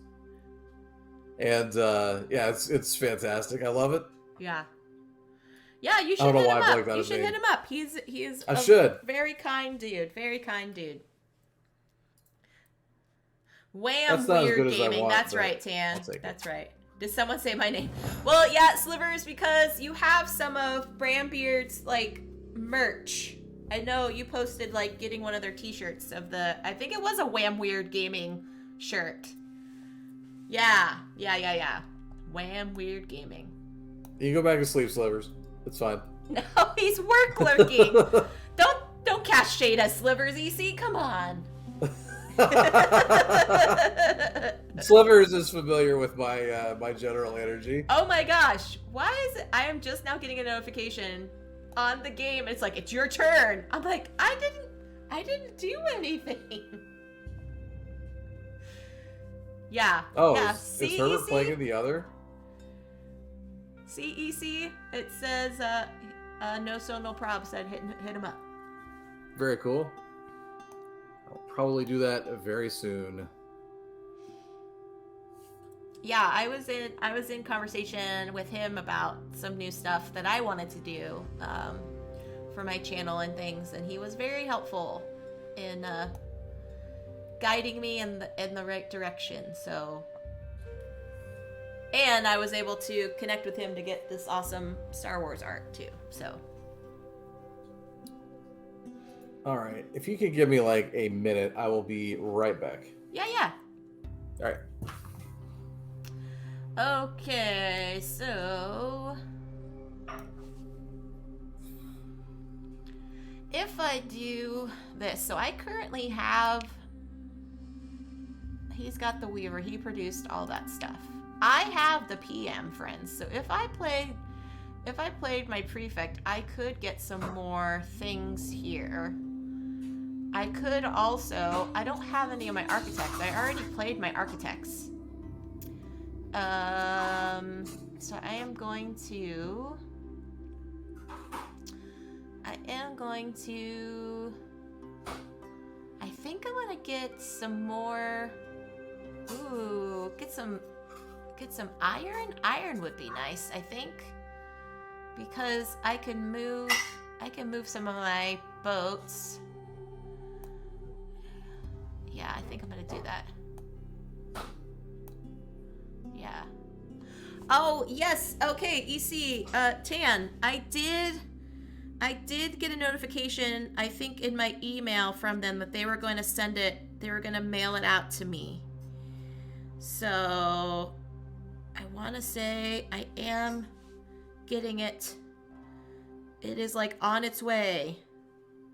S3: And yeah, it's fantastic. I love it.
S1: Yeah. Yeah, you
S3: I
S1: should
S3: don't know
S1: hit
S3: why
S1: him
S3: I
S1: up.
S3: blanked on
S1: You
S3: his
S1: should
S3: name.
S1: hit him up. He's
S3: I should.
S1: Very kind dude. Very kind dude. Wham!
S3: That's not as
S1: Weird
S3: good as I
S1: Gaming.
S3: want,
S1: That's
S3: but
S1: right, Tan.
S3: I'll take it.
S1: That's right. Did someone say my name? Well, yeah, Slivers, because you have some of Brandbeard's like merch. I know you posted like getting one of their t-shirts of the. I think it was a Wham Weird Gaming shirt. Yeah. Wham Weird Gaming.
S3: You can go back to sleep, Slivers. It's fine.
S1: No, he's work lurking. Don't cast shade at Slivers, EC. Come on.
S3: Slivers is familiar with my my general energy.
S1: Oh my gosh. Why is it? I am just now getting a notification on the game. It's like, it's your turn. I'm like, I didn't do anything. Yeah.
S3: Oh,
S1: yeah.
S3: is Herbert playing in the other?
S1: CEC. It says no so no prob said hit him up.
S3: Very cool. I'll probably do that very soon.
S1: Yeah, I was in conversation with him about some new stuff that I wanted to do for my channel and things, and he was very helpful in guiding me in the right direction. So, and I was able to connect with him to get this awesome Star Wars art too. So,
S3: All right. If you could give me like a minute, I will be right back.
S1: yeah.
S3: All right.
S1: Okay, so if I do this, so I currently have, he's got the Weaver, he produced all that stuff. I have the PM friends, so if I played my Prefect, I could get some more things here. I could also, I don't have any of my Architects, I already played my Architects. So I am going to, I think I'm gonna get some more, get some iron. Iron would be nice, I think, because I can move some of my boats. Yeah, I think I'm gonna do that. Yeah. Oh, yes. Okay, EC, Tan, I did get a notification, I think in my email from them, that they were going to mail it out to me. So, I want to say I am getting it. It is like on its way.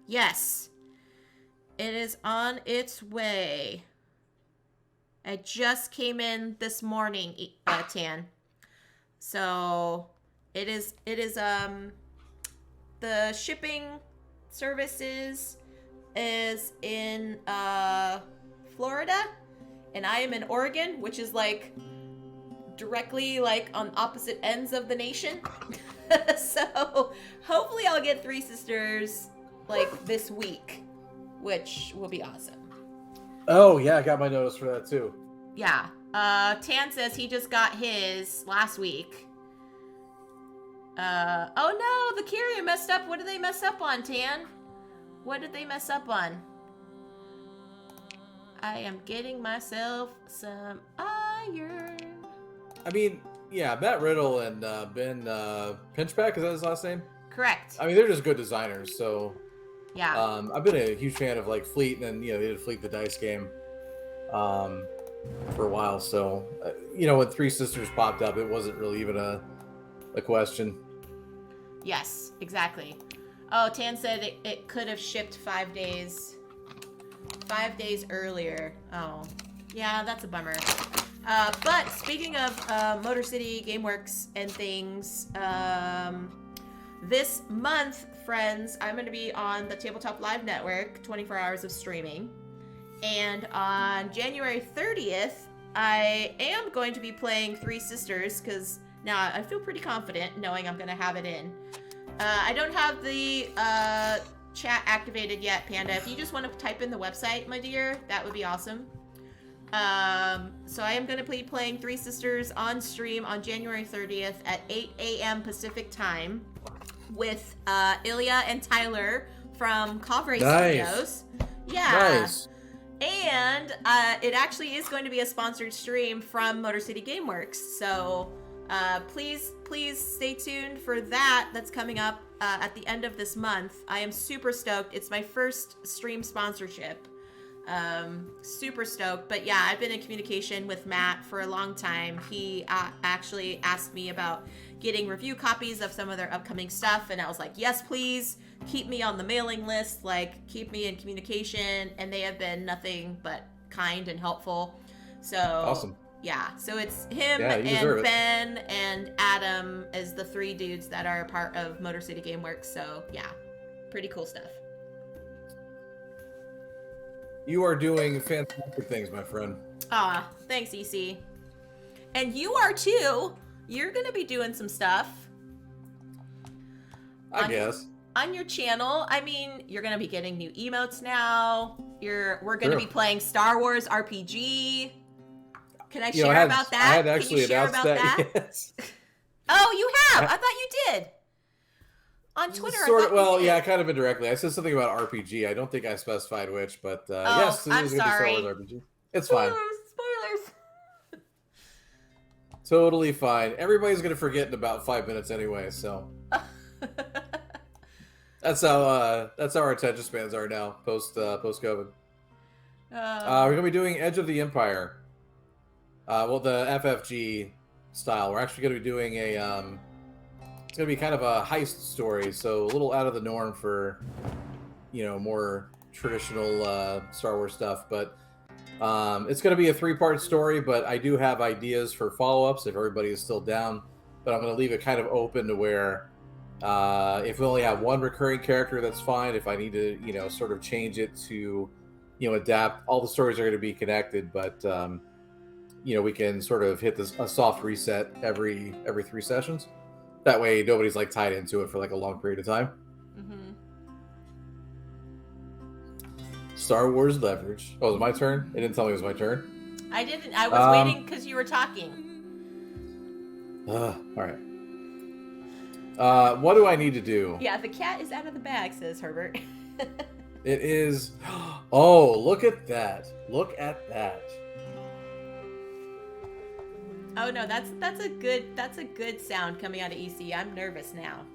S1: Yes. It is on its way. I just came in this morning, Tan. So it is the shipping services is in Florida, and I am in Oregon, which is like directly like on opposite ends of the nation. So hopefully I'll get Three Sisters like this week, which will be awesome.
S3: Oh yeah, I got my notice for that too.
S1: Yeah. Tan says he just got his last week. Oh no, the carrier messed up. What did they mess up on, Tan? What did they mess up on? I am getting myself some iron.
S3: I mean, Yeah, Matt Riddle and Ben Pinchback, is that his last name?
S1: Correct.
S3: I mean, they're just good designers. So
S1: Yeah.
S3: I've been a huge fan of like Fleet, and then they did Fleet the Dice game for a while. So when Three Sisters popped up, it wasn't really even a question.
S1: Yes, exactly. Oh, Tan said it could have shipped 5 days. 5 days earlier. Oh, yeah, that's a bummer. But speaking of Motor City GameWorks and things, this month, friends, I'm going to be on the Tabletop Live Network, 24 hours of streaming. And on January 30th, I am going to be playing Three Sisters, because now I feel pretty confident knowing I'm going to have it in. I don't have the chat activated yet, Panda. If you just want to type in the website, my dear, that would be awesome. So I am going to be playing Three Sisters on stream on January 30th at 8 a.m. Pacific time with Ilya and Tyler from Covray Studios. Yeah.
S3: Nice.
S1: And it actually is going to be a sponsored stream from Motor City GameWorks. So please stay tuned for that. That's coming up at the end of this month. I am super stoked. It's my first stream sponsorship. Super stoked. But yeah, I've been in communication with Matt for a long time. He actually asked me about getting review copies of some of their upcoming stuff, and I was like, yes, please keep me on the mailing list, like keep me in communication. And they have been nothing but kind and helpful. So
S3: Awesome.
S1: yeah, so it's him
S3: Yeah, you
S1: and
S3: deserve it.
S1: Ben and Adam as the three dudes that are a part of Motor City GameWorks. So yeah, pretty cool stuff.
S3: You are doing fantastic things, my friend.
S1: Aw, thanks, EC. And you are too. You're gonna be doing some stuff
S3: I guess.
S1: on your channel. I mean, you're gonna be getting new emotes now. We're gonna
S3: True.
S1: be playing Star Wars RPG. Can I
S3: You know,
S1: share
S3: I had,
S1: about that?
S3: I had
S1: Can
S3: actually
S1: you share
S3: announced
S1: about
S3: that.
S1: that?
S3: Yes.
S1: Oh, you have? I thought you did. On Twitter, I
S3: Sort
S1: thought
S3: of, well,
S1: you did.
S3: yeah, kind of indirectly. I said something about RPG. I don't think I specified which, but yes, this
S1: I'm
S3: is going to be Star
S1: sorry.
S3: Wars RPG. It's fine.
S1: Spoilers.
S3: Totally fine. Everybody's going to forget in about 5 minutes anyway, so that's how our attention spans are now post COVID. We're going to be doing Edge of the Empire. Well, the FFG style. We're actually going to be doing a it's going to be kind of a heist story, so a little out of the norm for more traditional Star Wars stuff, but it's going to be a 3-part story, but I do have ideas for follow-ups if everybody is still down. But I'm going to leave it kind of open to where if we only have one recurring character, that's fine. If I need to, sort of change it to, adapt, all the stories are going to be connected, but we can sort of hit a soft reset every 3 sessions. That way, nobody's like tied into it for like a long period of time.
S1: Mm-hmm.
S3: Star Wars Leverage. Oh, was it my turn? It didn't tell me it was my turn.
S1: I didn't. I was waiting because you were talking.
S3: All right. What do I need to do?
S1: Yeah, the cat is out of the bag, says Herbert.
S3: It is. Oh, look at that! Look at that!
S1: Oh no, that's a good sound coming out of EC. I'm nervous now.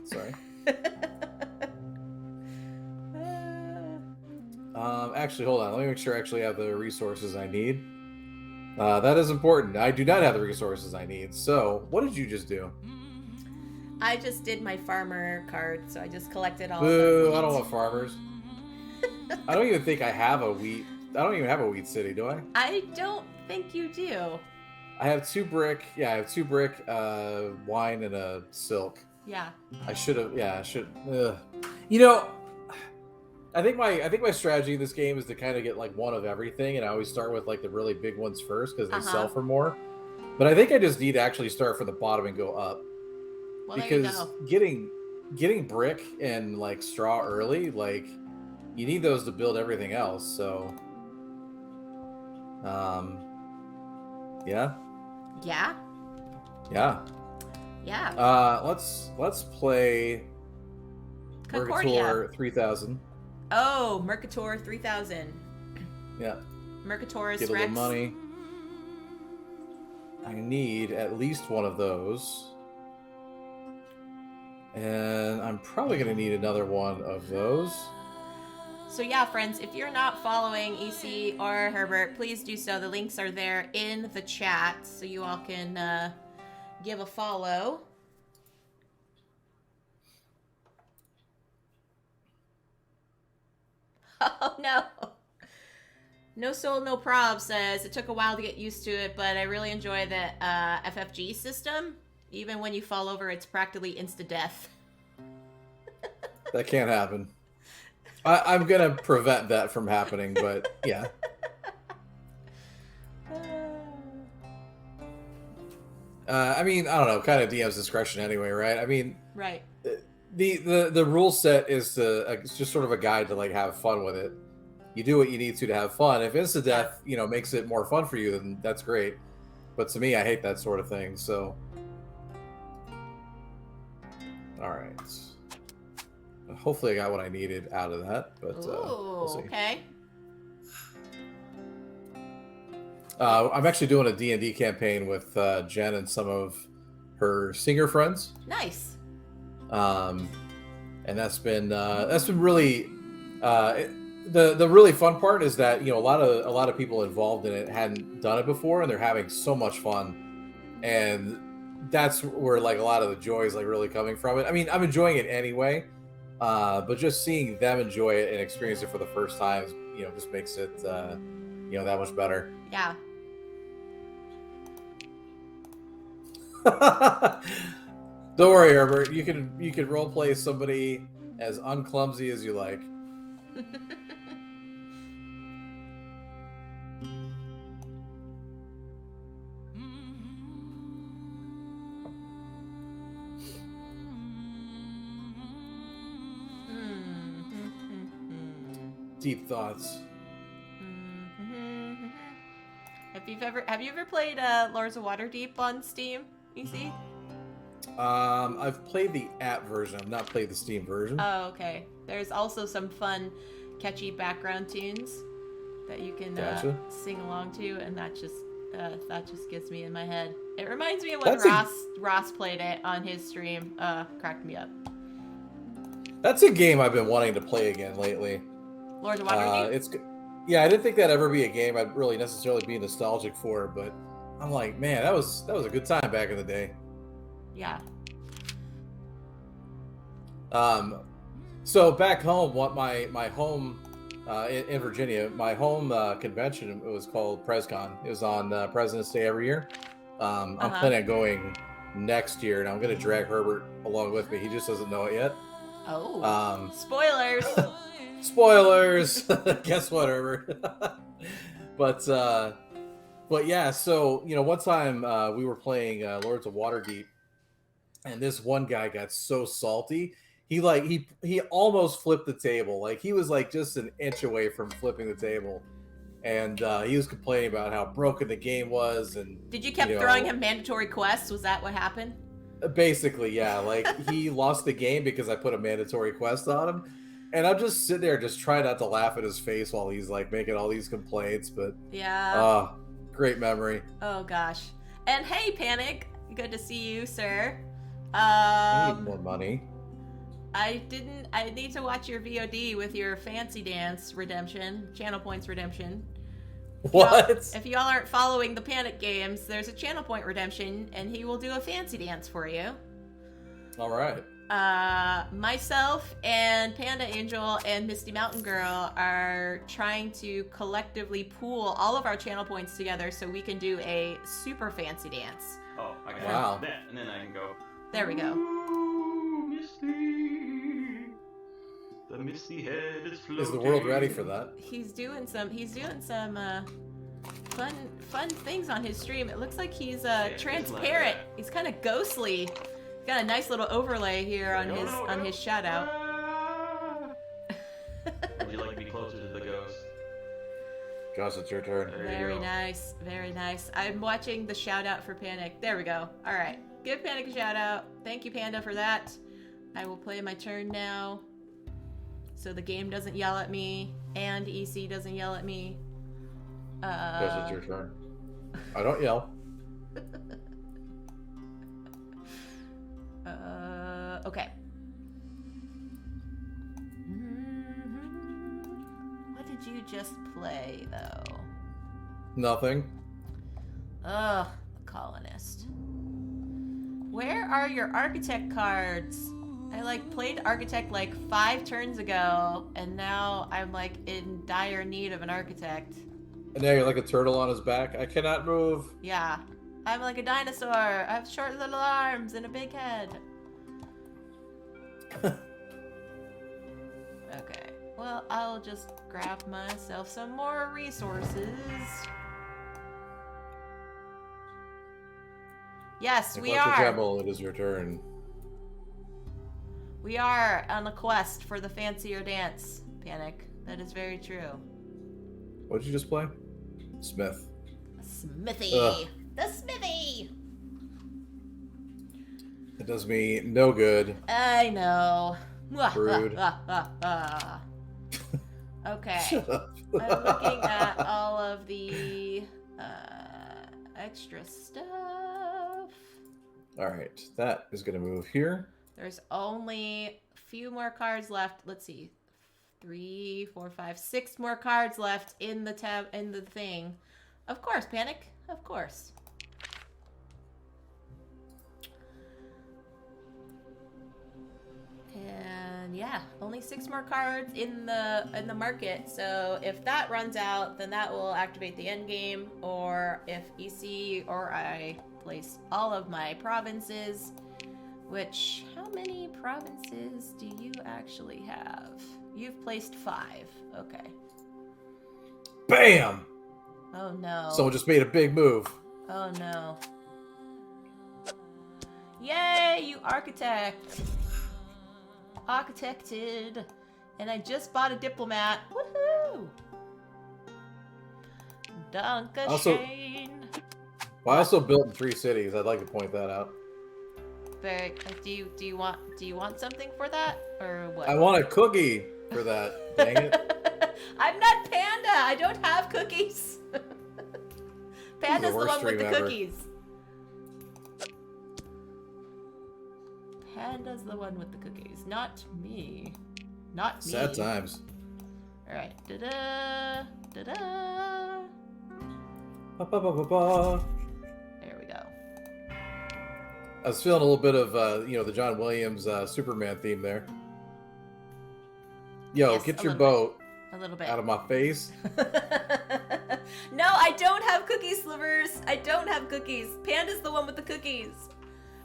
S3: Sorry. Actually, hold on. Let me make sure I actually have the resources I need. That is important. I do not have the resources I need. So, what did you just do?
S1: I just did my farmer card, so I just collected all.
S3: Boo!
S1: the
S3: I don't
S1: wheat.
S3: want farmers. I don't even think I have a wheat. I don't even have a wheat city, do I?
S1: I don't think you do.
S3: I have 2 brick. Yeah, I have 2 brick, wine, and a silk.
S1: Yeah.
S3: I should have. Yeah, I should. I think my strategy in this game is to kind of get like one of everything, and I always start with like the really big ones first because they sell for more. But I think I just need to actually start from the bottom and go up,
S1: Well, there you
S3: because
S1: go.
S3: getting brick and like straw early, like you need those to build everything else. So, yeah.
S1: Yeah.
S3: Yeah.
S1: Yeah.
S3: Let's play
S1: Concordia.
S3: Mercator 3000.
S1: Oh, Mercator 3000.
S3: Yeah.
S1: Mercator's
S3: Get a
S1: Rex.
S3: little money. I need at least one of those. And I'm probably going to need another one of those.
S1: So yeah, friends, if you're not following EC or Herbert, please do so. The links are there in the chat, so you all can give a follow. Oh no. No Soul, No Prob says, it took a while to get used to it, but I really enjoy the FFG system. Even when you fall over, it's practically insta-death.
S3: That can't happen. I'm going to prevent that from happening, but yeah. I mean, I don't know, kind of DM's discretion anyway, right? I mean,
S1: right.
S3: The rule set is it's just sort of a guide to like have fun with it. You do what you need to have fun. If insta death, makes it more fun for you, then that's great. But to me, I hate that sort of thing. So, all right. Hopefully, I got what I needed out of that. But we'll see.
S1: Okay.
S3: I'm actually doing a D&D campaign with Jen and some of her singer friends.
S1: Nice.
S3: And that's been really the really fun part is that a lot of people involved in it hadn't done it before, and they're having so much fun, and that's where like a lot of the joy is like really coming from it. I mean, I'm enjoying it anyway, but just seeing them enjoy it and experience it for the first time, just makes it that much better.
S1: Yeah.
S3: Don't worry, Herbert. You can role play somebody as unclumsy as you like. Deep thoughts.
S1: Have you ever played Lords of Waterdeep on Steam, EC?
S3: I've played the app version. I've not played the Steam version.
S1: Oh, okay. There's also some fun, catchy background tunes that you can sing along to, and that just gets me in my head. It reminds me of when Ross played it on his stream. Cracked me up.
S3: That's a game I've been wanting to play again lately.
S1: Lords of Waterdeep?
S3: I didn't think that'd ever be a game I'd really necessarily be nostalgic for, but I'm like, man, that was a good time back in the day.
S1: Yeah.
S3: So back home, what my home in Virginia, my home convention, it was called PresCon. It was on President's Day every year. I'm planning on going next year, and I'm going to drag Herbert along with me. He just doesn't know it yet.
S1: Oh. Spoilers.
S3: Spoilers. Guess what, Herbert? But yeah, so one time we were playing Lords of Waterdeep, and this one guy got so salty. He almost flipped the table. Like he was like just an inch away from flipping the table, and he was complaining about how broken the game was. And
S1: did you keep throwing him mandatory quests? Was that what happened?
S3: Basically, yeah. Like he lost the game because I put a mandatory quest on him. And I'm just sitting there just trying not to laugh at his face while he's like making all these complaints, but
S1: yeah.
S3: Great memory.
S1: Oh gosh. And hey, Panic, good to see you, sir.
S3: I need more money.
S1: I need to watch your VOD with your fancy dance redemption, channel points redemption.
S3: What?
S1: If y'all aren't following the Panic games, there's a channel point redemption, and he will do a fancy dance for you.
S3: All right.
S1: Myself and Panda Angel and Misty Mountain Girl are trying to collectively pool all of our channel points together so we can do a super fancy dance.
S6: Oh, I can
S3: wow.
S6: that, and then I can go.
S1: There we go.
S6: Ooh, Misty. The misty head is floating.
S3: Is the world ready for that?
S1: He's doing some fun things on his stream. It looks like he's transparent. He's kind of ghostly. Got a nice little overlay here on his shout out.
S6: Would you like to be closer to the ghost?
S3: Josh, it's your turn.
S1: Very nice, very nice. I'm watching the shout out for Panic. There we go. All right, give Panic a shout out. Thank you, Panda, for that. I will play my turn now, so the game doesn't yell at me and EC doesn't yell at me.
S3: Josh, it's your turn. I don't yell.
S1: Okay. What did you just play, though?
S3: Nothing.
S1: Ugh, the colonist. Where are your architect cards? I played architect 5 turns ago, and now I'm in dire need of an architect.
S3: And now you're like a turtle on his back. I cannot move.
S1: Yeah. I'm like a dinosaur. I have short little arms and a big head. Okay. Well, I'll just grab myself some more resources. Yes, we
S3: Eclectic
S1: are.
S3: Camel, it is your turn.
S1: We are on a quest for the fancier dance, Panic. That is very true.
S3: What did you just play? Smith.
S1: Smithy.
S3: Ugh.
S1: The Smithy.
S3: It does me no good.
S1: I know.
S3: Rude.
S1: Okay.
S3: Shut up.
S1: I'm looking at all of the extra stuff.
S3: Alright, that is going to move here.
S1: There's only a few more cards left. Let's see. 3, 4, 5, 6 more cards left in the tab in the thing. Of course, Panic. Of course. And yeah, only 6 more cards in the market. So if that runs out, then that will activate the end game. Or if EC or I place all of my provinces, which how many provinces do you actually have? You've placed 5. Okay.
S3: BAM!
S1: Oh no.
S3: Someone just made a big move.
S1: Oh no. Yay, you architect! Architected. And I just bought a diplomat. Woohoo! Dankeschön.
S3: Well, I also built in 3 cities. I'd like to point that out.
S1: Very. Do you want something for that or what?
S3: I want a cookie for that. Dang it.
S1: I'm not Panda. I don't have cookies. Panda's the
S3: worst
S1: one with the
S3: stream ever.
S1: cookies. Panda's the one with the cookies, not me. Not me.
S3: Sad times.
S1: All right. Da-da. Da-da.
S3: Ba, ba, ba, ba, ba.
S1: There we go.
S3: I was feeling a little bit of, the John Williams Superman theme there. Yo,
S1: Yes,
S3: get
S1: a
S3: your
S1: little
S3: boat
S1: A little bit.
S3: out of my face.
S1: No, I don't have cookie slivers. I don't have cookies. Panda's the one with the cookies.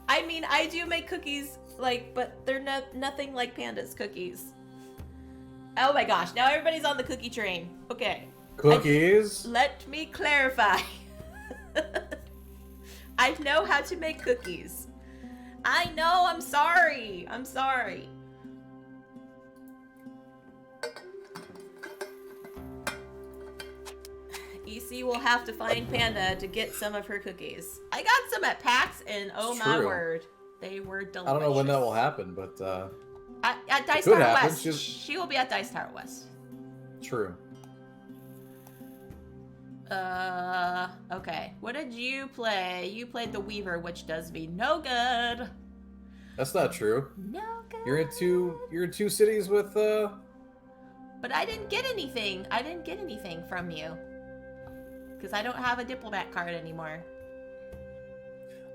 S1: I mean, I do make cookies, but they're nothing like Panda's cookies. Oh my gosh, now everybody's on the cookie train. Okay.
S3: Cookies?
S1: Let me clarify. I know how to make cookies. I know, I'm sorry. I'm sorry. EC will have to find Panda to get some of her cookies. I got some at PAX, and oh
S3: It's
S1: my
S3: true.
S1: word, they were delicious.
S3: I don't know when that will happen, but
S1: At Dice
S3: could
S1: Tower
S3: happen.
S1: West. She will be at Dice Tower West.
S3: true.
S1: Okay. What did you play? You played the Weaver, which does me no good.
S3: That's not true.
S1: No good.
S3: You're in 2 cities with
S1: But I didn't get anything. I didn't get anything from you. Because I don't have a diplomat card anymore.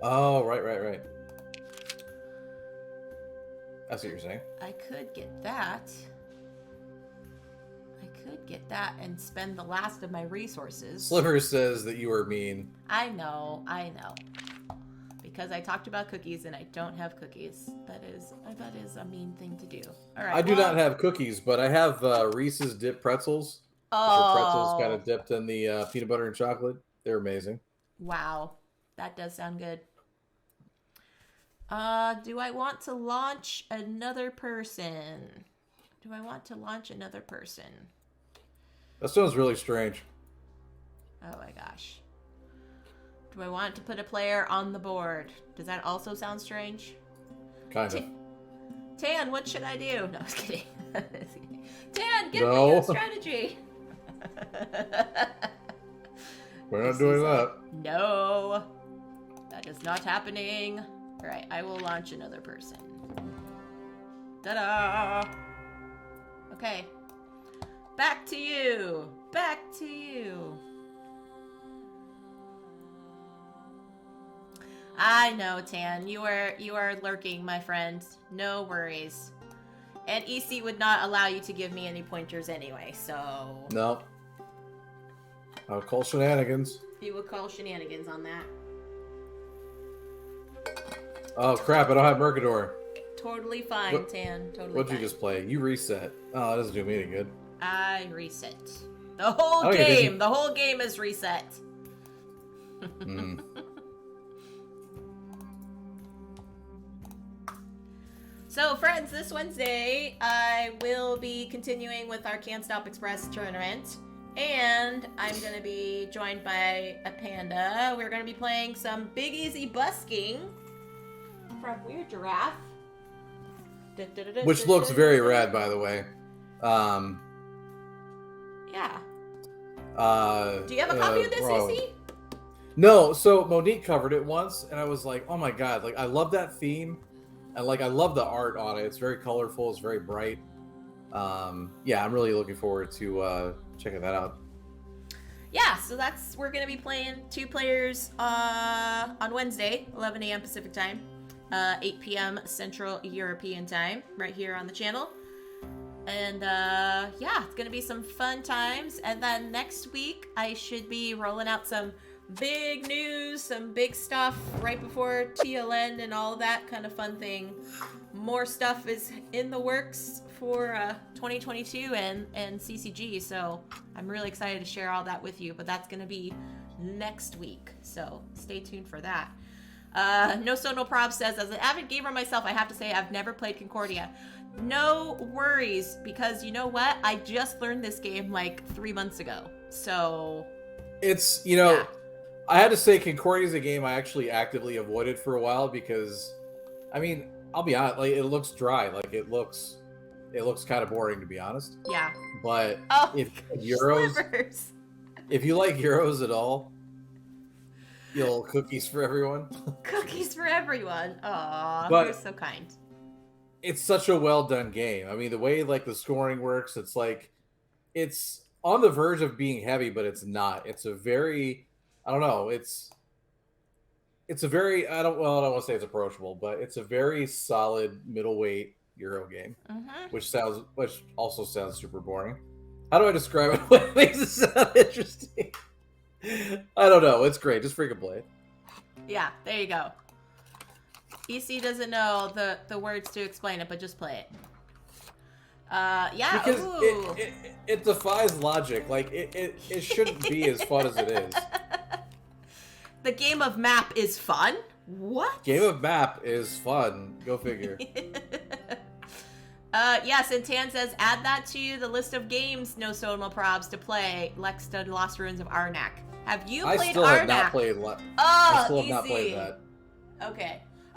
S3: Oh, right. That's what you're saying.
S1: I could get that. And spend the last of my resources.
S3: Sliver says that you were mean.
S1: I know. Because I talked about cookies and I don't have cookies. That is a mean thing to do. All right.
S3: I do not have cookies, but I have Reese's dip pretzels.
S1: Oh.
S3: The pretzels kind of dipped in the peanut butter and chocolate. They're amazing.
S1: Wow. That does sound good. Do I want to launch another person?
S3: That sounds really strange.
S1: Oh my gosh. Do I want to put a player on the board? Does that also sound strange?
S3: Kind of.
S1: Tan, what should I do? No, I was kidding. Tan, give me
S3: No.
S1: a strategy.
S3: We're not doing that.
S1: No. is not happening. All right, I will launch another person. Ta-da! Okay. Back to you. Back to you. I know, Tan. You are lurking, my friend. No worries. And EC would not allow you to give me any pointers anyway, so...
S3: No. I'll call shenanigans.
S1: You would call shenanigans on that.
S3: Oh, crap. I don't have Mercador.
S1: Totally fine, Tan. Totally
S3: What'd
S1: fine.
S3: you just play? You reset. Oh, that doesn't do me any good.
S1: I reset. The whole
S3: Oh,
S1: game! The whole game is reset.
S3: Mm.
S1: So, friends, this Wednesday, I will be continuing with our Can't Stop Express tournament. And I'm going to be joined by a panda. We're going to be playing some Big Easy Busking from Weird Giraffe.
S3: Which looks very rad, by the way.
S1: Yeah. Do you have a copy of this, EC?
S3: No, so Monique covered it once, and I was like, oh my god, like, I love that theme. And, like, I love the art on it. It's very colorful. It's very bright. Yeah, I'm really looking forward to checking that out.
S1: Yeah, so we're going to be playing 2 players on Wednesday, 11 a.m. Pacific time, 8 p.m. Central European time, right here on the channel. And yeah, it's going to be some fun times. And then next week, I should be rolling out some big news, some big stuff right before TLN and all that kind of fun thing. More stuff is in the works for 2022 and CCG, so I'm really excited to share all that with you, but that's going to be next week, so stay tuned for that. No So No Prob says, as an avid gamer myself, I have to say I've never played Concordia. No worries, because you know what? I just learned this game like 3 months ago, so...
S3: It's, you know...
S1: Yeah.
S3: I had to say Concordia is a game I actually actively avoided for a while because, I mean, I'll be honest, like, it looks dry. Like, it looks kind of boring, to be honest.
S1: Yeah.
S3: But if
S1: Slivers.
S3: if you like Euros at all, you'll cookies for everyone.
S1: Cookies for everyone. Aw,
S3: But-
S1: you're so kind.
S3: It's such a well done game. I mean, the way like the scoring works, it's like it's on the verge of being heavy, but it's not. It's a very, I don't know. It's a very, I don't want to say it's approachable, but it's a very solid middleweight Euro game, which also sounds super boring. How do I describe it? What makes it sound interesting? I don't know. It's great. Just freaking play it.
S1: Yeah, there you go. EC doesn't know the words to explain it, but just play it. Yeah,
S3: Because
S1: ooh.
S3: it defies logic. Like it shouldn't be as fun as it is.
S1: The game of map is fun? What?
S3: Game of map is fun. Go figure.
S1: Yes, and Tan says, add that to the list of games No Soma Probs to play. Lex did Lost Ruins of Arnak. Have you played Arnak?
S3: I still have not played. I still have not played that.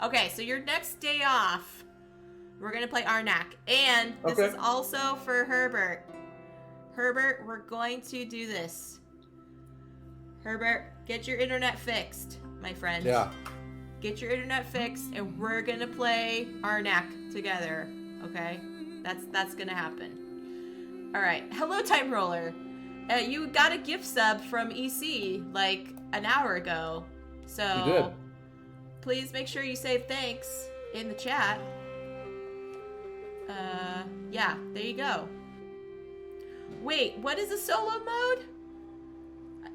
S1: Okay, so your next day off, we're going to play Arnak. And this is also for Herbert. Herbert, we're going to do this. Herbert, get your internet fixed, my friend.
S3: Yeah.
S1: Get your internet fixed, and we're going to play Arnak together. Okay? That's going to happen. All right. Hello, Time Roller. You got a gift sub from EC like an hour ago. So
S3: You did.
S1: Please make sure you say thanks in the chat. Yeah, there you go. Wait, what is a solo mode?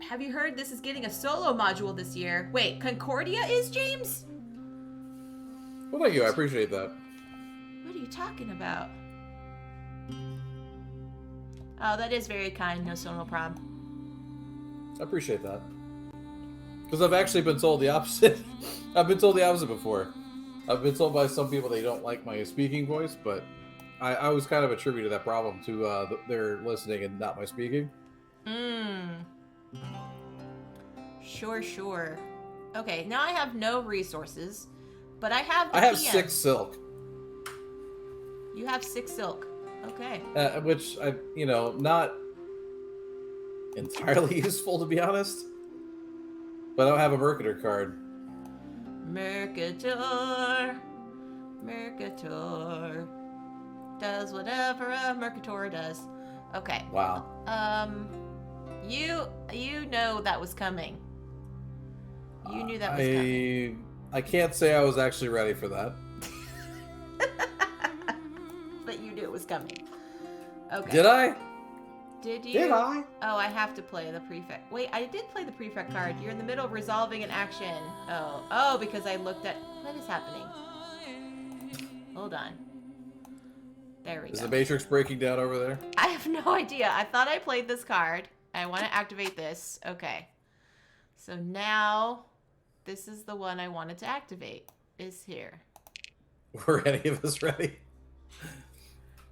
S1: Have you heard this is getting a solo module this year? Wait, Concordia is, James?
S3: Well, thank you. I appreciate that.
S1: What are you talking about? Oh, that is very kind, No Solo Prob.
S3: I appreciate that. Because I've actually been told the opposite. I've been told the opposite before. I've been told by some people they don't like my speaking voice, but I always kind of attributed that problem to their listening and not my speaking.
S1: Sure. Okay, now I have no resources, but I have the
S3: I have
S1: PM.
S3: 6 silk.
S1: You have 6 silk. Okay.
S3: Which, not entirely useful, to be honest. But I don't have a Mercator card.
S1: Mercator. Mercator. Does whatever a Mercator does. Okay.
S3: Wow.
S1: You know that was coming. You knew that was coming.
S3: I can't say I was actually ready for that.
S1: But you knew it was coming. Okay.
S3: Did I?
S1: Did you?
S3: Did I?
S1: Oh, I have to play the prefect. Wait, I did play the prefect card. You're in the middle of resolving an action. Oh, because I looked at... What is happening? Hold on. There we go.
S3: Is the Matrix breaking down over there?
S1: I have no idea. I thought I played this card. I want to activate this. Okay. So now, this is the one I wanted to activate. Is here.
S3: Were any of us ready?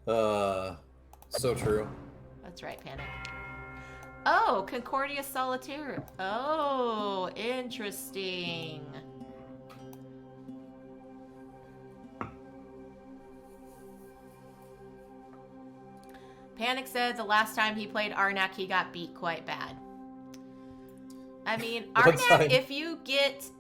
S3: So true.
S1: That's right, Panic. Oh, Concordia Solitaire. Oh, interesting. Panic said the last time he played Arnak, he got beat quite bad. I mean, Arnak, if you get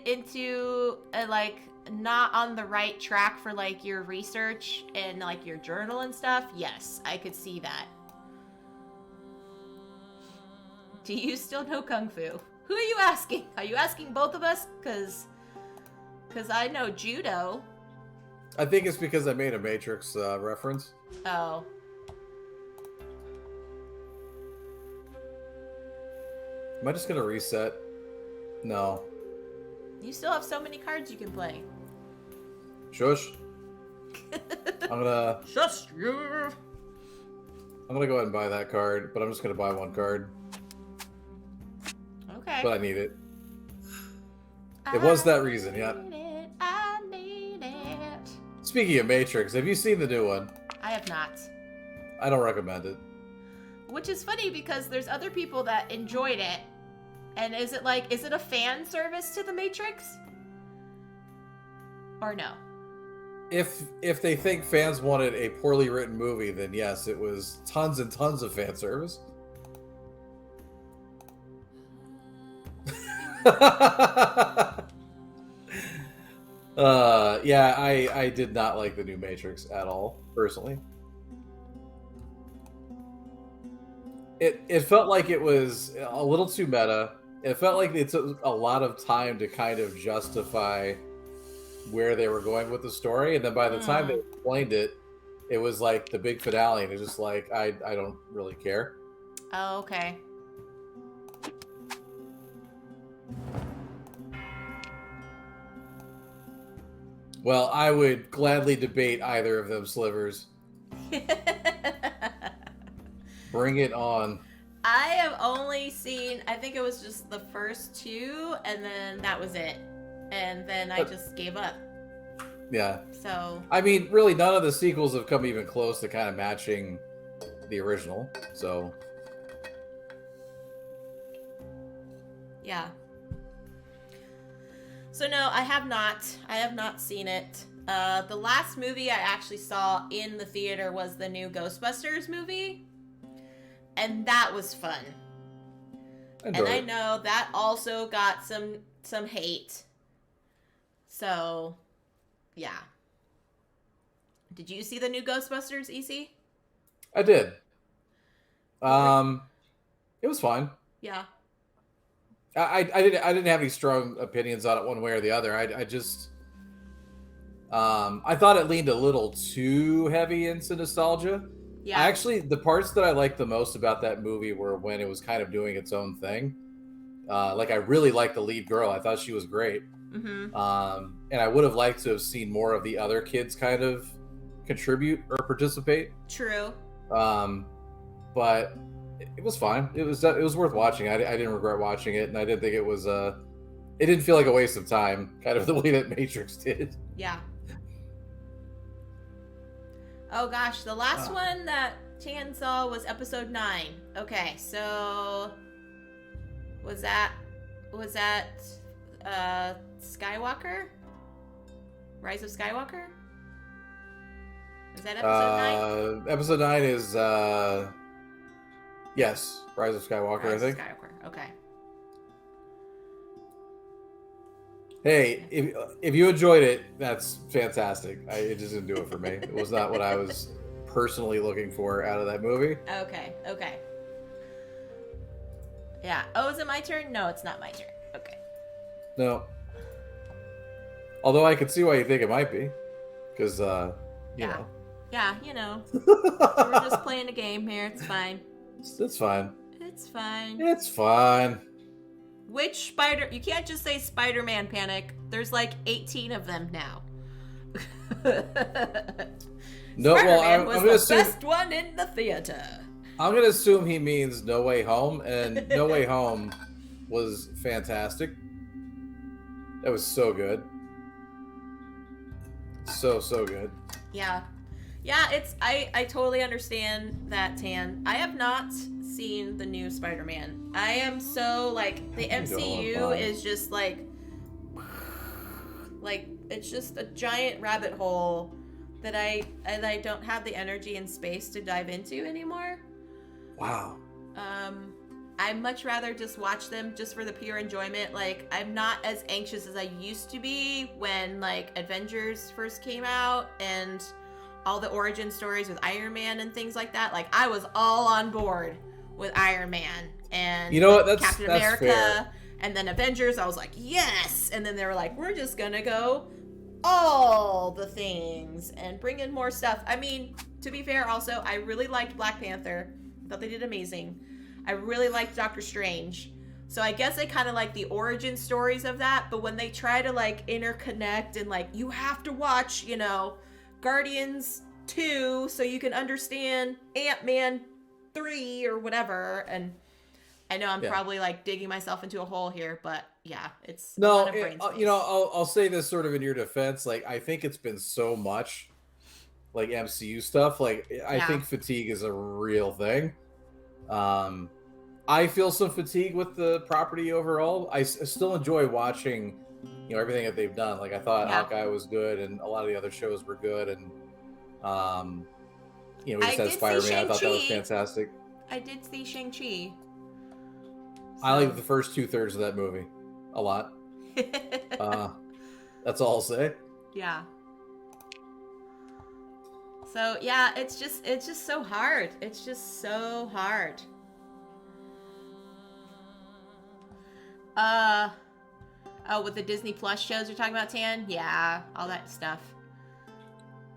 S1: into like not on the right track for like your research and like your journal and stuff, yes, I could see that. Do you still know Kung Fu? Who are you asking? Are you asking both of us? Cause I know Judo.
S3: I think it's because I made a Matrix reference.
S1: Oh.
S3: Am I just gonna reset? No.
S1: You still have so many cards you can play.
S3: Shush. I'm gonna
S1: Shush you.
S3: go ahead and buy that card, but I'm just gonna buy one card.
S1: Okay.
S3: But I need it. It was that reason, yeah.
S1: I need it.
S3: Speaking of Matrix, have you seen the new one?
S1: I have not.
S3: I don't recommend it.
S1: Which is funny because there's other people that enjoyed it. And is it a fan service to the Matrix? Or no?
S3: If they think fans wanted a poorly written movie, then yes, it was tons and tons of fan service. Yeah, I did not like the new Matrix at all, personally. It felt like it was a little too meta. It felt like it took a lot of time to kind of justify where they were going with the story, and then by the time they explained it, it was like the big finale, and it's just like I don't really care.
S1: Oh, okay.
S3: Well, I would gladly debate either of them slivers. Bring it on.
S1: I have only seen, I think it was just the first two, and then that was it. And then I just gave up.
S3: Yeah.
S1: So.
S3: I mean, really, none of the sequels have come even close to kind of matching the original, so.
S1: Yeah. So no, I have not. I have not seen it. The last movie I actually saw in the theater was the new Ghostbusters movie. And that was fun. And I know that also got some hate. So, yeah. Did you see the new Ghostbusters, EC?
S3: I did. It was fine.
S1: Yeah.
S3: I didn't have any strong opinions on it one way or the other. I just I thought it leaned a little too heavy into nostalgia.
S1: Yeah.
S3: Actually, the parts that I liked the most about that movie were when it was kind of doing its own thing. Like I really liked the lead girl. I thought she was great.
S1: Mm-hmm.
S3: And I would have liked to have seen more of the other kids kind of contribute or participate.
S1: True.
S3: But it was fine. It was worth watching. I didn't regret watching it, and I didn't think it was it didn't feel like a waste of time, kind of the way that Matrix did.
S1: Yeah. Oh gosh, the last one that Chan saw was episode 9. Okay, so was that Skywalker? Rise of Skywalker? Is that episode 9?
S3: Episode 9 is yes, Rise of Skywalker,
S1: Rise
S3: I think.
S1: Of Skywalker. Okay.
S3: Hey, if you enjoyed it, that's fantastic. It just didn't do it for me. It was not what I was personally looking for out of that movie.
S1: Okay. Yeah. Oh, is it my turn? No, it's not my turn. Okay.
S3: No. Although I could see why you think it might be, because you know.
S1: Yeah, you know. We're just playing a game here. It's fine.
S3: It's fine.
S1: It's fine.
S3: It's fine.
S1: Which spider? You can't just say Spider-Man Panic. There's like 18 of them now.
S3: No, well,
S1: Spider-Man
S3: I'm
S1: was
S3: gonna
S1: the
S3: assume.
S1: best one in the theater.
S3: I'm gonna assume he means No Way Home, and No Way Home was fantastic. That was so good. So good.
S1: Yeah, it's I totally understand that, Tan. I have not seen the new Spider-Man. I am so like the MCU is just like it's just a giant rabbit hole that I don't have the energy and space to dive into anymore.
S3: Wow.
S1: I'd much rather just watch them just for the pure enjoyment. Like, I'm not as anxious as I used to be when, like, Avengers first came out and all the origin stories with Iron Man and things like that. Like, I was all on board with Iron Man and
S3: you know what? That's
S1: Captain
S3: that's
S1: America.
S3: fair.
S1: And then Avengers, I was like, yes! And then they were like, we're just gonna go all the things and bring in more stuff. I mean, to be fair, also, I really liked Black Panther. I thought they did amazing. I really liked Doctor Strange. So I guess I kind of like the origin stories of that, but when they try to like interconnect and like, you have to watch, you know, Guardians 2 so you can understand Ant-Man 3 or whatever, and I know I'm probably like digging myself into a hole here, but yeah, it's a lot of brain space.
S3: You know, I'll say this sort of in your defense. Like, I think it's been so much like MCU stuff. Like, I think fatigue is a real thing. I feel some fatigue with the property overall. I still enjoy watching, you know, everything that they've done. Like, I thought Hawkeye was good, and a lot of the other shows were good, and you know, we just had Spider-Man. I thought that was fantastic.
S1: I did see Shang-Chi. So.
S3: I like the first 2/3 of that movie a lot. That's all I'll say.
S1: Yeah. So yeah, it's just so hard. It's just so hard. Oh, with the Disney Plus shows you're talking about, Tan? Yeah, all that stuff.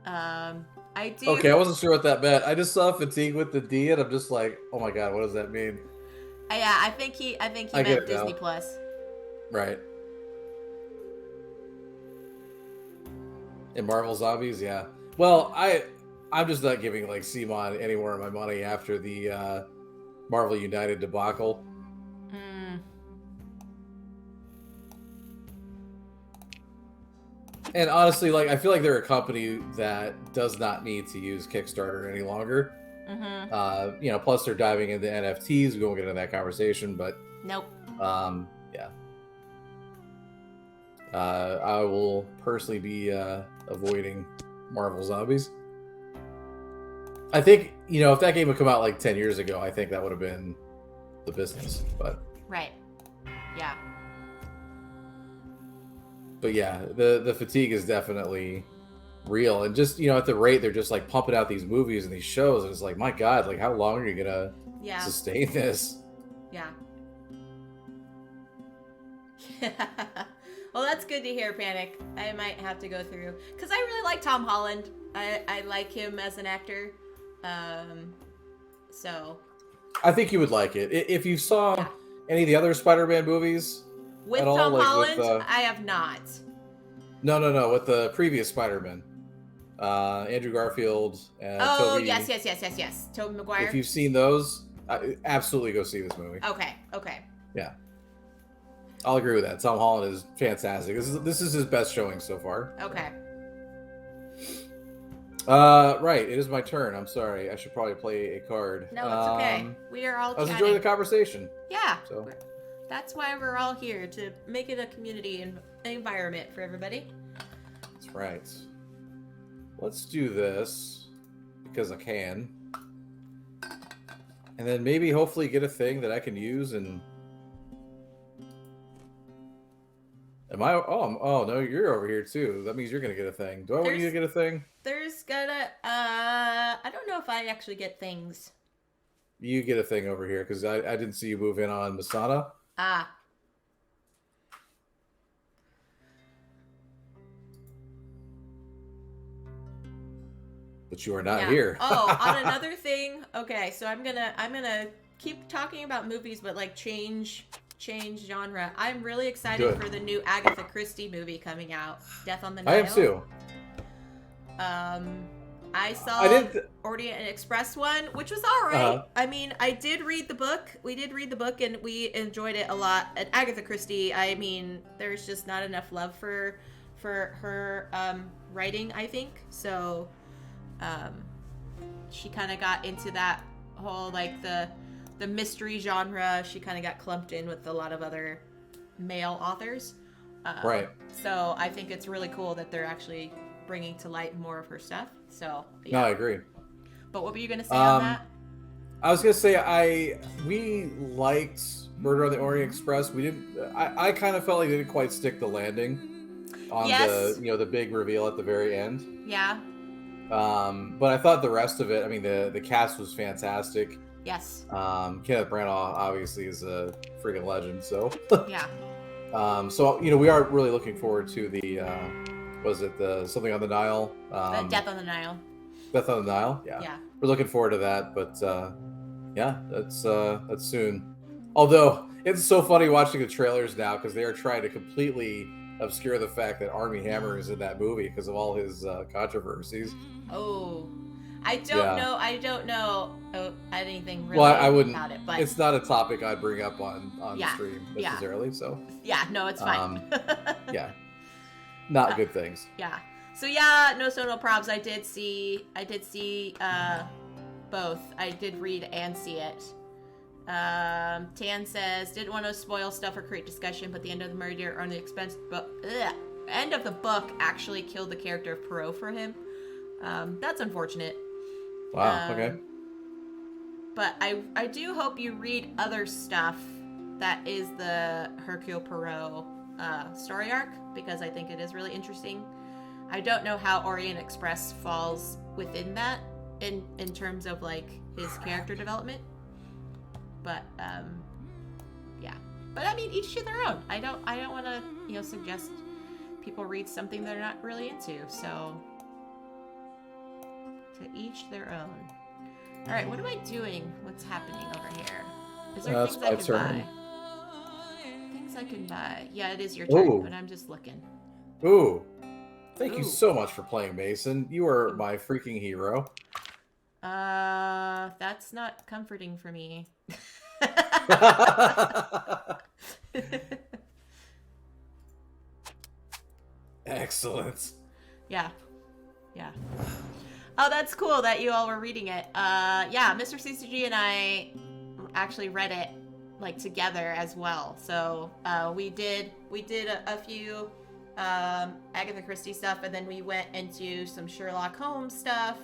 S1: I do.
S3: Okay, I wasn't sure what that meant. I just saw fatigue with the D, and I'm just like, oh my god, what does that mean?
S1: Yeah, I think he meant Disney Plus.
S3: Right. And Marvel Zombies, yeah. Well, I'm just not giving like CMON any more of my money after the Marvel United debacle. And honestly, like, I feel like they're a company that does not need to use Kickstarter any longer.
S1: Mm-hmm.
S3: You know, plus they're diving into NFTs. We won't get into that conversation, but
S1: nope.
S3: Yeah. I will personally be avoiding Marvel Zombies. I think, you know, if that game had come out like 10 years ago, I think that would have been the business. But
S1: right. Yeah.
S3: But yeah, the fatigue is definitely real, and just, you know, at the rate they're just like pumping out these movies and these shows, and it's like, my god, like, how long are you gonna sustain this?
S1: Yeah. Well, that's good to hear, Panic. I might have to go through, because I really like Tom Holland. I like him as an actor. So
S3: I think you would like it if you saw any of the other Spider-Man movies.
S1: With
S3: all,
S1: Tom
S3: like,
S1: Holland,
S3: with,
S1: I have not.
S3: No, with the previous Spider-Man, Andrew Garfield and Tobey.
S1: Yes. Tobey Maguire.
S3: If you've seen those, absolutely go see this movie.
S1: Okay.
S3: Yeah, I'll agree with that. Tom Holland is fantastic. This is his best showing so far.
S1: Okay.
S3: Right. It is my turn. I'm sorry. I should probably play a card.
S1: No, it's okay. We are all.
S3: I was enjoying the conversation.
S1: Yeah.
S3: So.
S1: That's why we're all here, to make it a community and environment for everybody.
S3: That's right. Let's do this because I can. And then maybe hopefully get a thing that I can use and Am I? Oh no, you're over here too. That means you're gonna get a thing. Do I want you to get a thing?
S1: There's gonna I don't know if I actually get things.
S3: You get a thing over here because I didn't see you move in on Masana.
S1: Ah.
S3: But you are not
S1: Yeah.
S3: here.
S1: Oh, on another thing. Okay, so I'm gonna keep talking about movies, but like change genre. I'm really excited
S3: Good.
S1: for the new Agatha Christie movie coming out, Death on the Nile.
S3: I am too.
S1: I saw
S3: I didn't.
S1: Orient Express one, which was all right.
S3: Uh-huh.
S1: I mean, I did read the book. We did read the book, and we enjoyed it a lot. And Agatha Christie, I mean, there's just not enough love for her writing, I think. So, she kind of got into that whole like the mystery genre. She kind of got clumped in with a lot of other male authors.
S3: Right.
S1: So I think it's really cool that they're actually bringing to light more of her stuff. So yeah.
S3: No, I agree.
S1: But what were you gonna say on that?
S3: I was gonna say we liked Murder on the Orient Express. We didn't. I kind of felt like they didn't quite stick the landing on
S1: Yes.
S3: the big reveal at the very end.
S1: Yeah.
S3: But I thought the rest of it. I mean, the cast was fantastic.
S1: Yes.
S3: Kenneth Branagh obviously is a freaking legend. So
S1: Yeah.
S3: so we are really looking forward to the was it the Something on the Nile?
S1: The Death on the Nile.
S3: Death on the Nile. Yeah.
S1: Yeah.
S3: We're looking forward to that, but yeah, that's soon. Although it's so funny watching the trailers now because they are trying to completely obscure the fact that Armie Hammer is in that movie because of all his controversies.
S1: Oh, I don't know anything really
S3: Well, I wouldn't.
S1: about it, but
S3: It's not a topic I'd bring up on
S1: Yeah,
S3: stream
S1: yeah.
S3: necessarily. So
S1: yeah, no, it's fine.
S3: yeah, not good things.
S1: Yeah. So yeah, no probs. I did see both. I did read and see it. Tan says didn't want to spoil stuff or create discussion, but the end of the murder on the expense end of the book actually killed the character of Perot for him. That's unfortunate.
S3: Wow. Okay.
S1: But I do hope you read other stuff that is the Hercule Poirot story arc, because I think it is really interesting. I don't know how Orient Express falls within that in terms of like his character development. But yeah. But I mean, each to their own. I don't want to suggest people read something they're not really into. So to each their own. All right, what am I doing? What's happening over here? Is there things I can buy? Things I can buy. Yeah, it is your turn,
S3: Ooh.
S1: but I'm just looking.
S3: Ooh. Thank you
S1: Ooh.
S3: so much for playing, Mason. You are my freaking hero.
S1: That's not comforting for me.
S3: Excellent.
S1: Yeah. Oh, that's cool that you all were reading it. Yeah, Mr. CCG and I actually read it like together as well. So we did a few Agatha Christie stuff, and then we went into some Sherlock Holmes stuff.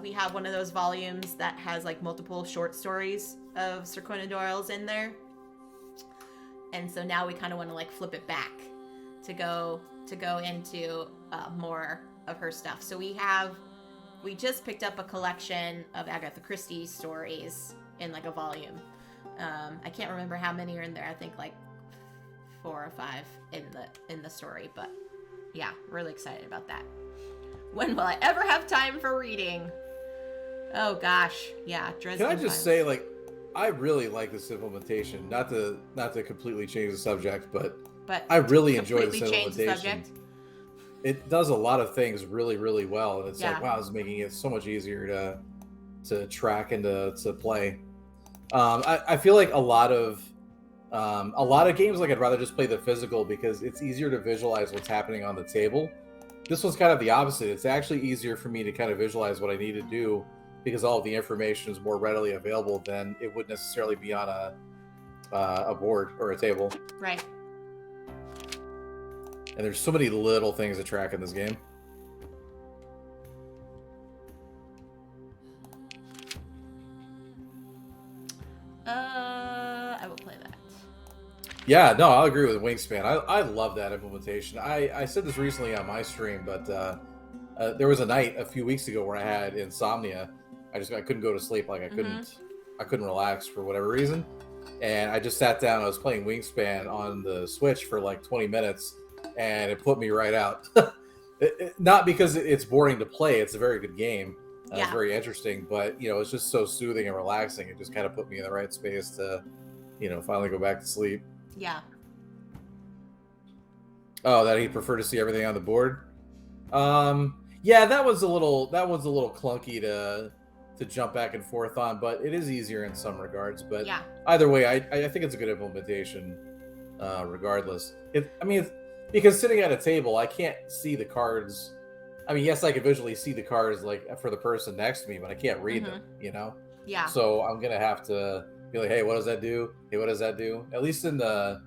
S1: We have one of those volumes that has like multiple short stories of Sir Conan Doyle's in there, and so now we kind of want to like flip it back to go into more of her stuff. So we just picked up a collection of Agatha Christie stories in like a volume. I can't remember how many are in there. I think like 4 or 5 in the story, but yeah, really excited about that. When will I ever have time for reading? Oh gosh, yeah. Dresden
S3: Can I just
S1: Files.
S3: say, like, I really like this implementation. Not to completely change the subject, but I really enjoy this
S1: completely change the
S3: implementation.
S1: subject.
S3: It does a lot of things really, really well, and it's
S1: Yeah.
S3: like, wow, it's making it so much easier to track and to play. I feel like a lot of games, like, I'd rather just play the physical because it's easier to visualize what's happening on the table. This one's kind of the opposite. It's actually easier for me to kind of visualize what I need to do because all of the information is more readily available than it would necessarily be on a board or a table.
S1: Right.
S3: And there's so many little things to track in this game.
S1: I will play that.
S3: Yeah, no, I'll agree with Wingspan. I love that implementation. I said this recently on my stream, but there was a night a few weeks ago where I had insomnia. I couldn't go to sleep. Like I couldn't relax for whatever reason, and I just sat down. I was playing Wingspan on the Switch for like 20 minutes, and it put me right out. Not because it's boring to play. It's a very good game. It's very interesting, but it's just so soothing and relaxing. It just kind of put me in the right space to, finally go back to sleep.
S1: Yeah.
S3: Oh, that he'd prefer to see everything on the board. Yeah, that was a little clunky to jump back and forth on, but it is easier in some regards. But either way, I think it's a good implementation, regardless. Because sitting at a table, I can't see the cards. I mean, yes, I can visually see the cards like for the person next to me, but I can't read them.
S1: Yeah.
S3: So I'm gonna have to be like, hey, what does that do? Hey, what does that do? At least in the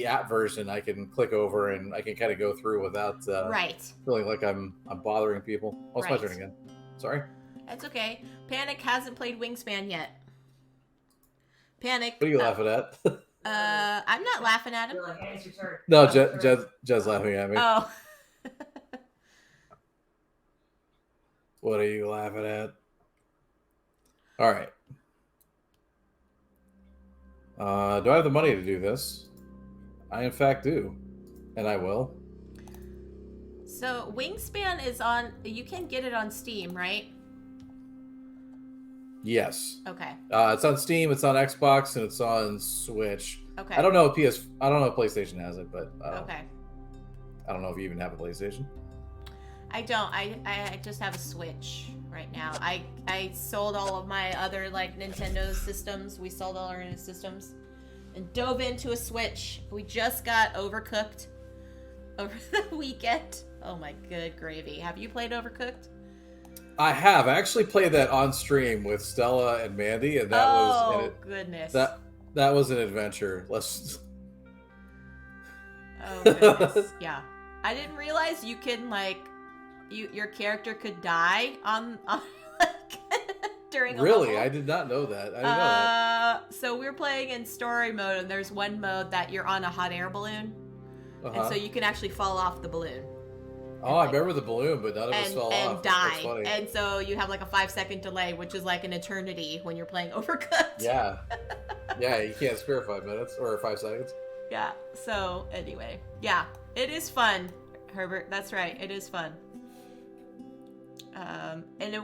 S3: app version, I can click over and I can kind of go through without feeling like I'm bothering people. Oh, it's my turn again. Sorry.
S1: That's okay. Panic hasn't played Wingspan yet. Panic.
S3: What are you laughing at?
S1: I'm not laughing at him.
S3: No, Jed's laughing at me.
S1: Oh.
S3: What are you laughing at? All right. Do I have the money to do this? I, in fact, do. And I will.
S1: So, Wingspan is on... You can get it on Steam, right?
S3: Yes.
S1: Okay.
S3: It's on Steam, it's on Xbox, and it's on Switch.
S1: Okay.
S3: I don't know if PlayStation has it, but...
S1: okay.
S3: I don't know if you even have a PlayStation.
S1: I don't. I just have a Switch right now. I sold all of my other Nintendo systems. We sold all our systems and dove into a Switch. We just got Overcooked over the weekend. Oh my good gravy. Have you played Overcooked?
S3: I have. I actually played that on stream with Stella and Mandy, and that
S1: goodness.
S3: That was an adventure. Let's.
S1: Oh goodness. Yeah. I didn't realize you can your character could die on during a
S3: Really?
S1: level.
S3: I did not know that. I didn't know that.
S1: So we're playing in story mode, and there's one mode that you're on a hot air balloon, and so you can actually fall off the balloon.
S3: Oh, I remember the balloon, but none of us fell
S1: and
S3: off.
S1: Die.
S3: That's funny.
S1: And so you have a 5-second delay, which is like an eternity when you're playing Overcooked.
S3: Yeah. Yeah, you can't spare 5 minutes or 5 seconds.
S1: Yeah. So anyway, yeah, it is fun, Herbert. That's right. It is fun. And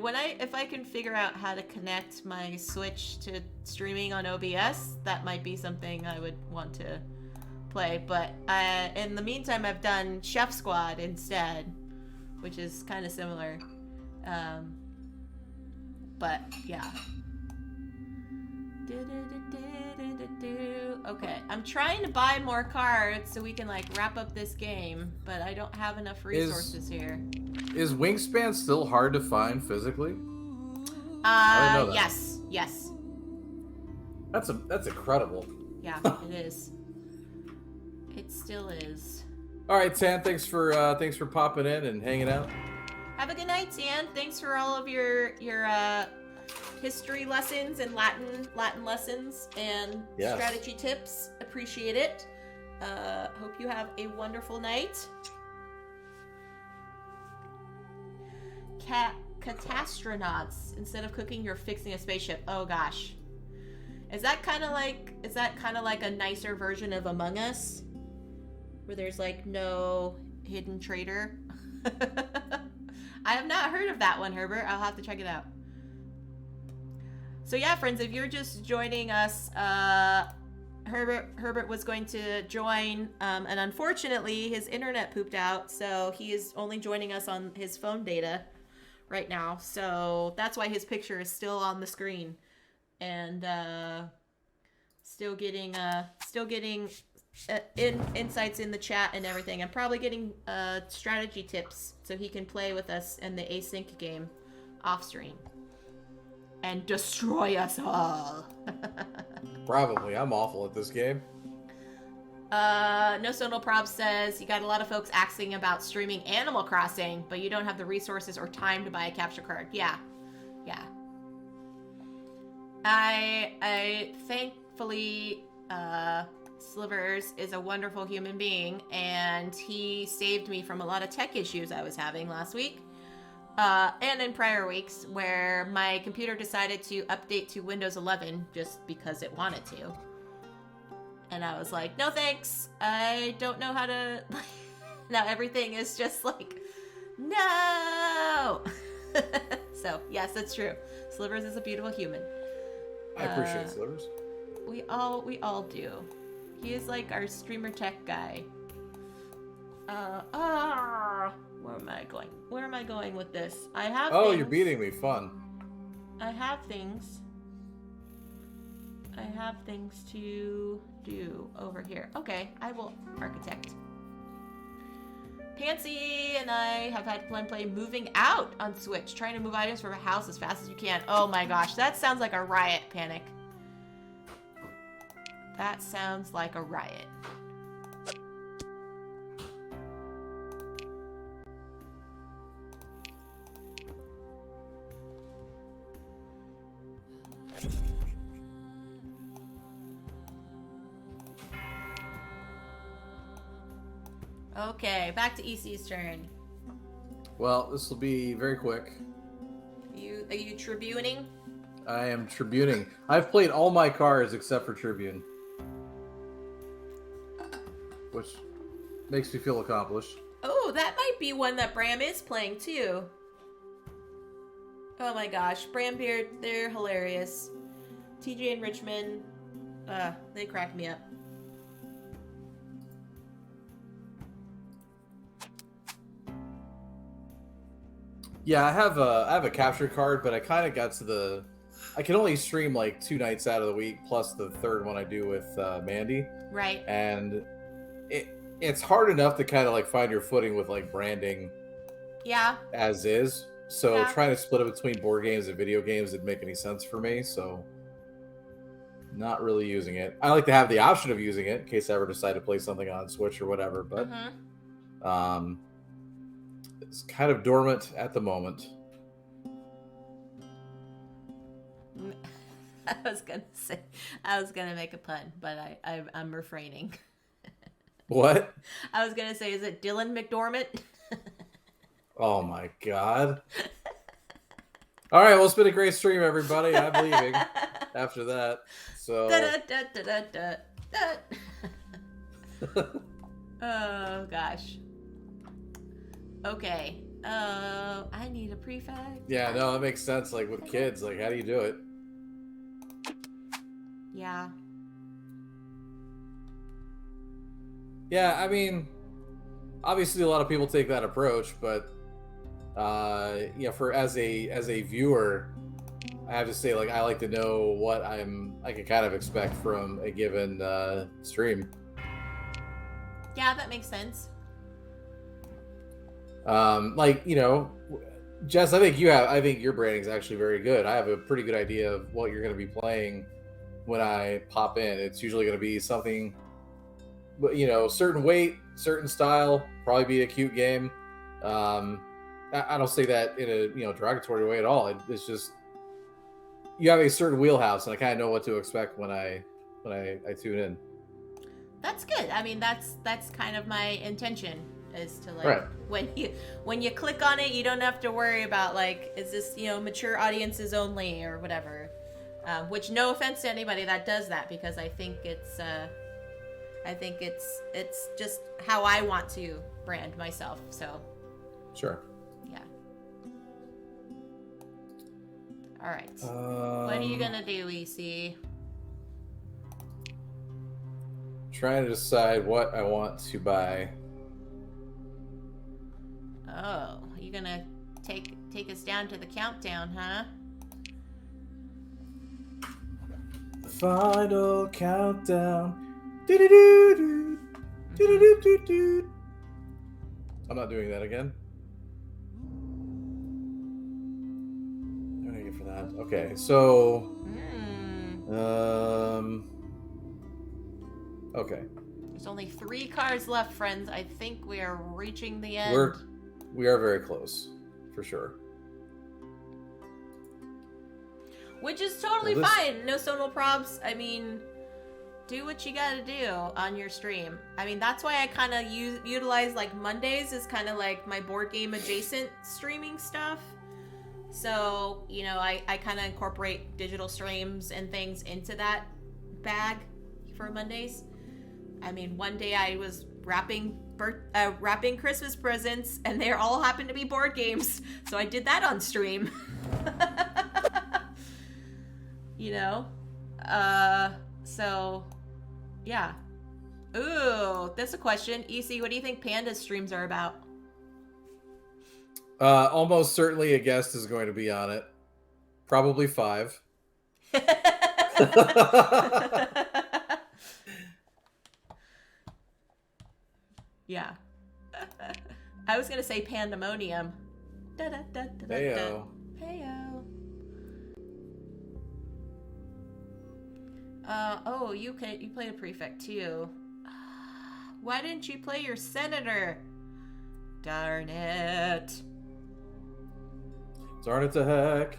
S1: if I can figure out how to connect my Switch to streaming on OBS, that might be something I would want to play. But in the meantime, I've done Chef Squad instead, which is kind of similar. But yeah. Okay, I'm trying to buy more cards so we can wrap up this game, but I don't have enough resources here.
S3: Is Wingspan still hard to find physically? I didn't know that.
S1: Yes.
S3: That's incredible.
S1: Yeah, it is. It still is.
S3: All right, Tan, thanks for popping in and hanging out.
S1: Have a good night, Tan. Thanks for all of your history lessons and Latin lessons and strategy tips. Appreciate it. Hope you have a wonderful night. Catastronauts. Instead of cooking, you're fixing a spaceship. Oh gosh. Is that kind of like a nicer version of Among Us? Where there's no hidden traitor? I have not heard of that one, Herbert. I'll have to check it out. So yeah, friends, if you're just joining us, Herbert was going to join, and unfortunately his internet pooped out, so he is only joining us on his phone data right now. So that's why his picture is still on the screen, and still getting insights in the chat and everything. I'm probably getting strategy tips so he can play with us in the async game off stream and destroy us all.
S3: Probably. I'm awful at this game.
S1: No Sonal Prob says, you got a lot of folks asking about streaming Animal Crossing, but you don't have the resources or time to buy a capture card. Yeah. I thankfully Slivers is a wonderful human being, and he saved me from a lot of tech issues I was having last week. And in prior weeks, where my computer decided to update to Windows 11 just because it wanted to. And I was like, no thanks, I don't know how to... Now everything is just like, no! So, yes, that's true. Slivers is a beautiful human.
S3: I appreciate Slivers.
S1: We all do. He is like our streamer tech guy. Where am I going? Where am I going with this? I have
S3: Oh,
S1: things.
S3: you're beating me. Fun.
S1: I have things. I have things to do over here. Okay, I will architect. Pansy and I have had fun playing Moving Out on Switch, trying to move items from a house as fast as you can. Oh my gosh, that sounds like a riot, Panic. That sounds like a riot. Okay, back to EC's turn.
S3: Well, this will be very quick.
S1: Are you tribuning?
S3: I am tribuning. I've played all my cards except for Tribune, which makes me feel accomplished.
S1: Oh, that might be one that Bram is playing too. Oh my gosh, Brambeard, they're hilarious. TJ and Richmond, they crack me up.
S3: Yeah, I have a capture card, but I kind of got to I can only stream like 2 nights out of the week, plus the third one I do with Mandy.
S1: Right.
S3: And it's hard enough to kind of like find your footing with like branding.
S1: Yeah.
S3: As is. So
S1: Yeah.
S3: trying to split it between board games and video games didn't make any sense for me. So not really using it. I like to have the option of using it in case I ever decide to play something on Switch or whatever. But it's kind of dormant at the moment.
S1: I was gonna make a pun, but I'm refraining.
S3: What?
S1: I was gonna say, is it Dylan McDormand?
S3: Oh my god. All right, well, it's been a great stream, everybody. I'm leaving after that. So.
S1: Oh gosh. Okay. I need a prefect.
S3: Yeah, no, that makes sense. Like with kids, like how do you do it?
S1: Yeah.
S3: Yeah, I mean, obviously a lot of people take that approach, but yeah, for as a viewer, I have to say, like, I like to know what I can kind of expect from a given stream.
S1: Yeah, that makes sense.
S3: Like, you know, Jess, I think your branding is actually very good. I have a pretty good idea of what you're going to be playing when I pop in. It's usually going to be something, you know, certain weight, certain style, probably be a cute game. I don't say that in a derogatory way at all. It's just you have a certain wheelhouse, and I kind of know what to expect when I tune in.
S1: That's good. I mean, that's kind of my intention, is to like
S3: Right.
S1: when you click on it, you don't have to worry about like, is this mature audiences only or whatever. Which, no offense to anybody that does that, because I think it's just how I want to brand myself. So
S3: Sure.
S1: yeah. All right. What are you gonna do, EC?
S3: Trying to decide what I want to buy.
S1: Oh, you gonna take us down to the countdown, huh?
S3: The final countdown. Do-do-do-do. Do-do-do-do-do. I'm not doing that again. I'm gonna get for that. Okay, so okay.
S1: There's only 3 cards left, friends. I think we are reaching the end.
S3: We are very close, for sure.
S1: Which is totally
S3: Well, this-
S1: fine. No sonal props. I mean, do what you gotta do on your stream. I mean, that's why I kind of utilize like Mondays is kind of like my board game adjacent streaming stuff. So, you know, I kind of incorporate digital streams and things into that bag for Mondays. I mean, one day I was wrapping Christmas presents, and they all happened to be board games. So I did that on stream. You know? So, yeah. Ooh, that's a question. EC, what do you think Panda's streams are about?
S3: Almost certainly a guest is going to be on it. Probably 5.
S1: Yeah. I was gonna say pandemonium.
S3: Heyo.
S1: Heyo. Oh, you played a prefect too. Why didn't you play your senator? Darn it.
S3: Darn it to heck.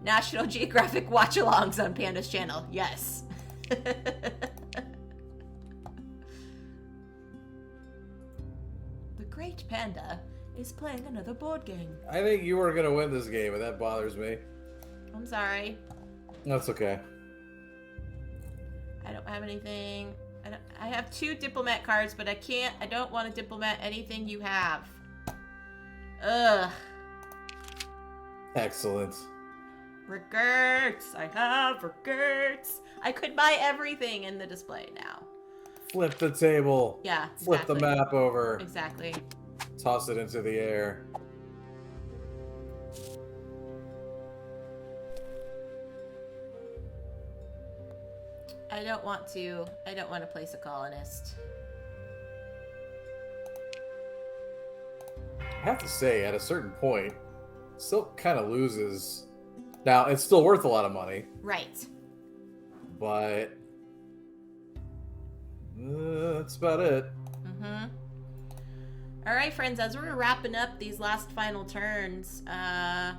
S1: National Geographic watch-alongs on Panda's channel. Yes. The Great Panda is playing another board game.
S3: I think you were going to win this game, and that bothers me.
S1: I'm sorry.
S3: That's okay.
S1: I don't have anything. I have 2 diplomat cards, but I don't want to diplomat anything you have. Ugh.
S3: Excellent.
S1: Regrets. I have regrets. I could buy everything in the display now.
S3: Flip the table.
S1: Yeah,
S3: Flip
S1: exactly.
S3: the map over.
S1: Exactly.
S3: Toss it into the air.
S1: I don't want to place a colonist.
S3: I have to say, at a certain point, it still kind of loses. Now, it's still worth a lot of money,
S1: Right.
S3: but that's about it.
S1: Mm-hmm. All right, friends, as we're wrapping up these last final turns, let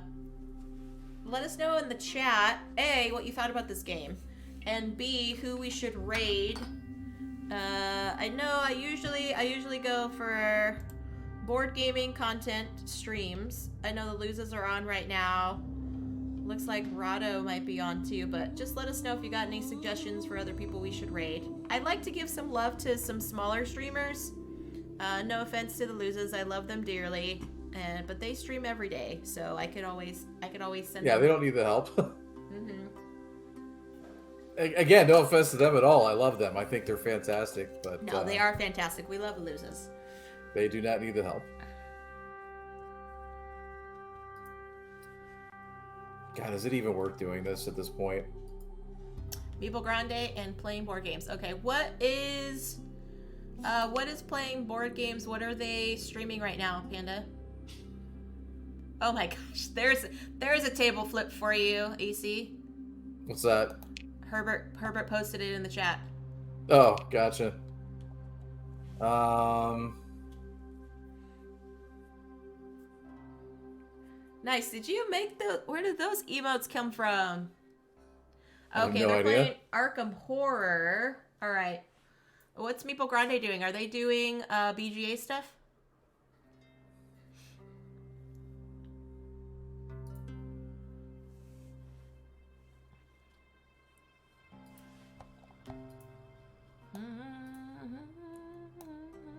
S1: us know in the chat, A, what you thought about this game, and B, who we should raid. I know I usually go for board gaming content streams. I know the losers are on right now. Looks like Rado might be on too, but just let us know if you got any suggestions for other people we should raid. I'd like to give some love to some smaller streamers. No offense to the losers, I love them dearly, but they stream every day, so I could always send.
S3: Yeah,
S1: them.
S3: they don't need the help.
S1: Mm-hmm.
S3: Again, no offense to them at all. I love them. I think they're fantastic, but
S1: No, they are fantastic. We love the losers.
S3: They do not need the help. God, is it even worth doing this at this point?
S1: Meeple Grande and playing board games. Okay, what is playing board games? What are they streaming right now, Panda? Oh my gosh, there's a table flip for you, AC.
S3: What's that?
S1: Herbert posted it in the chat.
S3: Oh, gotcha.
S1: Nice. Did you make where did those emotes come from?
S3: I have
S1: Okay,
S3: no
S1: they're
S3: idea.
S1: playing Arkham Horror. All right. What's Meeple Grande doing? Are they doing BGA stuff?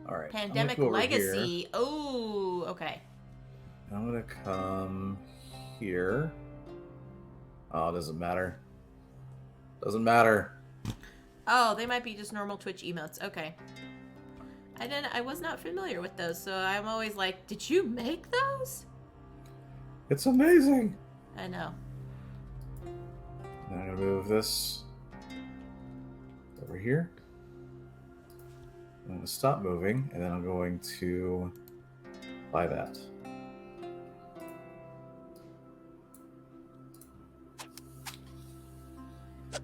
S3: All right.
S1: Pandemic
S3: I'm gonna go over
S1: Legacy.
S3: here.
S1: Oh, okay.
S3: I'm gonna come here. Oh, it doesn't matter. Doesn't matter.
S1: Oh, they might be just normal Twitch emotes. Okay. I was not familiar with those, so I'm always like, did you make those?
S3: It's amazing.
S1: I know.
S3: I'm gonna move this over here. I'm gonna stop moving, and then I'm going to buy that.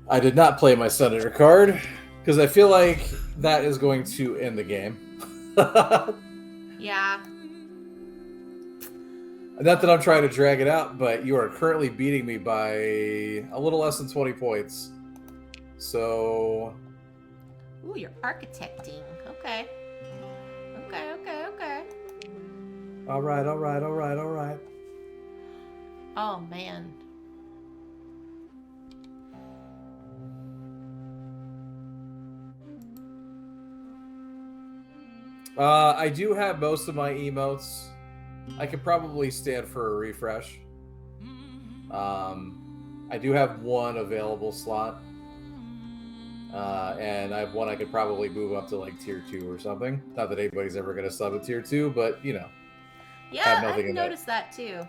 S3: I did not play my Senator card, because I feel like that is going to end the game.
S1: Yeah.
S3: Not that I'm trying to drag it out, but you are currently beating me by a little less than 20 points. So
S1: Ooh, you're architecting. Okay. Okay.
S3: all right.
S1: Oh, man.
S3: I do have most of my emotes. I could probably stand for a refresh. I do have one available slot. And I have one I could probably move up to like tier 2 or something. Not that anybody's ever going to sub a tier 2, but you know.
S1: Yeah,
S3: nothing
S1: I've
S3: in that.
S1: noticed that too.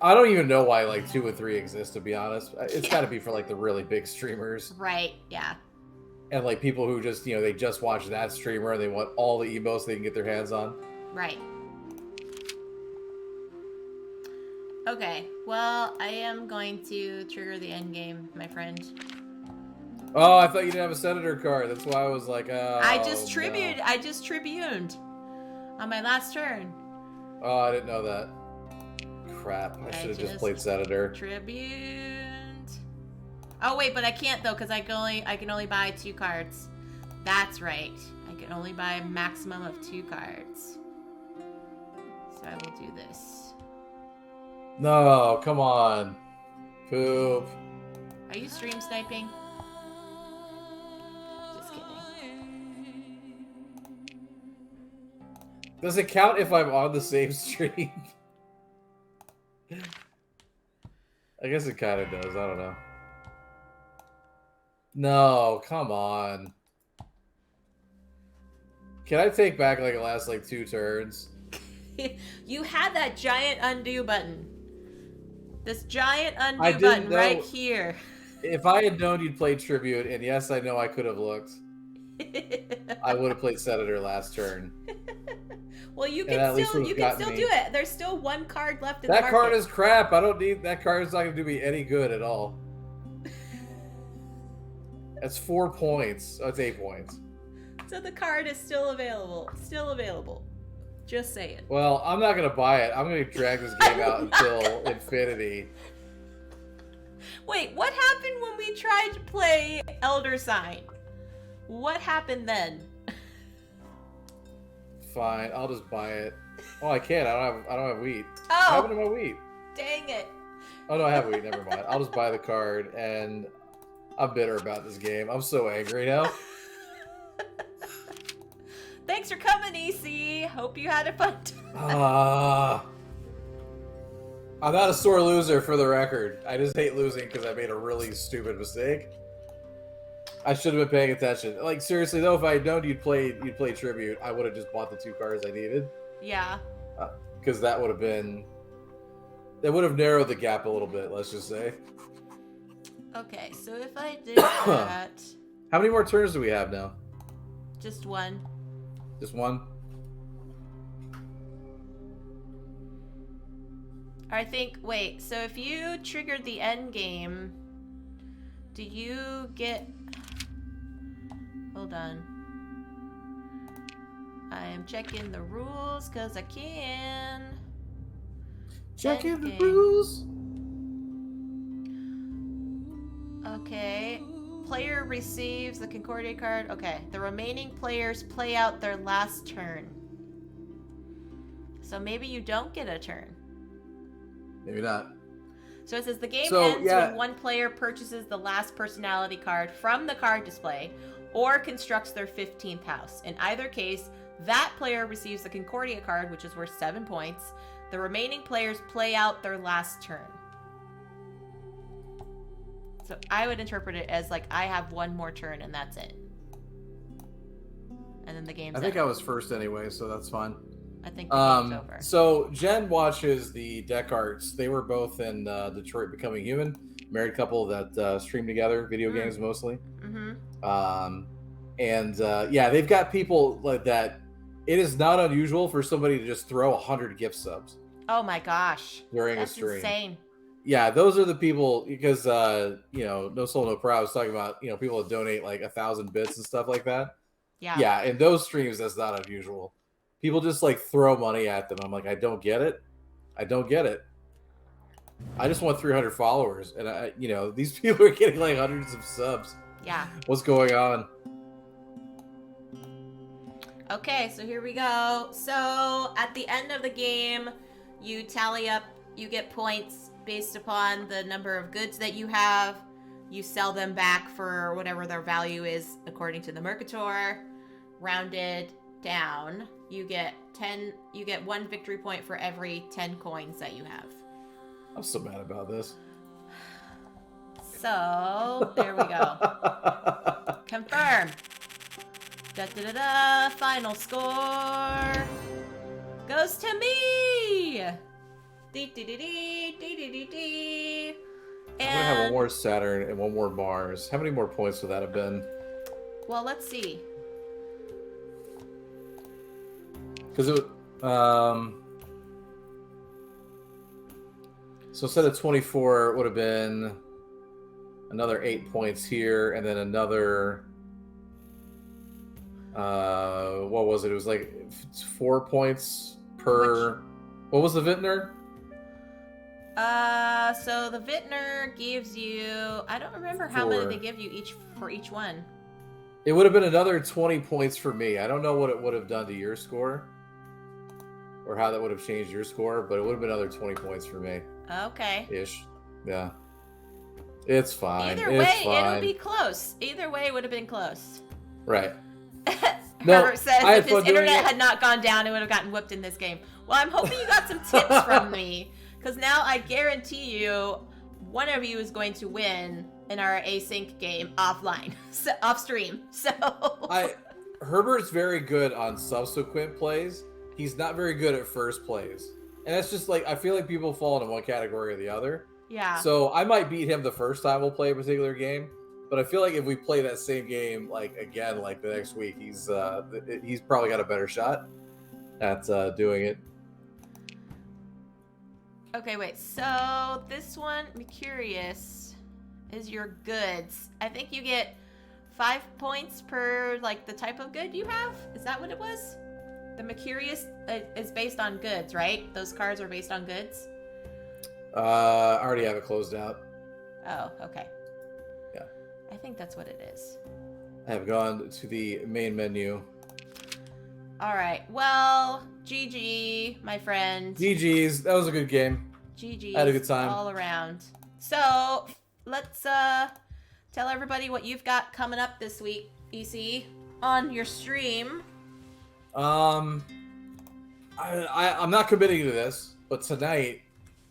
S3: I don't even know why like 2 and 3 exist, to be honest. It's
S1: Yeah.
S3: got to be for like the really big streamers.
S1: Right, yeah.
S3: And like people who just, they just watch that streamer and they want all the emotes they can get their hands on.
S1: Right. Okay, well, I am going to trigger the end game, my friend.
S3: Oh, I thought you didn't have a senator card. That's why I was like,
S1: I just
S3: no.
S1: tribuned on my last turn.
S3: Oh, I didn't know that. Crap, I should have just played senator.
S1: Tribuned. Oh wait, but I can't though, because I can only buy 2 cards. That's right. I can only buy a maximum of 2 cards. So I will do this.
S3: No, come on. Poop.
S1: Are you stream sniping? Just kidding.
S3: Does it count if I'm on the same stream? I guess it kind of does. I don't know. No, come on. Can I take back like the last like 2 turns?
S1: You had that giant undo button. This giant
S3: I
S1: undo
S3: didn't
S1: button
S3: know-
S1: right here.
S3: If I had known you'd play tribute, and yes, I know I could have looked, I would have played senator last turn.
S1: Well, you
S3: And at
S1: can
S3: least
S1: still
S3: would've gotten me.
S1: do it. There's still 1 card left in the
S3: That
S1: market.
S3: card is crap. I don't need that card. Is not going to do me any good at all. That's 4 points. Oh, it's 8 points.
S1: So the card is still available. Still available. Just saying.
S3: Well, I'm not going to buy it. I'm going to drag this game out until infinity.
S1: Wait, what happened when we tried to play Elder Sign? What happened then?
S3: Fine, I'll just buy it. Oh, I can't. I don't have wheat. What
S1: Oh,
S3: happened to my wheat?
S1: dang it.
S3: Oh no, I have wheat. Never mind. I'll just buy the card, and I'm bitter about this game. I'm so angry now.
S1: Thanks for coming, EC. Hope you had a fun time.
S3: I'm not a sore loser, for the record. I just hate losing because I made a really stupid mistake. I should have been paying attention. Like, seriously though, if I had known you'd play tribute, I would have just bought the 2 cards I needed.
S1: Yeah.
S3: Because that would have narrowed the gap a little bit, let's just say.
S1: Okay, so if I did that,
S3: How many more turns do we have now?
S1: just 1.
S3: Just 1?
S1: I think, wait, so if you triggered the end game, do you get... Hold on. I am checking the rules because I can.
S3: Check in the
S1: Endgame.
S3: rules.
S1: Okay. Player receives the Concordia card. Okay. The remaining players play out their last turn. So maybe you don't get a turn.
S3: Maybe not.
S1: So it says the game
S3: So,
S1: ends
S3: yeah.
S1: when one player purchases the last personality card from the card display or constructs their 15th house. In either case, that player receives the Concordia card, which is worth 7 points. The remaining players play out their last turn. So I would interpret it as like I have 1 more turn and that's it. And then the game's
S3: I think
S1: over.
S3: I was first anyway, so that's fine.
S1: I think the game's over.
S3: So Jen watches the deck arts. They were both in Detroit Becoming Human, married couple that stream together, video games mostly.
S1: Mm-hmm.
S3: Yeah, they've got people like that. It is not unusual for somebody to just throw 100 gift subs
S1: Oh my gosh.
S3: during
S1: That's
S3: a stream.
S1: insane.
S3: Yeah, those are the people because No Soul No Pro. I was talking about people that donate like 1,000 bits and stuff like that.
S1: Yeah.
S3: Yeah, in those streams, that's not unusual. People just like throw money at them. I'm like, I don't get it. I don't get it. I just want 300 followers, and these people are getting like hundreds of subs.
S1: Yeah.
S3: What's going on?
S1: Okay, so here we go. So at the end of the game, you tally up, you get points based upon the number of goods that you have. You sell them back for whatever their value is according to the Mercator. Rounded down, you get 1 victory point for every 10 coins that you have.
S3: I'm so mad about this.
S1: So, there we go. Confirm. Da-da-da-da. Final score goes to me. Dee-dee-dee-dee, dee-dee-dee-dee.
S3: I'm gonna have one more Saturn and one more Mars. How many more points would that have been?
S1: Well, let's see.
S3: Because it so instead of 24, it would have been another 8 points here, and then another. What was it? It was like 4 points per. What was the Vintner?
S1: So the Vintner gives you. I don't remember how many they give you for each one.
S3: It would have been another 20 points for me. I don't know what it would have done to your score, or how that would have changed your score, but it would have been another 20 points for me.
S1: Okay.
S3: Ish. Yeah. It's fine.
S1: Either way, it'll be close. Either way, it would have been close.
S3: Right.
S1: Herbert says if his internet
S3: it.
S1: had not gone down, it would have gotten whooped in this game. Well, I'm hoping you got some tips from me, because now I guarantee you one of you is going to win in our async game offline, off stream. So
S3: Herbert's very good on subsequent plays. He's not very good at first plays. And that's just like, I feel like people fall into one category or the other.
S1: yeah.
S3: So I might beat him the first time we'll play a particular game, but I feel like if we play that same game like again like the next week, he's probably got a better shot at doing it.
S1: Okay, wait. So this one, Mercurius, is your goods. I think you get 5 points per like the type of good you have. Is that what it was? The Mercurius is based on goods, right? Those cards are based on goods.
S3: I already have it closed out.
S1: Oh, okay.
S3: Yeah.
S1: I think that's what it is.
S3: I have gone to the main menu.
S1: All right. Well, GG, my friend.
S3: GG's. That was a good game.
S1: GG's.
S3: I had a good time.
S1: All around. So, let's tell everybody what you've got coming up this week, EC, on your stream.
S3: I'm not committing to this, but tonight,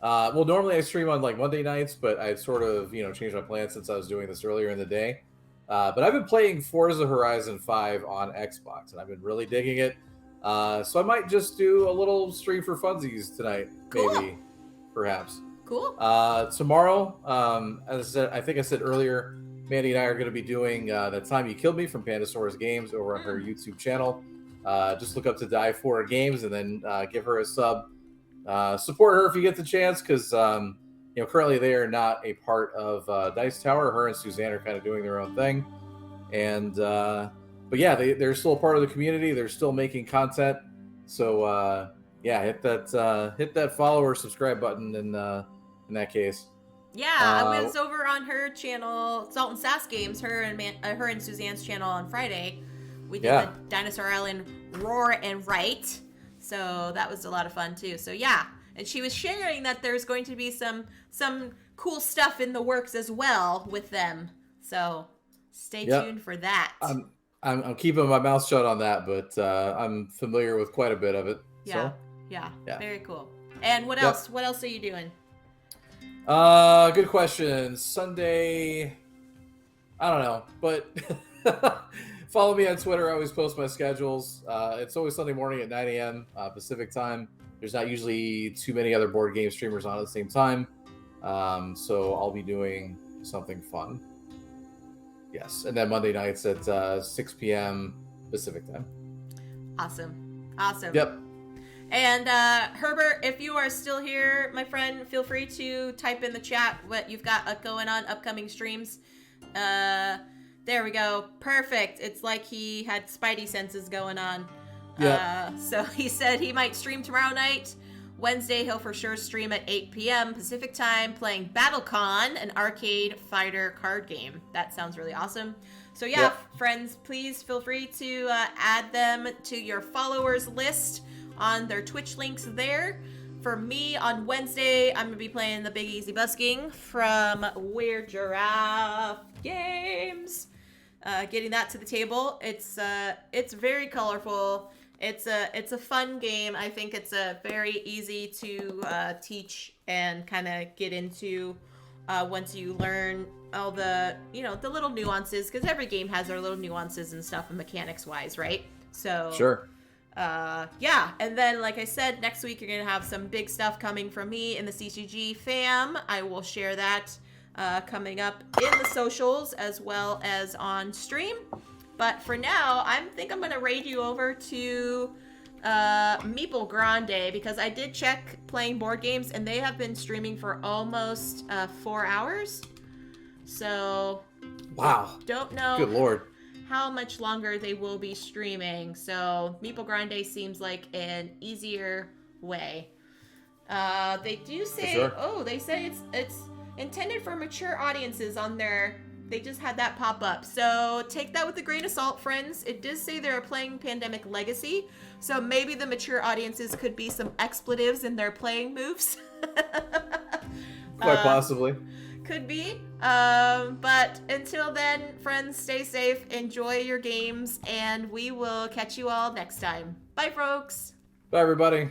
S3: well, normally I stream on like Monday nights, but I sort of, changed my plan since I was doing this earlier in the day. But I've been playing Forza Horizon 5 on Xbox, and I've been really digging it. So I might just do a little stream for funsies tonight,
S1: Cool.
S3: maybe, perhaps.
S1: Cool.
S3: Tomorrow, as I said, I think I said earlier, Mandy and I are going to be doing That Time You Killed Me from Pandasaurus Games over on her YouTube channel. Just look up to Die For Games and then give her a sub. Support her if you get the chance, because currently they are not a part of Dice Tower. Her and Suzanne are kind of doing their own thing, and but yeah, they're still a part of the community. They're still making content, so yeah, hit that follow or subscribe button in that case.
S1: Yeah, I was over on her channel, Salt and Sass Games, her and Suzanne's channel on Friday. We did the Dinosaur Island Roar and Write, so that was a lot of fun too. So yeah, and she was sharing that there's going to be some cool stuff in the works as well with them. So stay tuned for that.
S3: I'm keeping my mouth shut on that, but I'm familiar with quite a bit of it.
S1: Yeah,
S3: so.
S1: yeah, very cool. And what else? What else are you doing?
S3: Good question. Sunday, I don't know, but follow me on Twitter. I always post my schedules. It's always Sunday morning at 9 a.m. Pacific time. There's not usually too many other board game streamers on at the same time. So I'll be doing something fun. Yes. And then Monday nights at 6 p.m. Pacific time.
S1: Awesome.
S3: Yep.
S1: And Herbert, if you are still here, my friend, feel free to type in the chat what you've got going on, upcoming streams. There we go. Perfect. It's like he had spidey senses going on.
S3: Yeah.
S1: So he said he might stream tomorrow night, Wednesday, he'll for sure stream at 8 p.m. Pacific time playing BattleCon, an arcade fighter card game. That sounds really awesome. So yeah,
S3: Yep.
S1: friends, please feel free to add them to your followers list on their Twitch links there. For me, on Wednesday, I'm going to be playing the Big Easy Busking from Weird Giraffe Games. Getting that to the table. It's very colorful. It's a fun game. I think it's a very easy to teach and kind of get into once you learn all the the little nuances, because every game has their little nuances and stuff mechanics wise, right? So
S3: Sure.
S1: yeah, and then like I said, next week you're gonna have some big stuff coming from me in the CCG fam. I will share that coming up in the socials as well as on stream. But for now, I think I'm gonna raid you over to Meeple Grande, because I did check playing board games and they have been streaming for almost 4 hours. So
S3: Wow.
S1: don't know
S3: Good lord.
S1: how much longer they will be streaming. So Meeple Grande seems like an easier way. They do say,
S3: sure.
S1: They say it's intended for mature audiences on their. They just had that pop up. So take that with a grain of salt, friends. It does say they're playing Pandemic Legacy. So maybe the mature audiences could be some expletives in their playing moves.
S3: Quite possibly.
S1: Could be. But until then, friends, stay safe, enjoy your games, and we will catch you all next time. Bye, folks.
S3: Bye, everybody.